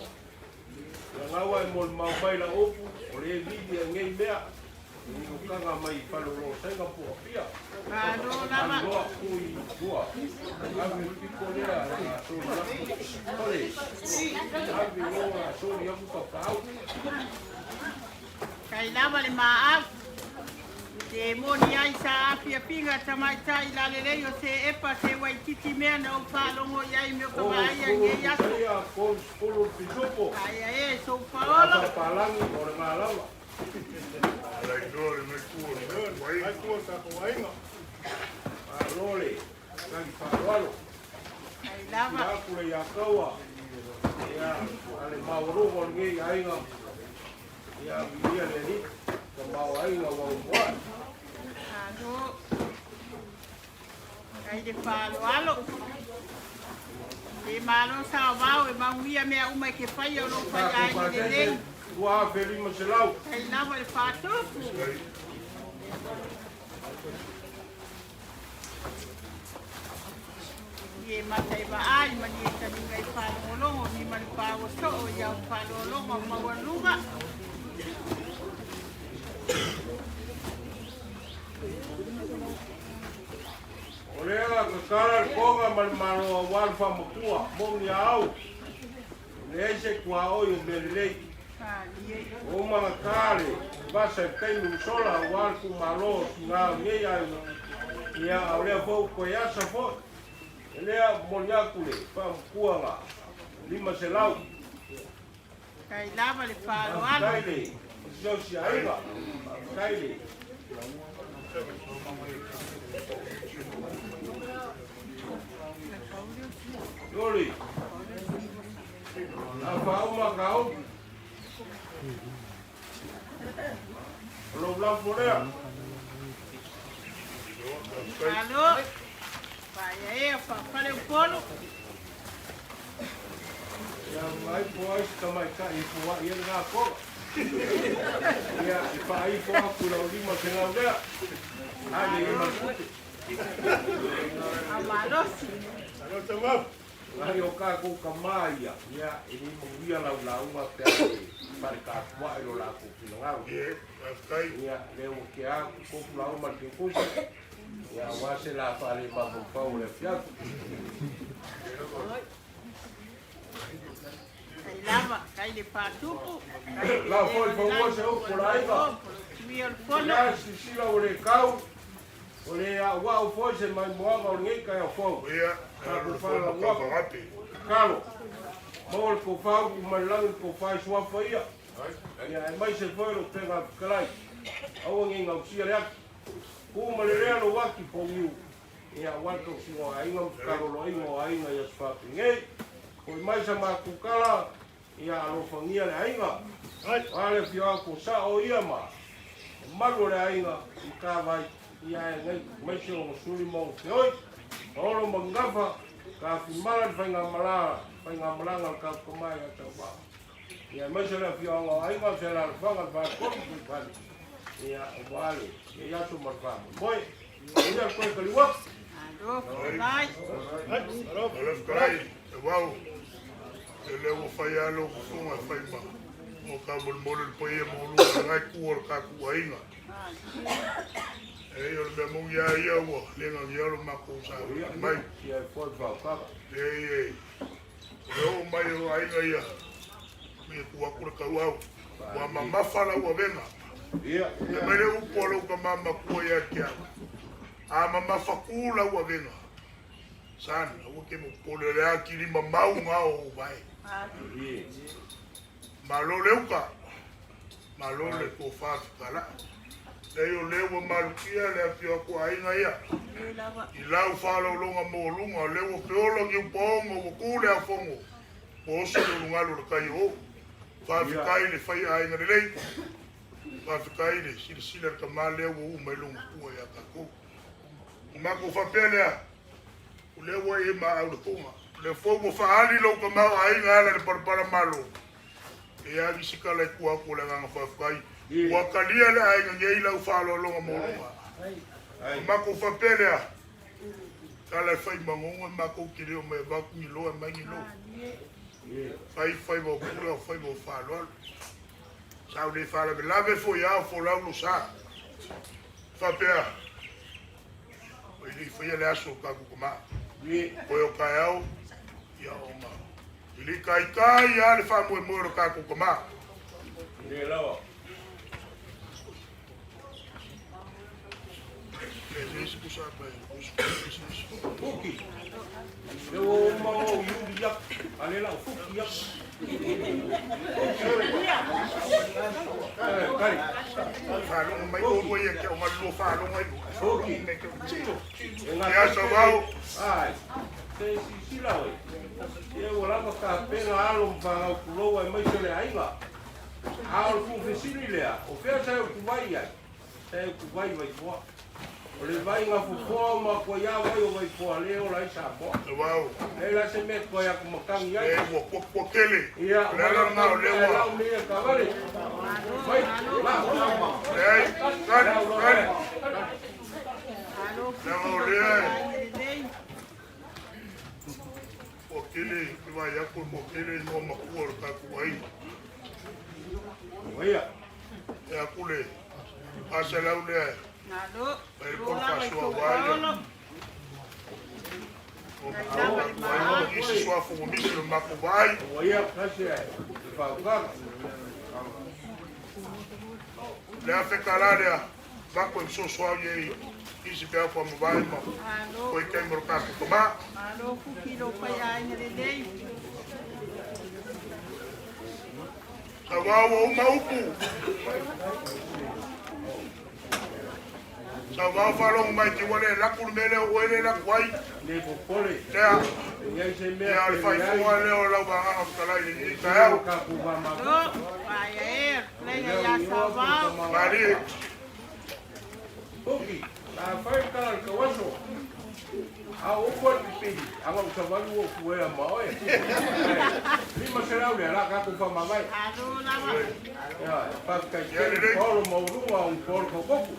Ya ngawa mo mau bai la opu. Ole vidia ngai mea. Ni kanga mai palo lo senga po pia. Alo lama. Alo kui bua. Abi piko lea na so la. Ole. Abi lo na so ya ku ka au. Kai lava le maaf. Te moni ai sa apia pinga tamai tai la le yo se epa se wai titi mea na o palongo yai me ka mai nge yaso. Ya ko skulu pijuko. Ai so Paolo. Palangi o na lava. Ai dole me kuo. Ai kuo ta ko ainga. Alole. Nang Paolo. Ai lava. Ya ku ya kawa. Ya ale mauru ko ngi ainga. Ya dia le ni. Ko mau ainga wa wa. Alo. Kai de Paolo. E malo Sauvao e mauia mea uma ke fai o no fai ai de lei. Ua feli ma se lau. Kai lava le fatofu. Ye matai ba ai mani e tani ngai Paolo ni mani Paolo so o ia Paolo ma mawaluga. Olea ka kara konga malo wal fa mokua mo ni au. Le se kwa o yo belei. O mga kare basa kai mu sola wal ku malo nga me ya olea fo ko ya sa fo. Elea molia kule fa mokua nga. Lima se lau. Kai lava le Paolo. Kai le. Jo si aiga. Kai le. Yoli. Apa uma kau? Lo blanc boleh. Paolo. Vai aí, fale um pouco. Yang mai pois kamai ka ipo wa ia nga ko. Ya, ipa ai po aku lo lima kenal dia. Ada yang masuk. Amalosi. Ano tamam? Ayo ka ko kamaya. Ya, ini mungkin lau ma pe para ka wa ilo la ko pinangau. Ya, leo que a ko lau ma ke ko. Ya, wa se la pale ma po Paolo le fiaco. Kai lava, kai de patupu. La foi Sauvao Poloaiga. Ya, si la ole kau. Ole a wa foi se mai moanga o ngai kai a fo. Ya, Ko fala wa Kalo. Mo ko fa ku malang ko fa swa fa ia. Ya, mai se foi lo pega kalai. Au ngai ngau sia ya. Ku malere lo wa ki po miu. Ya, wa to si o ai ngam kalo lo ingo ai ngai sfa ngai. Ko mai sa ma ku kala. Ya, lo fangia le ainga. Ale fio ko sa o ia ma. Mago le ainga ka vai. Ya, ngai mai se o suli mo te oi. Olo mangafa ka fimala fainga malanga ka komai ata ba. Ya, mai se le fio o ainga se la fanga ba ko ku pa. Ya, vale. Ya tu marfa. Boy. Ya ko ka liwa. Ando, lai. Alaf kai. Wow. Ele o fai alo ko funga fai ma. O ka bol mol po ye mo lu ngai ku or ka ku ainga. E yo be mo ya ya wo le nga ya lo ma ko sa. Mai. Ya fo va ka. E. Yo mai o ainga ya. Me ku akura ka wa. Wa mama fala wa venga. Ya. E mai le u polo ka mama ku ya kia. A mama fakula wa venga. Sana, o ke mo polo le akiri mamau ngao vai. Malo leuka. Malo le ko fa kala. Le yo le wo malukia le fio ko ainga ia. I lau fa lo longa mo lunga le wo peolo ki pongo wo kule a fongo. O so lo ngalo le kai o. Fa kai le fai ainga le. Fa kai le sila ka male wo mai lunga ku ya ka ko. Ma ko fa pele. Le wo e ma au le ponga. Le fogo fa ali lo ka ma ainga le para malo. E a visika le kua ko le nga fa kai. Wa kalia le ainga ngei la fa lo longa mo longa. Ma ko fa pele. Kala fai mangonga ma ko kire o me ba ku lo ma ngi lo. Fai bo pura fai bo fa lo. Sa le fa le lave fo ya fo la lo sa. Fa pea. Ele foi ele achou que kuma. Foi o caiu. Ya uma. Ele cai e ele faz muito muro com kuma. Ele lá. Isso que sabe. Fuki. Eu mau yuri yak. Ale lá fuki yak. Kai. Falo mai o ia que uma lo falo mai. Fuki. Ya Sauvao. Ai. Si la oi. Eu lá ka pena alo pa kulo ai mai se aiga. Ao ku fisili lea. O fea sa ku vai ai. Sa ku vai vai tua. Le vai ngā fukoa ma ko ia vai o vai poa leo lai sa po. Wow. E la se me ko ia kumakangi ai. E wo kele. Ia. Lala ngā o lewa. Lau mea ka vare. Vai. Ei, kani. Lama o lea. Wo kele, ki vai ako mo kele no makua o taku ai. Ia. E akule. Asa lau lea. Nado. Vai por Sauvao vai. Vai isi sua fu misi no maku vai. Ia kasi ai. Fa Lea fekalarea. Bako im so sua ye isi pea kwa mbai ma. Ko ke mo ka ko ma. Alo kilo pa ya ni dei. Sauvao o maupu. Sauvao falong mai ki wale la kurmele o ele la kwai. Le popole. Lea. Ia se me. Ia le fai fo ale o la ba a kala ni ka o. Ka ku ba ma. Vai le ya Sauvao. Mari. Oki. A fai ka ka waso. A o ko pidi. A wa ka va lu o ku e ma o e. Ni ma será o la ka ku fa ma vai. Alo la ma. Ya, pa ka ke Paolo mo lu a un porco coco.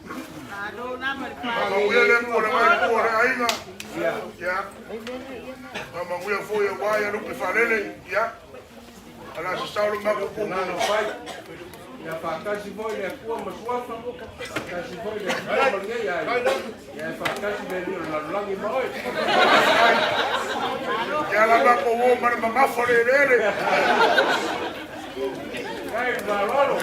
Alo na ma pa. Mama uya por mai por aiga. Ya. Ya. Mama uya foi o vai no que falele, ya. Ala se saulo ma ko Na no fai. Ya fa ka si foi le ku ma suafa. Ka si foi le ku ma nge ya. Ya fa ka si be la langi mo e. Ya la ba ko wo ma ma fore lele. Kai ba lolo.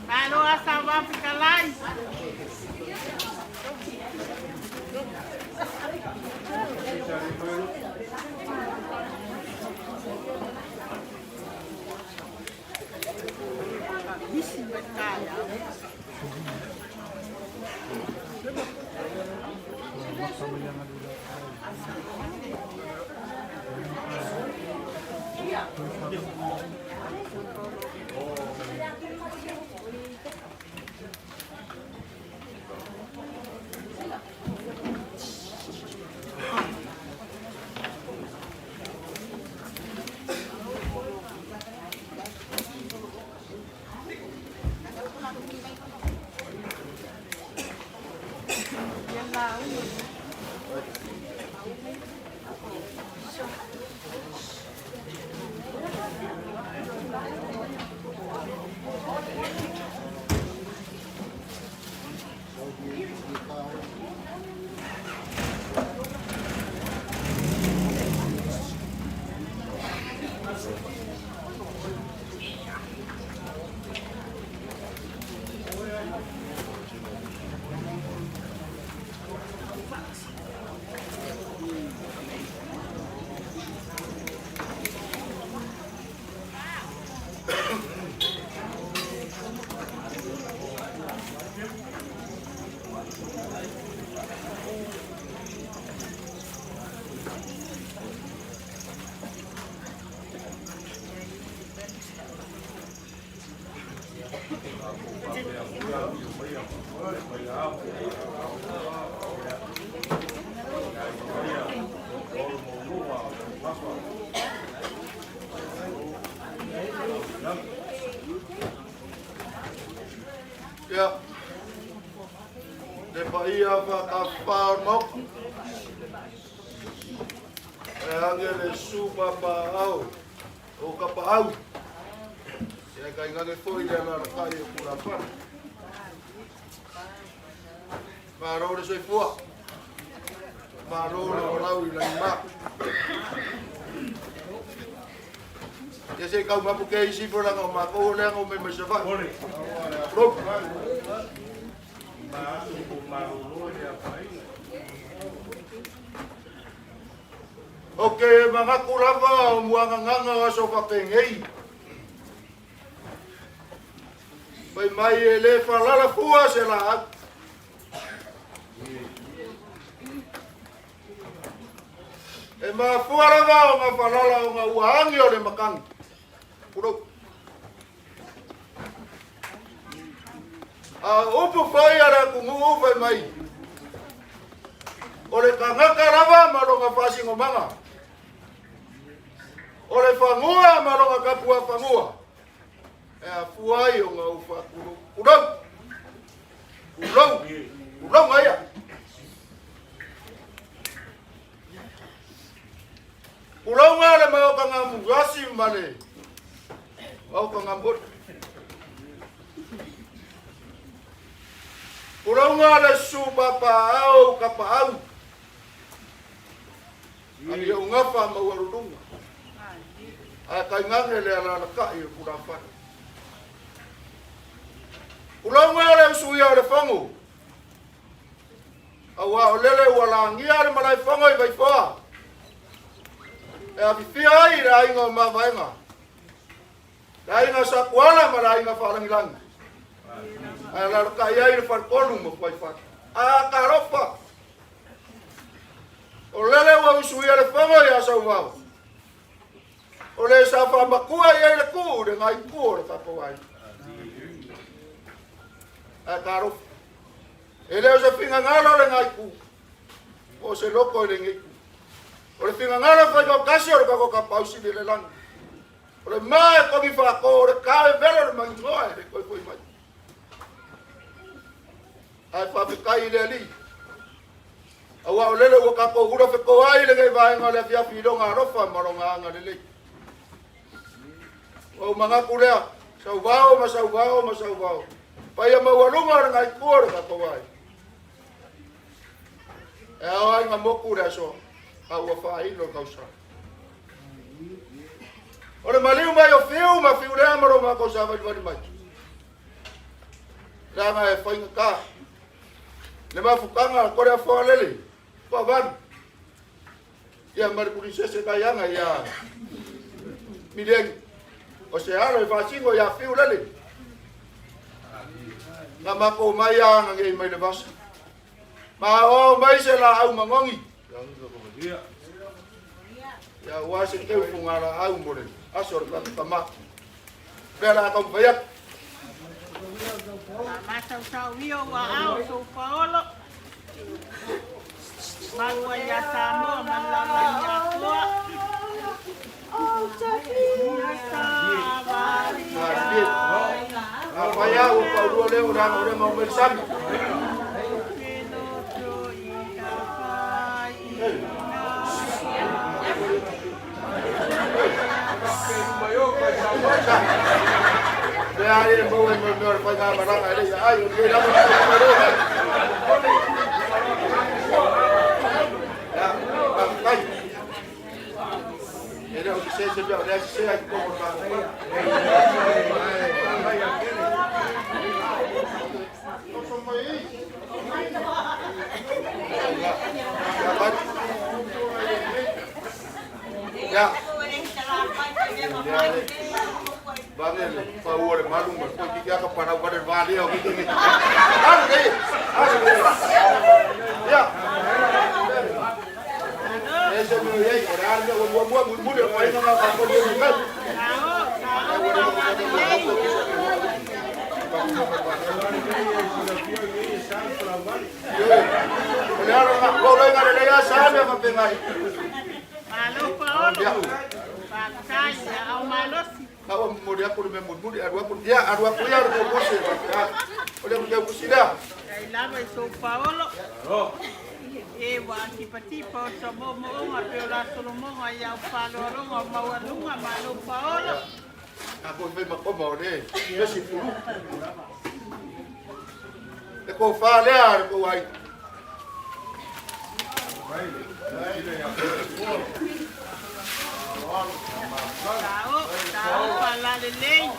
Alo a Sauvao fica lá. Ya. Depa ia whakawhao mok. E angele supa paau. O ka paau. Ia kai ngake fōi rea nara kai e kura whana. Mārore soi fua. Mārore o lau i lai mā. Ia se kau mapu ke isi pōranga o mā kou leanga o me me se whai. Prop. Ok, mga kurava o muanga nganga o so whapengei. Pai mai e le whalala fua se la au. E ma fuarava o ngā whalala o ngā uahangi o le makangi. Puro. A upu whai ara kungu uwhai mai. O le kangaka rava maronga whasingo manga. O le whangua maronga kapua whangua. E a fuai o ngā uwha kuru. Urau! Urau! Urau ngaia! Urau ngā le mai o ka ngā mugasi mane. Au ka ngā mbota. Urau ngā le supa paau ka paau. Ani o ngawha mauarurunga. A kai ngange le alana kai o kura whana. Urau ngā le usui au le whangu. Awa o lele ua la ngia le malai whangu i vai whaa. E a whiwhia ai le ainga o mawaenga. Le ainga sa kuala ma le ainga whalangilangi. A la kai ai le whanpolu mo kwai whana. A karofa. O lele ua usui au le whangu i a Sauvao. O le sa whamakua i ai le kū, le ngai kū o le kapawai. A karofa. E leo se whinga ngalo le ngai kū. O se loko i le ngai kū. O le whinga ngalo whai kau kasi o le kako kapausi le langi. O le mae kongi whako, o le kawe velo le mangi ngoa e le koi koi mai. Ai whapikai i le ali. Awa o lele ua kako hura whiko ai le ngai vaenga le fiafi ronga rofa maronga anga le lei. O mga kurea, Sauvao ma Sauvao ma Sauvao. Pai a mauarunga o ngai kore kako ai. E au ai ngā moku rea so. Au a whaino kausa. O le maliu mai o whiu ma whiu rea maro ma kausa wadi mai. Rea ngai e whainga ka. Le mafukanga kore a wha lele. Wha van. Ia maripuri sese kai anga ia. Mirengi. O se aro e whasingo ia whiu lele. Nga mako mai anga ngei mai le vasa. Ma o mai se la au mangongi. Ya wasi teu fungara au mole. Asor ka tama. Pera ka vayak. Mata usawio wa ao so Paolo. Malwa ya samo malala ya tua. Oh, Apa ya o Paolo le ora ora mau bersama. Dari bawa menor pada barang ada ya ayo dia dapat ya baik ini untuk saya sudah ada saya komportasi ya Bangel, Paolo malum, kau tiga ke para wadah balik aku ini. Ya. Saya melihat orang yang buat muda, orang yang nak kau jadi kan. Malo Paolo. Pakaya au malosi. Kau mau dia pun memang muda, arwah punya arwah bosnya, oleh muda busida. Ai lava i São Paulo. E wa tipatipa o sa momo o pe o la solo mo ai au palo ronga maualunga Malo Paolo. Aku memang kau mau deh, dia si pulu. Kau falhar, kau ai. Tao pala lelei.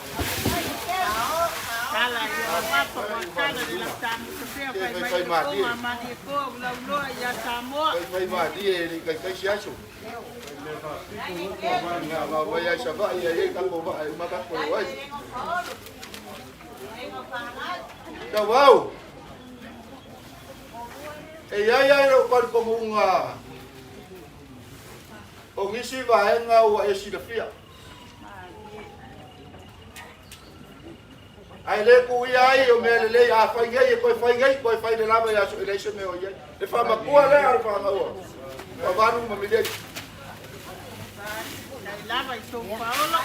Kala yo papa kala de la tamu se fai mai ko mani ko la lo ya Samoa. Kai mati ni kai siasu. Ngah mau ya Sauvao ya kan bawa makan Poloaiga. Sauvao. Ya lo kon komunga. O ngisi vaenga o esilafia. Ai le ku ia o mele le a fai ngai ko fai de lava ya so ele se me o ia. Le fa makua le al fa ngao. Fa vanu ma mi le. Lava i São Paulo.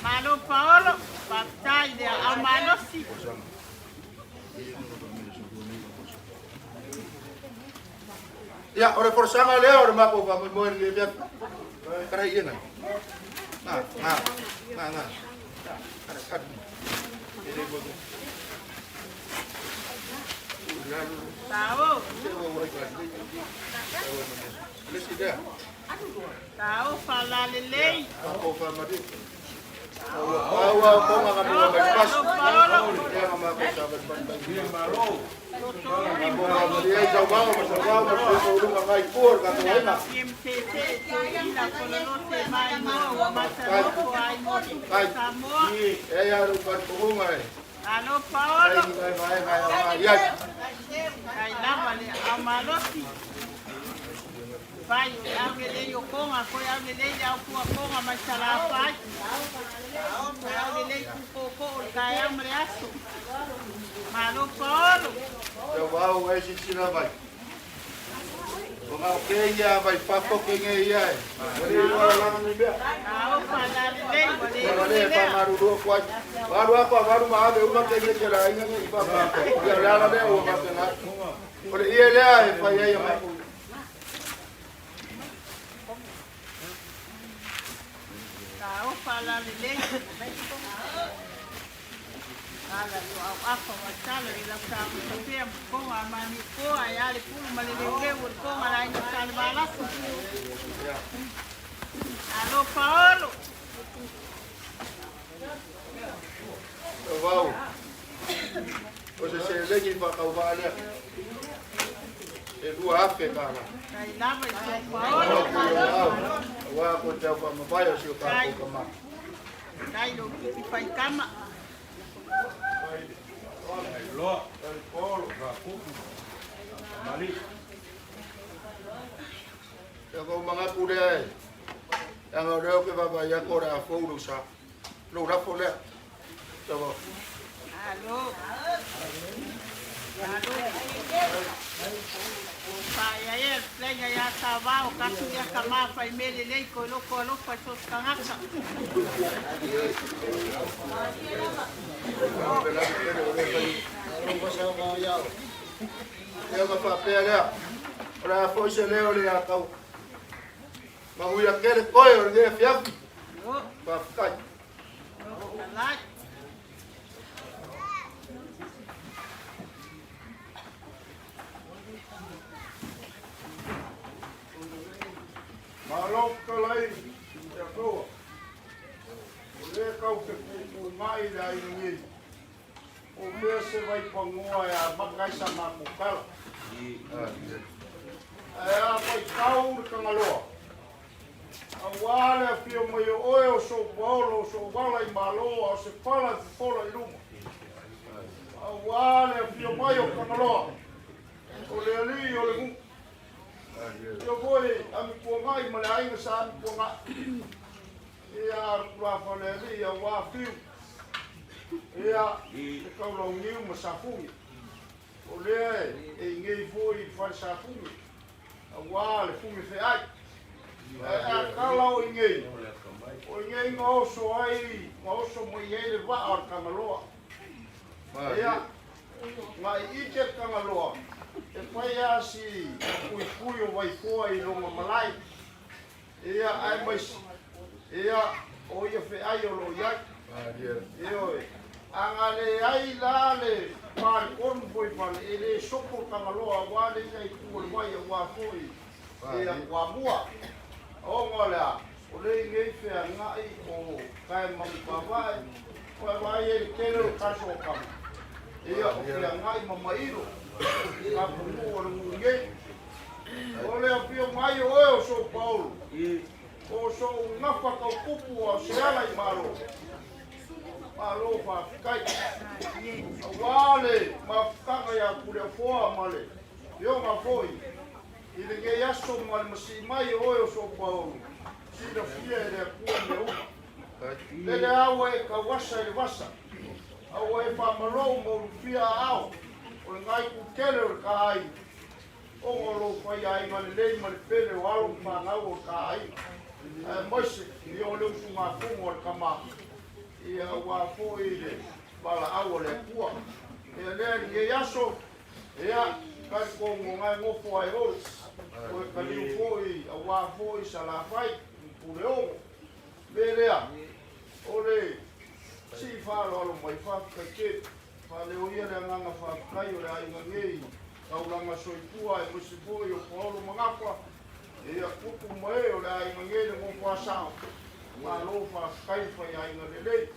Malo Paolo, batalha ao Malosi. Ya, ora forsanga le ora ma ko va mo le dia. Kara ia na. Na. Kara. Tao. Tao fala lelei. Ako fa mati. Awa ko nga mo magpas. Ya nga ko sabat bantay. Malo. Dia Sauvao, Sauvao, mas ko ngai por ka to ina. Ya ru kan ko ngai. Ano Paolo. Ya. Ai lava le amalosi. Vai, alguele yo konga, ko alguele ya ku konga masala pai. Alguele ku ko kaya mreaso. Malo Paolo. Sauvao ai sina vai. Mga kenya vai papo kenya ia. Bari wala lang ni bia. Ao pala le, Bari pa marudo kwa. Baru maabe uma kenya kera inga ni papa. Ya la le o matena. Bari ia le ai fa ia ma. Ao pala le. Ala yo au apa wasala ila sabu tapia ko amani ko ayale pulu malelewe ko mala ina salbala. Alo Paolo. Sauvao. Você se legi pa kau vale. E dua afe kana. Kai lava i São Paulo. Wa ko te pa mabayo si ka ko kama. Kai do ki fai kama. Paolo, Rapuku, Mali. Ya ko mga kude. Yang ada ke baba ya ko ra fo lu sa. Lu ra fo le. Sauvao. Alo. Pai aí, pega ya Sauvao, kasu ya kama fai mele lei ko lo fai sos kangaka. Ya ma fa pe le. Ora fo se le o le akau. Ma ui akere koe o le fiafi. Pa kai. Kalai. Malo kalai. Ya ko. Le kau ke ku mai dai ni. O me se vai pangoa ya makai sama mukala. A pai kau ka ngaloa. A wale pio mo yo o Sauvao i malo o se pala i luma. Wale pio mai o kamaloa. O le ali o le mu. Yo voi am ko mai ma le ainga sa am ko nga. Ia kua fa le ali a wa fiu. Ia e kaulo ngiu ma sa fungi. O le e ngei foi fa sa fungi. A wa le fungi fe ai. A kaulo ngei. O ngei ngoso ai, ngoso mo ngei le va ar kamaloa. Ia ma ike kamaloa. E pai asi kui o vai koa I longa malai. Ia ai mais. Ia o ia fe ai o lo iai. Ia angale ai lale pal kon foi pal ele sopo kamaloa wale ai ku le vai wa foi. Ia wa mua. O ngola o le ngei fe ngai o kai mampawai. Ko vai ele kelo kaso kam. Ia o fe ngai mamairo. Ka pumu o ngei. O le apio mai o so Paolo. O so ngafa ka kupu o seala I malo. Malo fa kai. Wale ma kaka ya kule foa male. Yo ma foi. Ile ge yaso mal masi mai o so Paolo. Sida fia ele ku me u. Le awe ka wasa le wasa. Awe fa malo mo fia ao. O ngai ku kele o kai. O ngolo fa ya I le mal pele o alo fa ngau ka ai. Moise ni o le sunga fungo o kama. Ia wa fo ile bala au le pua. E le ni yaso. Ia ka ko ngai ngo fo ai o. O ka ni fo I wa fo I sala fai pu le o. Belea. Ole si fa lo mai fa ka ke. Fa le o ia le nganga fa kai o le ai ngei. Ka ulanga soipua e musi foi o Paolo mangapa. Ia kupu mai o le ai ngei le mo fa sa. Ma lo fa kai fa ai ngei.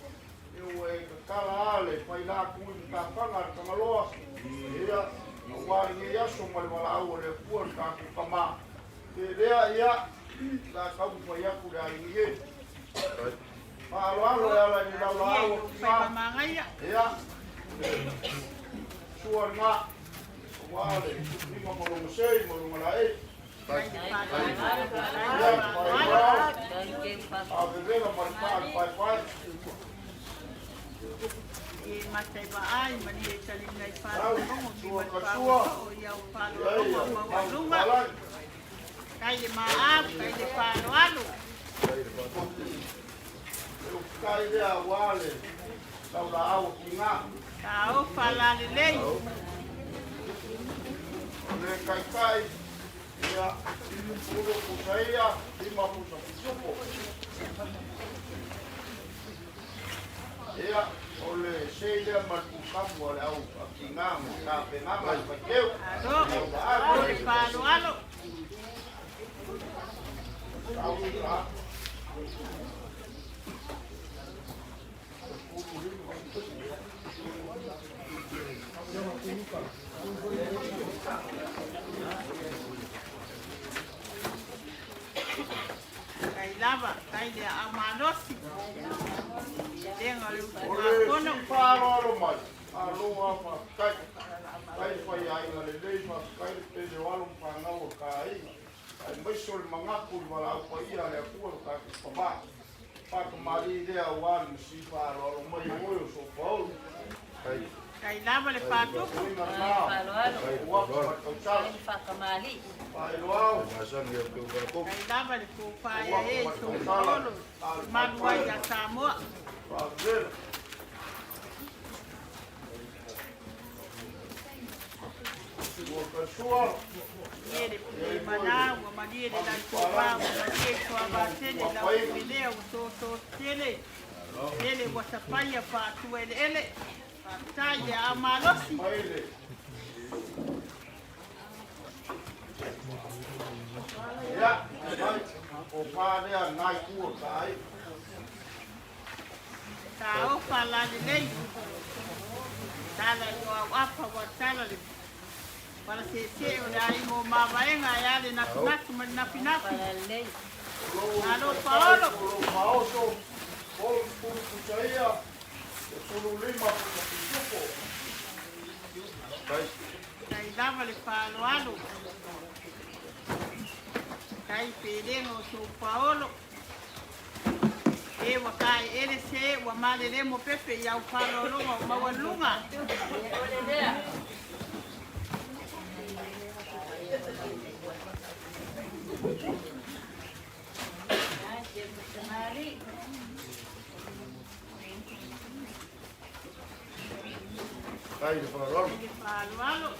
Eu e kala ale pai la ku ka panga ka maloa. Ia wa ni ya so mal wala au le ku ka ku kama. Ia la ka ku ya ku da ngei. Paolo ala ni la au fa Mangaia. Ia. Suarna. Wale, ni mo mo sei mo mo la e. A bebela marcar pai. E matei ba ai mani e tali nei fa mo mo o ia o pa o lunga kai ma a kai de pa no alu Kai de wale la au kinga ta o fa la le le kai ia puro kusaia lima pusa supo ia ole seile marku kapu ole au kinga mo ka pena mai pakeu o le pa no alu Kai lava, kai le amanosi. Denga lu kono paro mai. Alo apa kai. Kai fai ai le lei fa kai te de walo pa ngau kai. Ai mai sol mangaku wala pa ia le ku ka pa. Pa mari de awan si paro mai o so Paulo. Kai lava le pato. Fakamali. Kai lava le kupaia e so Paulo. Manuai ya Samoa. Ele mana wa madie de la kupa, madie kwa batele la ubilea utoto tele. Ele wasapaya pa tuele ele. Tai amalosi. Ya, o padre nai ku kai. Ta o fala de lei. Tala yo apa wa tala le. Para se o dai mo mavaenga yale na tunaku na pinaku. Alô Paolo. Paolo. Paolo kusaia. Solo lima pusa supo. Kai lava le Paolo. Kai pelengo su Paolo. E wakai ele se wa malele mo pepe ya Paolo lunga mawalunga. Kai de Paolo. Paolo.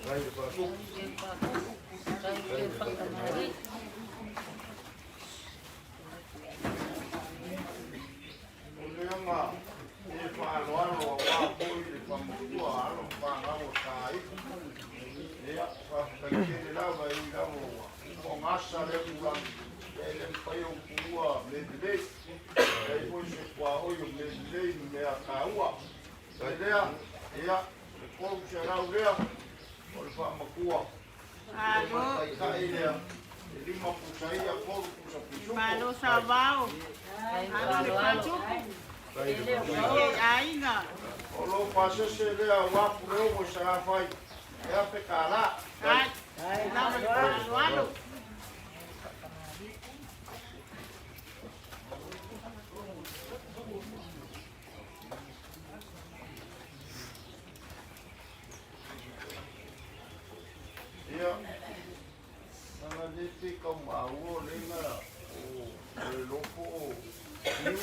Kai de Paolo. Olema e Paolo wa poi de Pamua alo pangao kai. Ia fa kele lava I lavo. O massa le pulang. Ele pai o pua le de. Ai poi se kwa o yo le de me akaua. Idea ia ko se raurea o le whamakua. Alo. Kai lea. E lima pusaia ko pusa pusuko. Paolo Sauvao. Alo le Pachuku. Aiga. O lo pase se lea wapu leo mo sa fai. E a pekala. Ai. Lava le Paolo. Ia. Nana dete ka mau lenga o le lopo niu.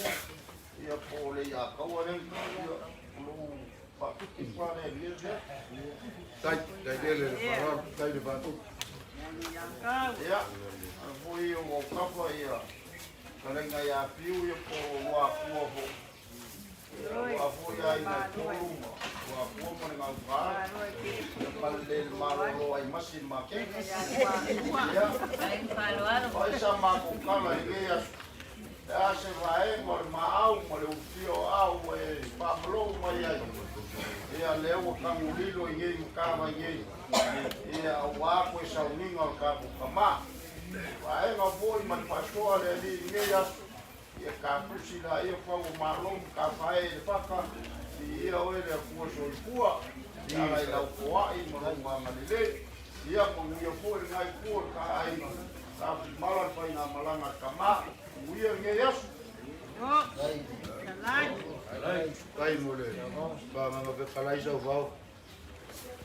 Ia po le ia kaua lenga. Ia lo pakuti pare lirde. Tai dele le farol, tai de batu. Ia. Foi o kapa ia. Kalenga ia piu ia po wa kuoho. Wa foi ai na toluma. Wa kuomo na ngauka. Palde malo ai masin make. Ia. Vai sa ma ko kala ia. Ya se vai mo mau mo le ufio au e Pablo mai ai. Ia leo kangulilo ye mkava ye. Ia wa ko sa uninga o ka kama. Vai nga foi man pastor ali ia. Ia ka pusila ia fa o malom ka fai de paka. Ia o ele ku so ipua. Ia lai lau koa I mo nga malile. Ia mo ia foi ngai ku ka ai. Ka malan fa na malanga kama. Ia nge yasu. Kai mole. Ba mama pe kalai Sauvao.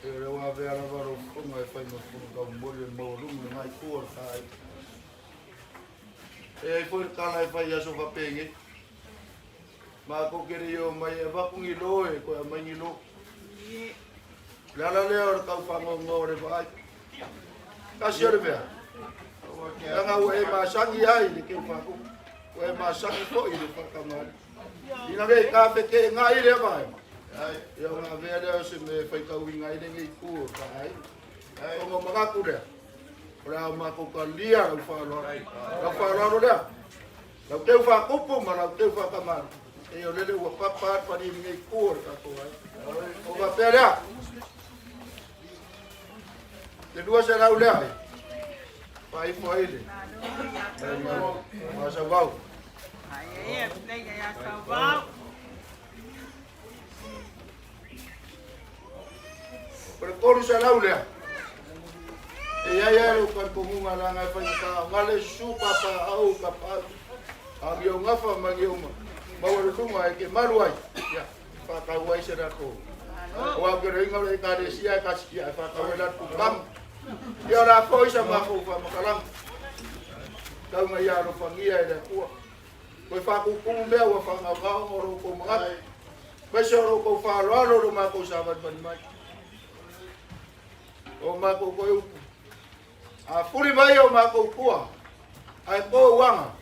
E le wa ve ala varo ko mai fai mo ka mole mo lungu ngai ku kai. E foi kalai fai yasu va penge. Ma ko kere yo mai va kungi loe ko mai ni lo. La le or ka fa ngo ngore vai. Ka sere be. Nga we ma sangi ai ni ke fa ko. We ma sangi ko I fa ka ma. Ina ve ka pe ke ngai le vai. Ai, yo nga ve le se me fa ka wi ngai le ngai ku ka ai. Ai, ngo ma ka ku de. Ora ma ko ka lia ra fa lo. Ra fa lo de. La te fa ko po ma la te fa ka ma. E yo le wa pa pa ni ngai ku ka ko ai. O va pe la. Te dua se la u le. Vai foi ele. Mas Sauvao. Ai, pega ya Sauvao. Pero koru sa laulea. E ia lo kan komunga la ngai fa ka ngale su papa au papa. Abi o ngafa mangioma. Bawa tunga ke maluai. Ya, fa ka wai se ko. O a gere ngale ka de sia ka sia fa ka wela tu bam. Ia la foi sa ma ko fa makalang. Kau ngai ya ro fangia ida ku. Ko fa ku ku me wa fa nga ka ro ko mga. Ba se ro ko fa ro ma ko sa ban ban mai. O ma ko ko a furi mai o ma ko ku. Ai ko wanga.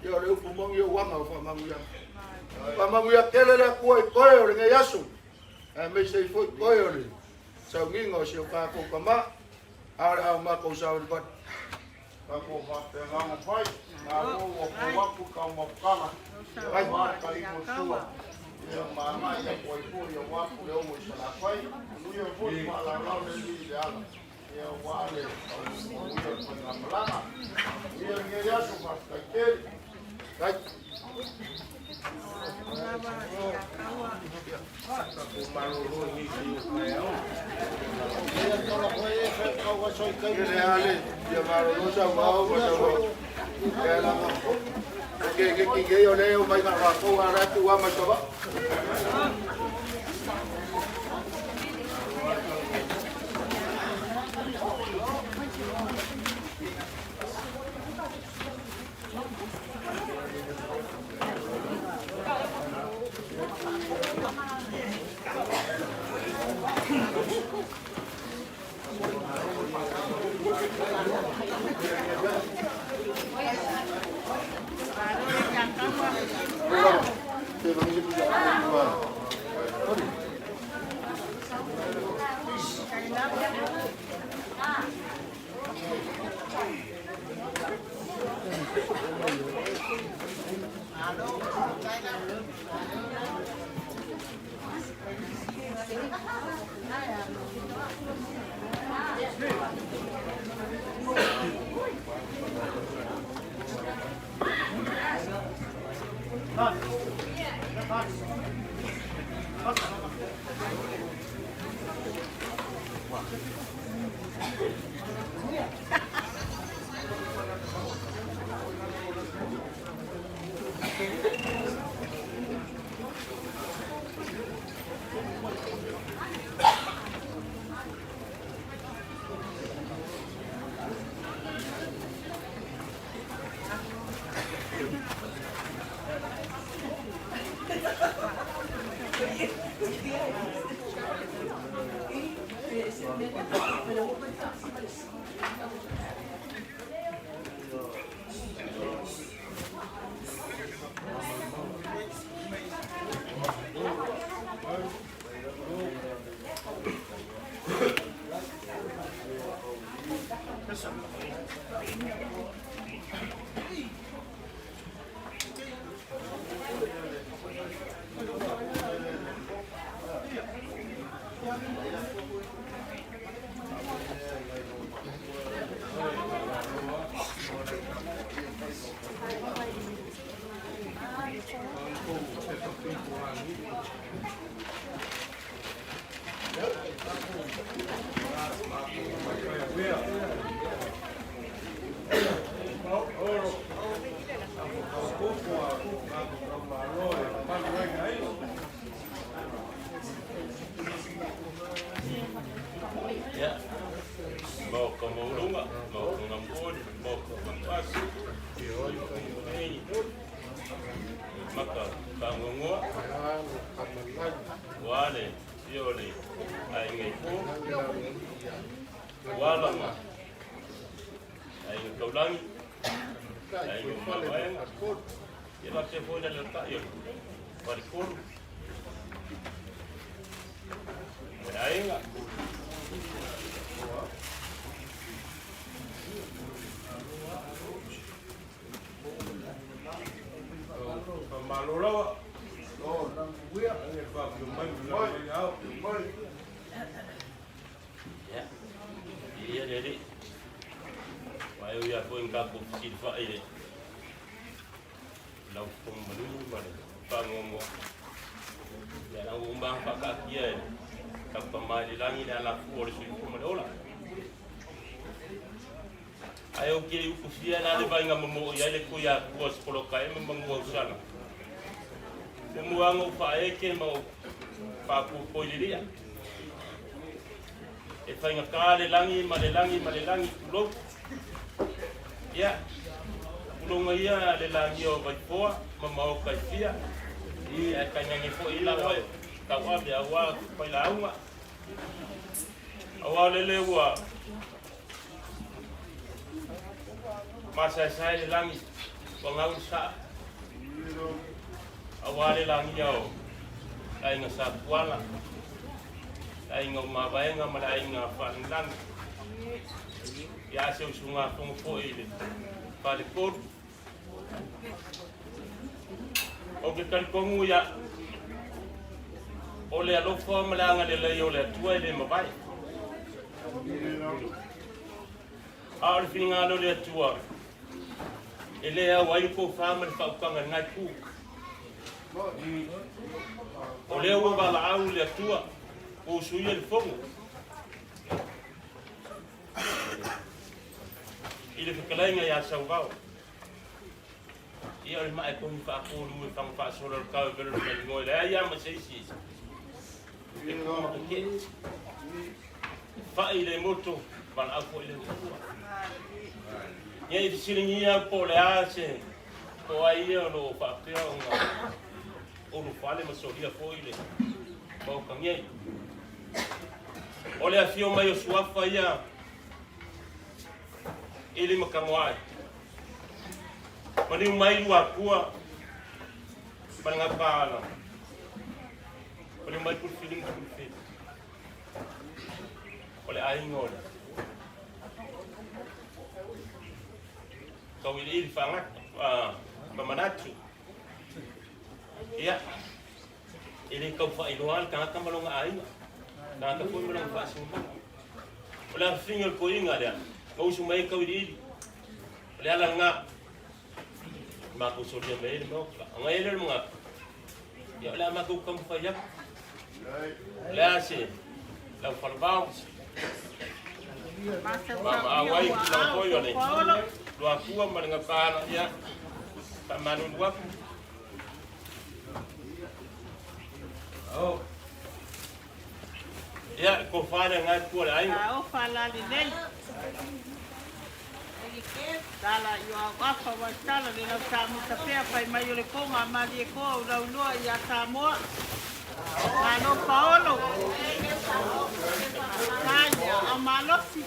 Yo le ku mong yo wanga fa manguya. Fa manguya kele la ku ko yo ngai yasu. Ai me se foi ko yo le. Sa ngingo se ka ko kama. Ara ma ko sa ban. Ako fa te ngam fai. Na o ko ku ka mo kala. Ai ma ka I ko sua. Ya mama ya ko yo wa ku yo mo sa la fai. Nu yo fo ma la la le ni ya. Ya wa le. Yo ko ngam la. Yo nge ya su fa ka ke. Ai. Ayo kiri usia na le vai ngamo ya le kuya kuas polokai mangu usana. Semuango fa eke mo pa ku poiliria. E fai ngaka le langi ma le langi kulo. Ya. Kulo ia le langi o vai poa mamao kai fia. I a kanyangi fo ila wa ka wa bia wa pai la uma. Awa le wa masa saya langi pengawin sa awale langi yao ay nga sa kuala ay nga mabay nga malay nga fanlang ya sa usunga kung po ile palikod o gitan kong uya ole alo fo malanga le ole tuwa ile mabay al finalo le tuwa ele a wai ko fama fa panga ngai ku O leo ua wala au le atua, o suia le fongo. I le whakalainga ia Sauvao. Ia o le mai koni whaakolu e whang whaasola le kau e vero le mani ngoi. Lea ia ma seisi. E kuma ke. Whai le moto, man au po i le kua. Ia i te siringi ia po le ase. Po ai ia lo whaapea o ngā. O lo whale ma sohia po i le. Mau kangiei. O le a fio mai o suafa ia. Ele makangoai. Mani mai lua kua. Mani ngā pāla. Mani mai pul feeling pul feeling. Ole ainga ole. Kau ili whangata. Mamanatu. Ia. Ele kau whailoan kanga malonga ainga. Kanga pui malonga whaasumana. Ole a finger ko inga lea. Kau sumai kau ili. Ole ala ngā. Mako soria me ele moka. Nga ele le mga. Ia ole a mako kam whaiak. Ole a se. Lau whalabao. Mama awai ki lau koi ole. Lua kua maringa pāna ia. Pa manu luaku. Ia ko whare ngai kua le ainga. O whalali nei. Tala i o wapa wa tala le lau tāmuta pēr pai mai o le konga mali e koa o lau lua i a Samoa. Malo Paolo. Kanya a malosi.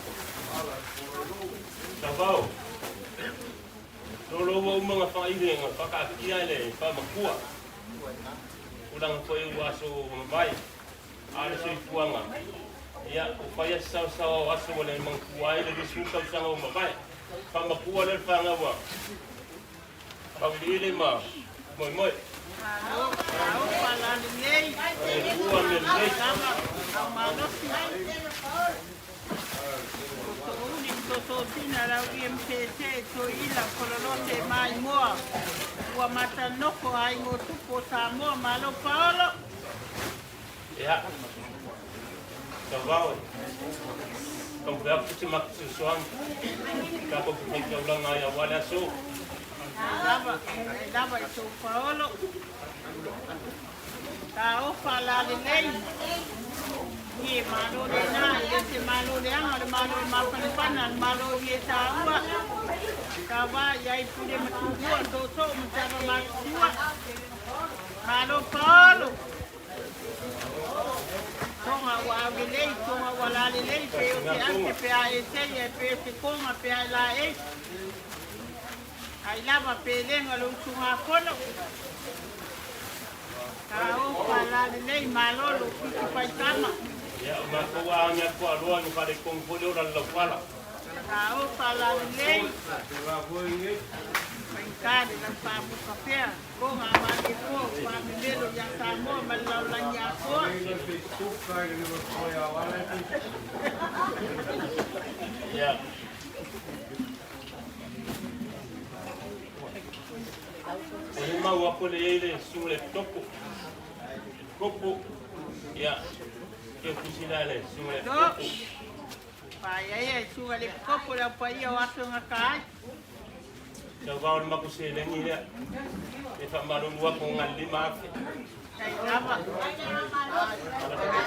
Sauvao. Lolo wa umanga whaire ngā whakaakia le whamakua. Uranga koe uaso mai. Ale sui puanga. Ia, o whaia sao o aso wale mangkua le risuka usanga o mawai. Whamakua le whangawa. Pawili ma. Moi moi. Ao whalali nei. E ua me nei. Ao malosi. Toto tina rau IMTC to ila kololote mai moa. Ua matanoko ai mo tupo Samoa malo Paolo. Ia. Sauvao. Kau vea puti maku suang. Kako puti kaulanga ia wale aso. Dava i tō Paolo. Ka ofa lale nei. Ie malo le nā, ie te malo le anga, le malo le mapanipana, le malo ie tā ua. Ka wā iai pule matungua, tō tō matava matua. Malo Paolo. Tonga wa avilei, tonga wa lale lei, pe o te ake pe a e te, e pe te konga pe a la e. Ai lava pe lenga lo tunga kono. Ka ofa lale lei, malolo, kutu pai tama. Ya, mako wa anga ko aloa ni pare kong pole ora la wala. Ka ofa lale lei. Kare la papu kapea, konga amake ko, pamilelo ya Samoa, malaulang ya ko. Ya. Ele mau ako le ele sule topo. Kopo. Ya. Ke kusila le sule topo. Pa ia sule kopo la pa ia wato ngakai. Sauvao ma ko se le ni le. E fa maru wa ko ngali ma. Ai lava.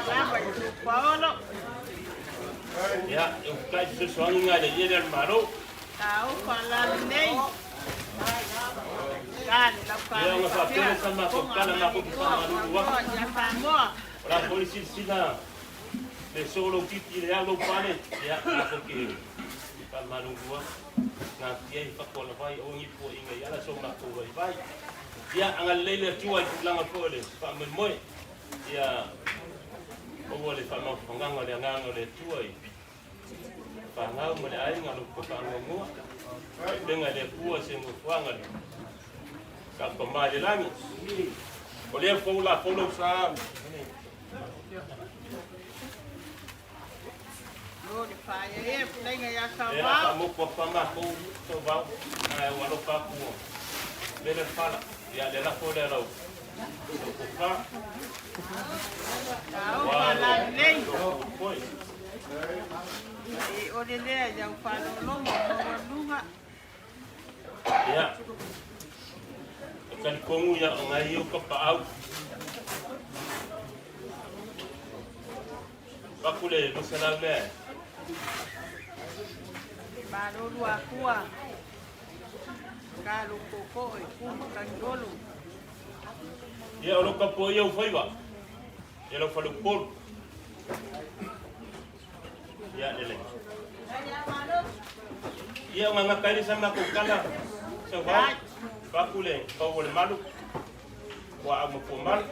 Lava tu Paolo. Ya, eu kai se soangi ngale ele maro. Ka o fa la nei. Kale la pa. Ya nga fa tele sama ko kala ma ko fa maru wa. Ya Samoa. Ora polisi sina. Le solo kiti le alo pane. Ya, ko ke. Pa maru wa. Nga kia i whakola vai o ngi po inga i ala so mako vai vai. Ia anga leile tua i tulanga pole, whaamoi moi. Ia oua le whamau whanganga le anganga le tua i. Whangau ma le ainga lo ko whaanga mua. Benga le pua se mo whanga le. Ka pa le langi. O lea whaula whaula sa. Lori pa ia pulenga ya Ia Sauvao. mo ko whamako Sauvao. Ai walo whakua. Lele whala. Ia le la whole rau. Tau pala lei. O le lea jau whanolonga mawanunga. Ia. Kan kongu ia ngai o ka paau. Pakule masalah le. Marolu akua. Kalu koko e kuma kangolo. Ia o ka po ia o faiwa. Ia lo falu pol. Ia ele. Ia nganga kali sama ko kala. Sauvao. Pakule Paolo malu. Wa amo po malu.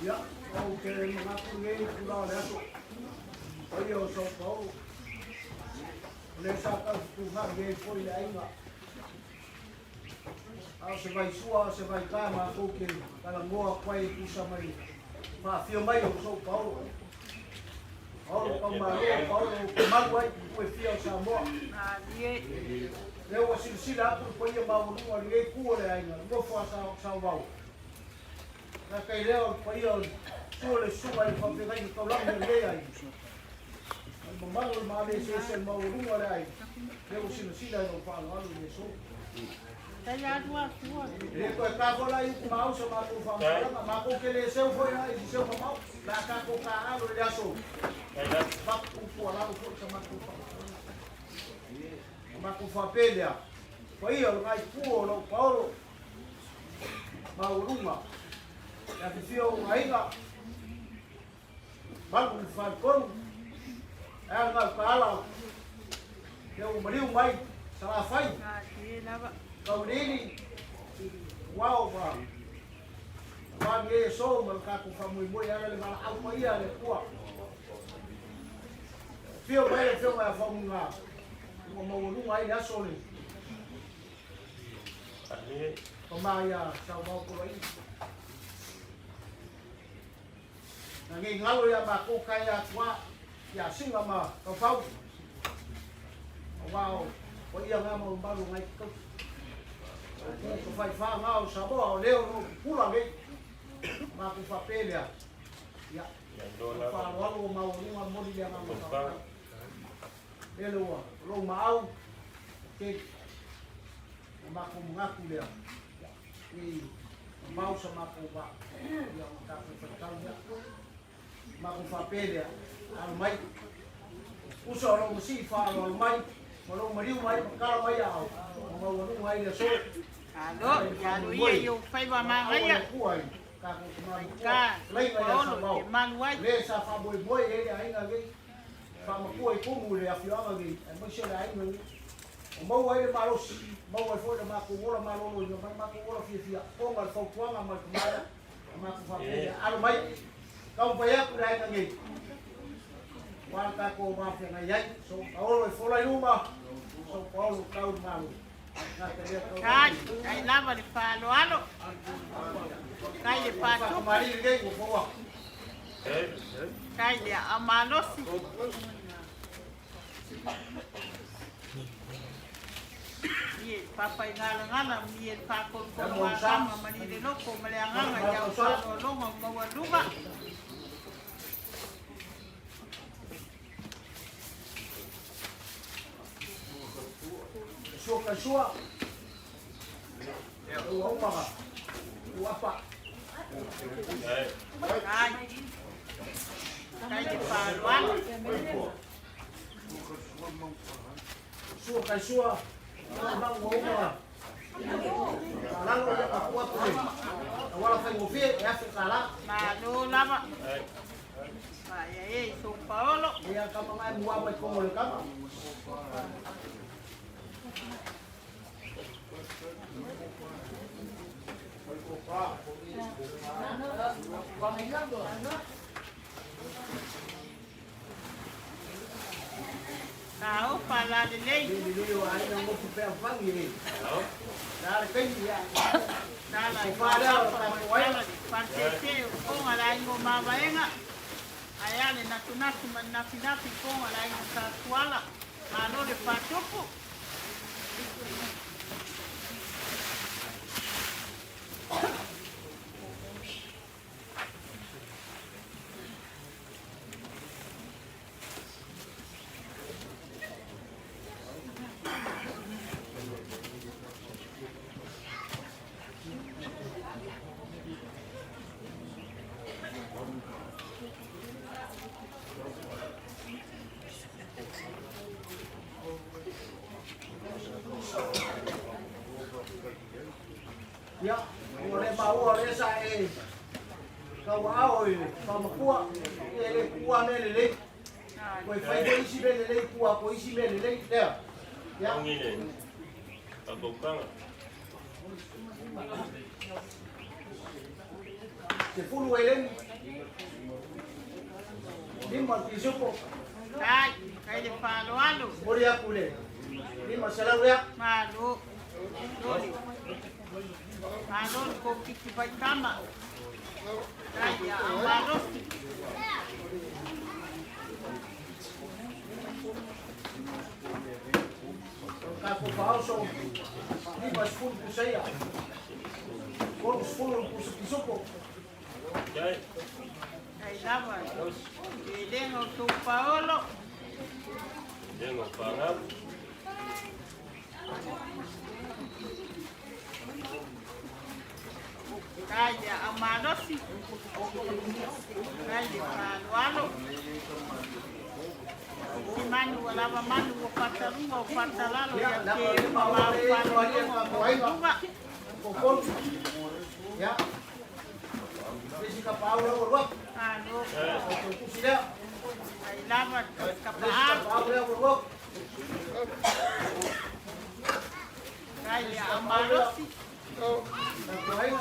Ya, kau kena mengaku ni pulau Datuk. Ayo Sauvao. Lesa kau Tuhan dia pun dia ingat. Sebagai suah, sebagai tama, kau kena kalau mua kuai pusat mai. Fio mai o Sauvao. Paolo kau malu, Paolo malu ai kuai fio sa mua. Leo silsila aku kuai mau nua ni kuai ai na. Mo fa Sauvao. Na kai leo kuai o sole suai fa pegai kau lang ni ai. Malu male sesen mau nua ai. Leo silsila o fa alu ni so. Saya dua tua. Ele ko ka bola i ku mau so ma ku fa ma ko ke le seu foi ai seu mau la ka ko ka alo le aso ba ku ku ala ko so ma ku fa ma ku fa pelea ko io ngai ku lo Paolo ma uruma ya que fio aiga ba ku fa kon ai ga ka ala eu mariu mai sala fai kau ini, wow bah, bagi so mereka tu kamu ibu yang ada malah apa ia le kuat. Fio mai famunga, mau nungai dah so ni. Pemaya Sauvao Poloaiga. Nanti ngalu ya baku kaya tua, ya singa mah kau. Wow, kau ia ngamu baru ngai kau. Ko fai fa ngao Sauvao leo no pula ngai ma ku fa pelea ya fa lo ma uma modi ya ma ka lelo lo mau ke ma ku ngaku le ni mau sama ku ba ya ka ku fa ya ma ku fa pelea al mai uso lo musi fa lo mai lo mariu mai ka mai ya ma lo mai le so Alo, ya lo ia yo fai wa mangaya. Ka, Paolo, manuai. Le sa fa boy boy ele ainda ngai. Fa ma kuai kumu le afio anga ngai. Mo se la ainda ngai. Mo wa ele malos, mo wa fo le ma ku wola ma lo no ma ku wola fia. O ma fo tuanga ma ku ma ku fa pe. Alo mai. Ka pa ya ku la ainda ngai. Wa ka ko ma fe ngai ai. So Paolo fo la yuma. So Paolo ka u malu. Kai, kai lava de palo alo. Kai de pato. Kai de amalosi. Ye, papa ngala mi el pako ko wa kama mani de loko male nganga ya palo longa mo duba. Sua. Uang apa? Uang apa? Kai de paluan. Sua. Bang uang apa? Lalu aku apa ni? Awal saya ngopi, ya sekarang. Malu lama. Ya, so Paolo. Dia kamu ngai buat macam mana kamu? Tahu pala de lei. Ini ai não vou super fangue. Dar quem dia. Tala i wala di pantete konga la ingo mawaenga. Ayale natunatu manapinapi konga la ingo tatuala. Ano le patopo. Ya, oleh bau oleh saya. Kau awal ini, sama kuah, ini kuah meleleh. Kau fai isi meleleh kuah, kau isi meleleh dia. Ya. Ini, apa kang? Sepuluh welen. Lima tisupo. Kai de Paolo. Moria kule. Lima selalu ya. Malu. Paolo ko kiki pai tama. Kaya amaro. Kako Paolo. Lima sepuluh kusaya. Kau sepuluh kusupo. Jai. Kai lava. Dengo tu Paolo. Dengo pangap. Kaya amarosi. Kaya Paolo. Si manu wala manu o patalunga o patalalo ya ke mama Paolo. Popol. Ya. Jessica Paolo urwak. Ano. Kusida. Ay labat kapaan. Paolo urwak. Kaya amarosi. Nakuhain.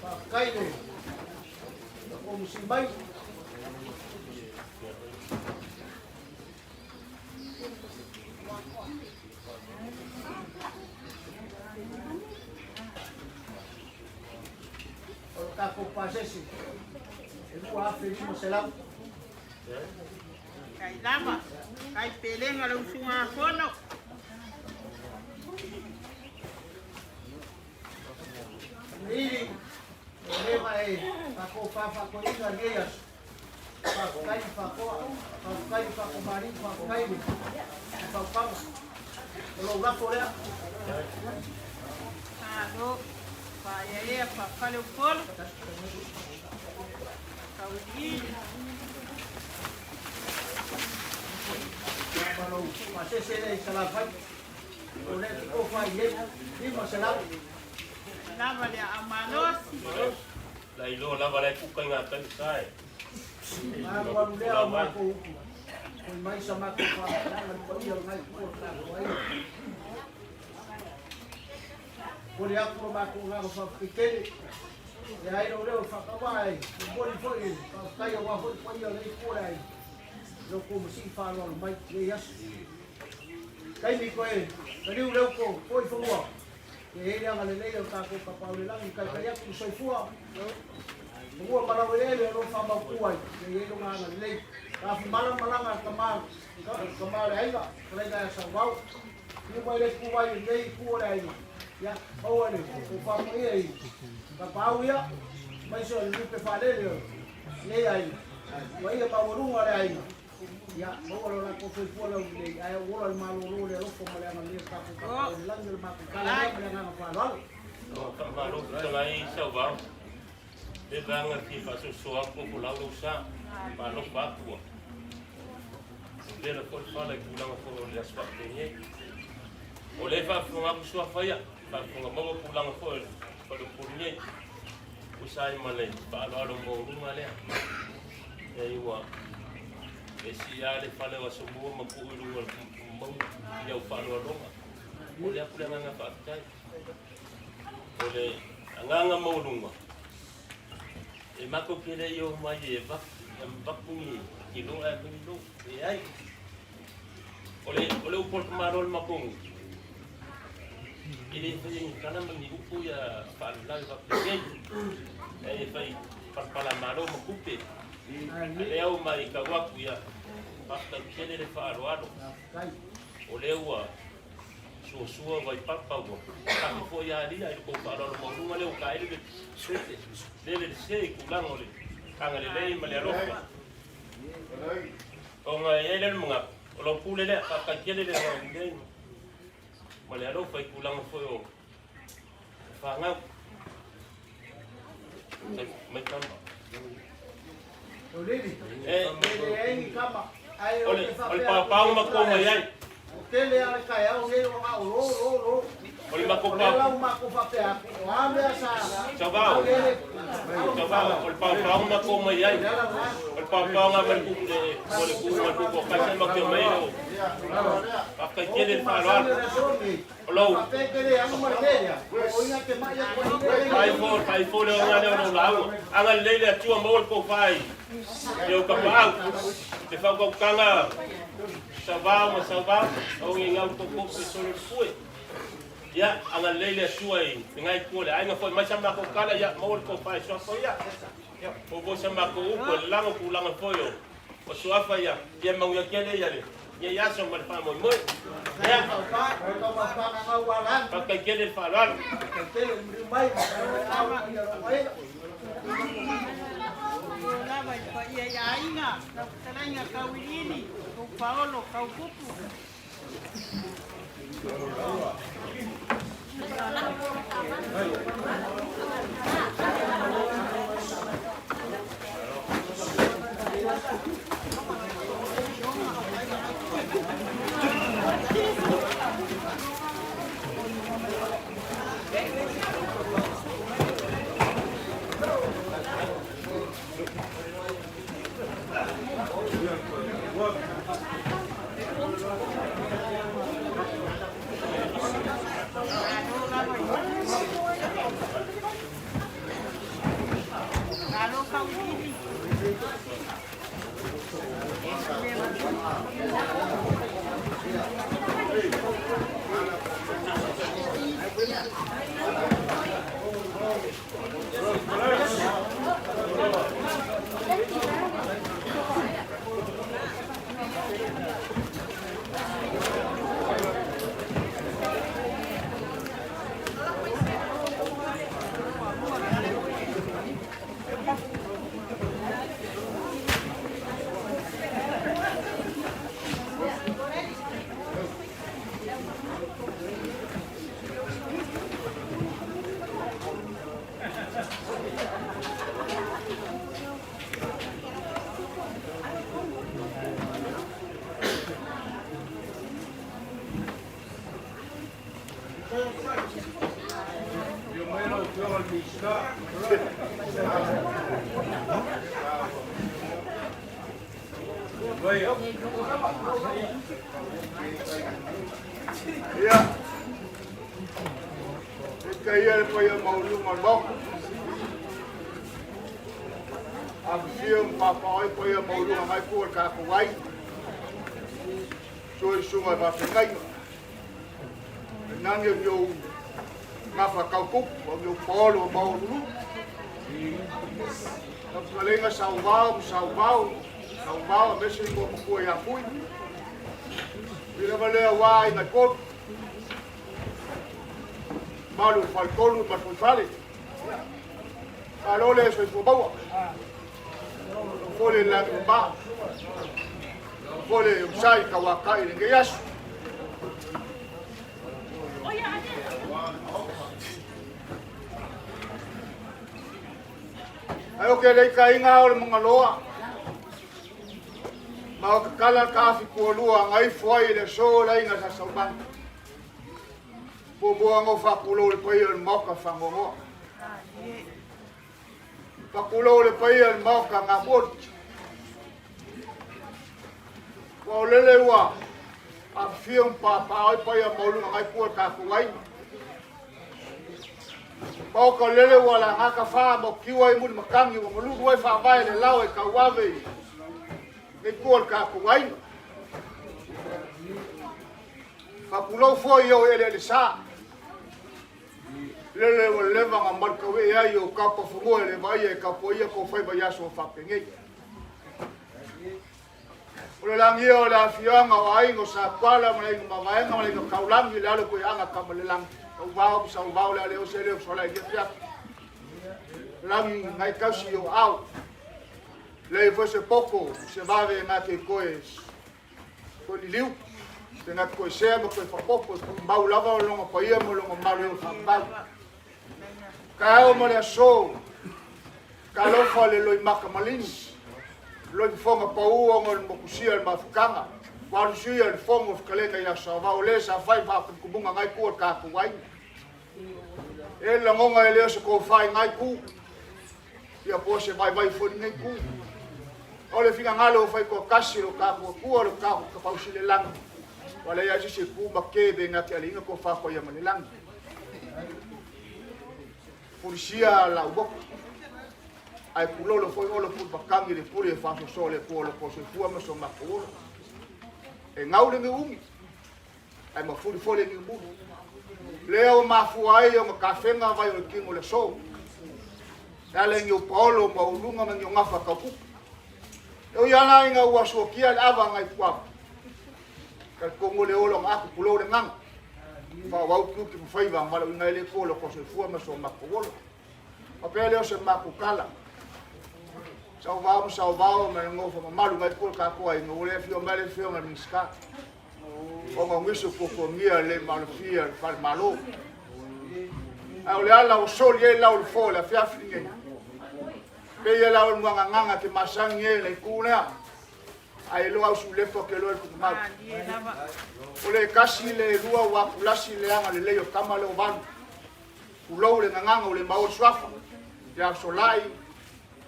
Pakai ni. Ako musimbay. Kalau kako pasesi. Ibu afir mo selam. Kay lama. Kay peleng alam sunga kono. Ini. Lema kako papa ko inga geyas. Pakai pako mari pakai ni. Pakai. Kalau ulah Korea. Ano. Paya pakale polo. Kaudi. Kalau masih saya salafan. Oleh ko fai ni masalah. Lava le amanos. Lailo lava lai kukai ngatan sai. Kalau dia aku mai sama ko fa nan ko yang ngai ko ta ko ai. Poli aku maku ngau fa pikeli. Ya ai no leo fa kabai. Poli foi. Kai wa foi foi le ko ai. Lo ko musi fa lo mai le yas. Kai mi ko e. Kali leo ko foi fo wa. Ke ele ngale le ka ko ka Paolo lang kai kai aku soi fua. Ngua para le lo fa ma ku ai. Ke ele ngale le. Ka malang ka ma. Ka ma le aiga. Ka le Sauvao. Ni mo le ku ai le ku ai. Ya, bawa ni, upah ni, kapau ya, macam ni pefale ni ai, wahai bawa rumah ni, ya, bawa orang kopi pulau ni, ayah orang malu ni, orang pemalas ni, kapau langgar makan, kalau ni yang apa lal. Malu tengah Sauvao. Dia bangun di pasal suap pulau Lusa, malu batu. Dia nak kalau pulang pulau Lusa ni, oleh apa suap faya. Kalau mau pulang kalau punya usai malai, Paolo mau rumah dia. Jadi wah, besiar di pada semua mampu rumah mau jauh Paolo rumah. Boleh aku jangan apa cai. Boleh anganga mau rumah. Mako kira yo mai bak bunyi kilo kilo. Ai. Oleh upor kemarol makung. Ele fai kana mani upu ya whaalulai whapekei. E fai parpala maro makupe. Ale au mai ka waku ya. Pasta kele le whaaroaro. O leua suasua vai papa ua. Kaki fo ya ria i ko whaaroaro maurunga leo ka ele sete. Lele se kulango le. Kanga le lei ma le arofa. O nga ele mga o lo pule le ka kele le ngei. Ma le arofa i kulango foi o whangau. Mai kama. Ole pau mako mai ai. Tele ala kai au nei o ma ro. Ole mako Ole pau. la mako fa pe a. O ame asa. Sauvao. Sauvao, ole pau mako mai ai. Ole pau nga mai ku le ole ku ma ku ko ka mako mai o. Paka kele falo. Olo. Pai fo le nga le o la. Anga le le tua mo ko fai. Eu kapau. Te fa ko kanga. Sauvao, o ngau ko ko pe solo fue. Ya, anga lele suai, ngai kole, ai nga foi mai sama ko kala ya, mo ko fai so ko ya. O bo sama ko ko lango ku lango foyo. O suafa ya, ya mau ya kele ya le. Ya so mal fa mo mo. Ya, pa ka kele fa lan. Lava ia aiga, talainga kauini, o Paolo kaukupu. Kalau kau ini Ia. Ika ia le pai maulunga lok. Ang siyang papaoy pai maulunga mai kuwa kakawai. Soy sungai mapengay. Nang yung ngapa kaukup, yung Paolo maulunga. Kalinga Sauvao, mesin ko makuha yung apoy. Bila malaya wai na kot. Malu falconu matufali. Paolo le soy Sauvao. Fole la ba. Fole usai kawakai ngeyas. Ayo kaya kainga o mga loa. Makakala kafi kuolua ngai foi le so lai nga sa sauban. Bubuang o fakulo le payon moka fangongo. Fakulo le payon moka ngabot. Wa lele wa a fion pa ai payon molu ngai kuol ka kuai. Mau ka lele wala ngaka fa mo kiwai mun makangi mo lu wai fa vai le lawe ka wave ni kuol ka kuai fa pulo fo yo ele le sa Lele o leva nga markawe ai o kapa fongoe le vai e kapo ia ko fai vai aso whapengei. O le langi o le afianga o aingo sa kuala ma ingo mavaenga ma ingo kaulangi le alo koe anga kama le langi. Sauvao le aleo se leo sola i getia. Langi ngai kausi o au. Le foi se poko se vave nga te koe ni liu. Te nga koe sea ma koe whapoko mau lava o longa paia mo longa mau leo whambau. Ka eo mo le aso. Ka lofa le loi maka malini. Loi fonga pau o ngol mokusia le mafukanga. Waru suia le fonga fkalenga ia Sauvao le sa fai kubunga ngai kua ka kuwai. E la ngonga e leo se ko fai ngai ku. Ia po se vai foni ngai ku. O le finga ngalo fai ko kasi lo ka kua lo ka pausi le lang. Wala ia se ku makebe ngati alinga ko fa ko ia male lang. Polisia la ubok. Ai pulolo foi olo pul bakangi le pule fa so le polo ko se fua ma so ma polo. E ngau le ngi ai ma fuli fole ngi mu. Leo ma fuai o ka fenga vai o kingo le so. Dale ngi Paolo ma ulunga ma ngi ngafa ka ku. Eu ia na inga ua so kia ava ngai kwa. Ka kongo le olo ngaku pulo le ngang. Fa wau ku ki fai va mala ngai le polo ko se fua ma so ma polo. O pele o se ma ku kala. Sauvao me ngofo malu ngai pol ka ko ai no le fio male fio ngai miska. O nga ngiso ko mia le malfia fal malo. Au le ala o sol ye la o fo la fia flinge. Pe ye la o nganga ke masangi le kuna. Ai lo au sule fo ke lo ku ma. O le kasi le lua wa kulasi le anga le leo kama le van. Ulo le nganga o le mau swafa. Ya solai.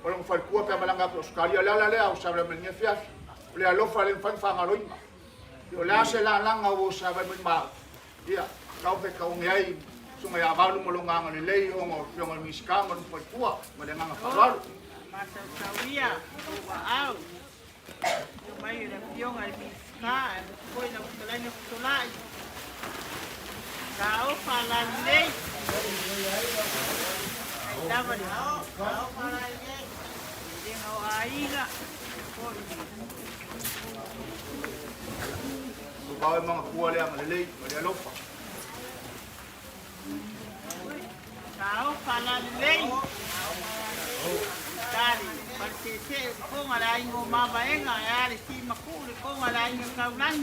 Orang fal kua pe malanga ko skali ala le au sabra men ngefia. Le alofa le fan fa ngaroima. Yo la se la langa o sa ba ma. Ia, kau pe kau ngai sunga ya valu mo longa ngani lei o ngo fionga miska mo fal kua mo le nganga falu. Masa sawia o au. Yo mai le fionga miska, foi na kutolani kutolai. Kau fala lei. Ai dava ni. Kau fala lei. Dengo aiga. Sauvao mga kuwa le ang lelei, le alofa. Kau fala lei. Kali, parsese ko ngarai ngo mabaenga ya si makule ko ngarai ngo kaulan.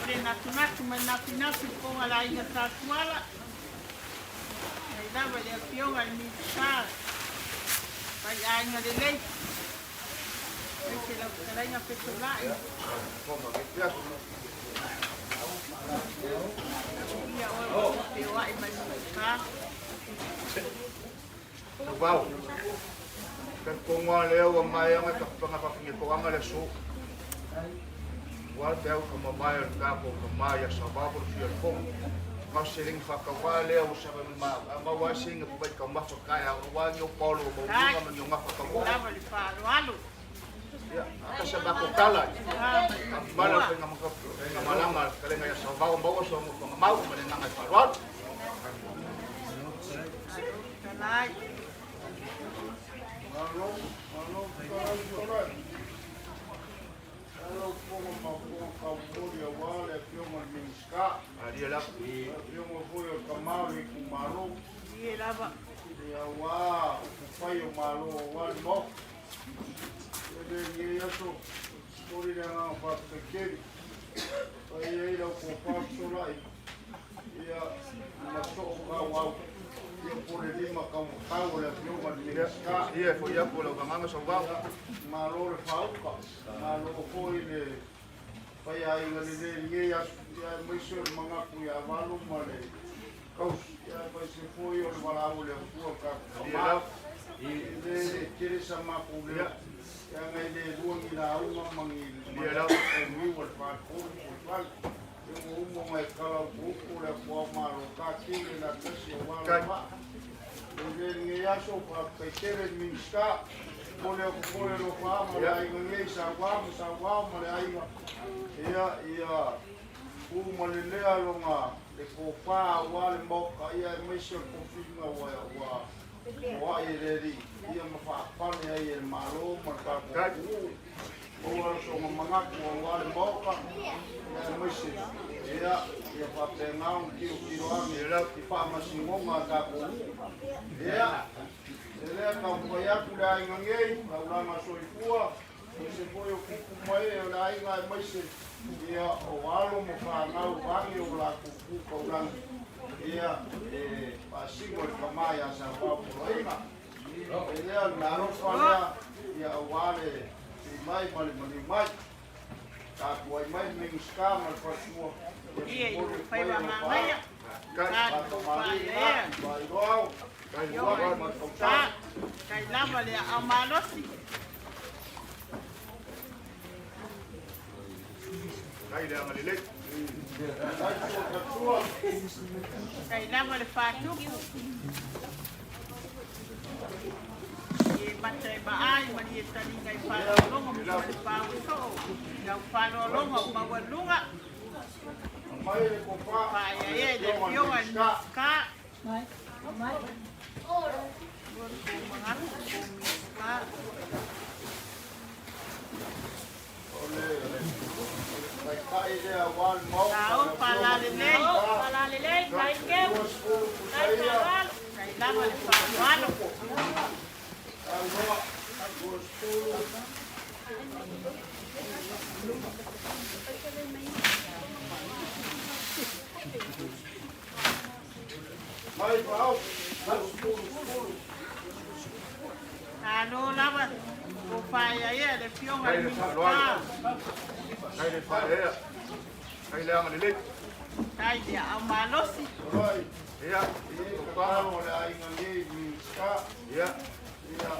Pre natunatu manapinapi ko ngarai ngo sakwala. Ai dava le pionga ni sa. Pai ai ngo lei. Ese la ngarai ngo petolai. Sauvao. Kan konga leo ang maya nga kapangapapingi ko ang alaso. Wal teo ka mamaya ka ko mamaya Sauvao por siya ko. Masiling fakawale o sa mga mawasing at bait ka mafakaya wa yo Paolo mo nga man yung mafakawa. Ya, kasi bako kala. Bala pa nga mga malanga kale nga Sauvao bawas mo mga mau man nga parwal. Kalay. Dia lah. Yung mafuyo kamawi kumaro. Dia lava. Dia wa kufayo malo wa no. Dia so story na nga pa pekeri. Ay ila ko pa solai. Ia maso ka wa. Ia por lima ka tao la yo madmiska. Ia foi ya por nganga Sauvao. Malo le fauka. Malo ko ile. Pai ai ngale ya mai so mga kuya valu male. Kau ya pai se foi o valau le ku ka. Dia Ile kiri sama kule. Ya ngai le duang ila au mangi. Dia lah. Mi wal fa ko wal. Yung mai kalau buku le po malo ka kiri na kasi wal. Ile ngia so pa pekere minska. Pole lo fa mo ai ngai sa wa mo le ai. Ia Uma le lea longa le kopa wale moka ia mission kofinga wa ireri ia mafapane ai e malo maka o so manga ko wale moka ia mission ia papenga un kilo ami la ki fa masingonga ka ko ia ele ka mboya kula ngei la masoifua se foi o kuku mai la inga mission ia o alo mo whanau wangi o la kuku kaurangi ia pasingo le kamai a Sauvao Poloaiga ia naro whanea ia o wale i mai mai ka kuai mai mingiska mal pasua ia i whai wa mamaia ka whai ea vai roau kai lava le a malosi Kai le amalele. kai lava le whātuku e matai maai mani e tani ngai whālolonga mo le whāuso ngau whālolonga o mawalunga mai le kopa whaia e le pionga ni ka Mai. Tahu palalilei, kai keu, kai kawal, kai lama le walo. Alo lama, upaya ye le pionga ni ka. Kai le whaea. Kai le amalele. Kai dia amalosi. Ia. Paolo le ainga nei mingiska Ia. ia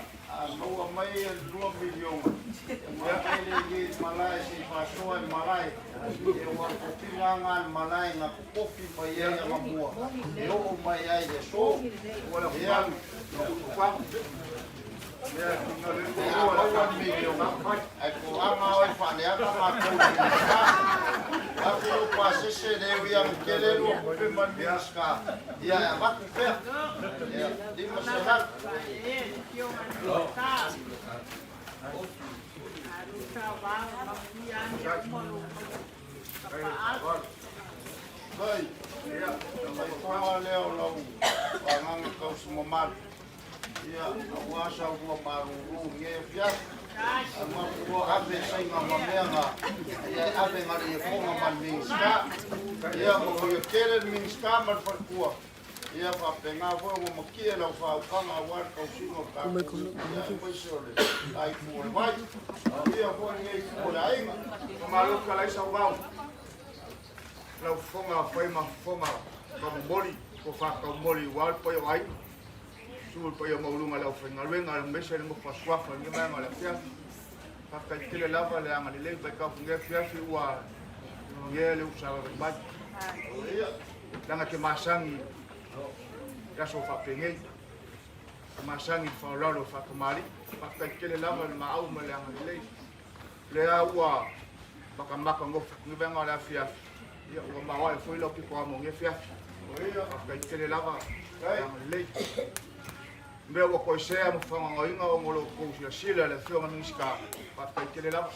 maua mai e 2 miliona. Ia ele malai si pasoa malai. E wa kopilanga malai na kofi pa ia ia mamua. E o mai ai de so. Wala Ia kwa. Ia ia 1 miliona. Ai ko anga o fa le aka ma ko. Aku pase se de ia kele no pe man mingiska. Ia va ku pe. Ia di masalah. Baik, ya, kalau leo lau, pangang kau semua mat, ya, awasa gua maruru, ngefiat, sama gua abe saya ngamamnya, ya abe ngari fonga man minska, ya mau keren minska man perkua. Ia whapenga wau mo makia lau whaukanga wan kau singo ka ia koisole ai fuore vai ia fuore ngei fuore ainga Maluka lai Sauvao. Lau fonga whaima fonga kaumoli ko whakaumoli wal pai o ai. Sul pai o maulunga lau whaingaruenga lau mesa ni mo whaswafa ni mai ngale fiafi. Whakaitile lava le anga ni lei pai kau funge fiafi ua ngele usawa bai. ia Langa ke masangi Kaso whapengei, masangi whaolalo whakamari, whakaikele lava ni maau ma le angalelei. Lea ua makamaka ngofa, ngivenga le fiafi. Ia ua mawa e whoilo ki ko amo nge fiafi. Whakaikele lava le angalelei. Mbea ua koisea mo whangangoinga o ngolo kousia sila le whionga mingiska. Whakaikele lava.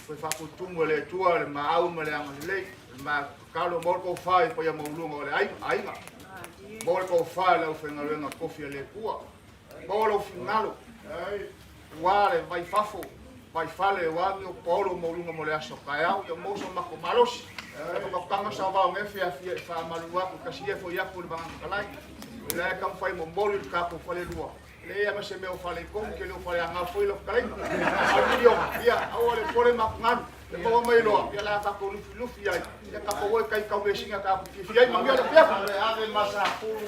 Koe whakutungu le tua le maau ma le angalelei. Ma kalo morko whai pa ia maulunga o le ainga. Bol ko fa la whengaruenga kofi le kua. Bol o finalo. Wale vai fafo. Vai fale wangi o Paolo maulunga mo le aso kaiau. Ia mousa mako malosi. Ko kanga Sauvao ngefi a fa malua ko kasia fo ia ko le banga kalai. Le kam fai mo bol ka ko fale lua. Le ia mase me o fale kom ke le fale anga foi lo kalai. Audio ia awale pole makngan. Le ko mai lo ia la ka ko lufi ai. Ya ka po kai ka mesinga ka ki fiai mangia le pia. ave masa pulu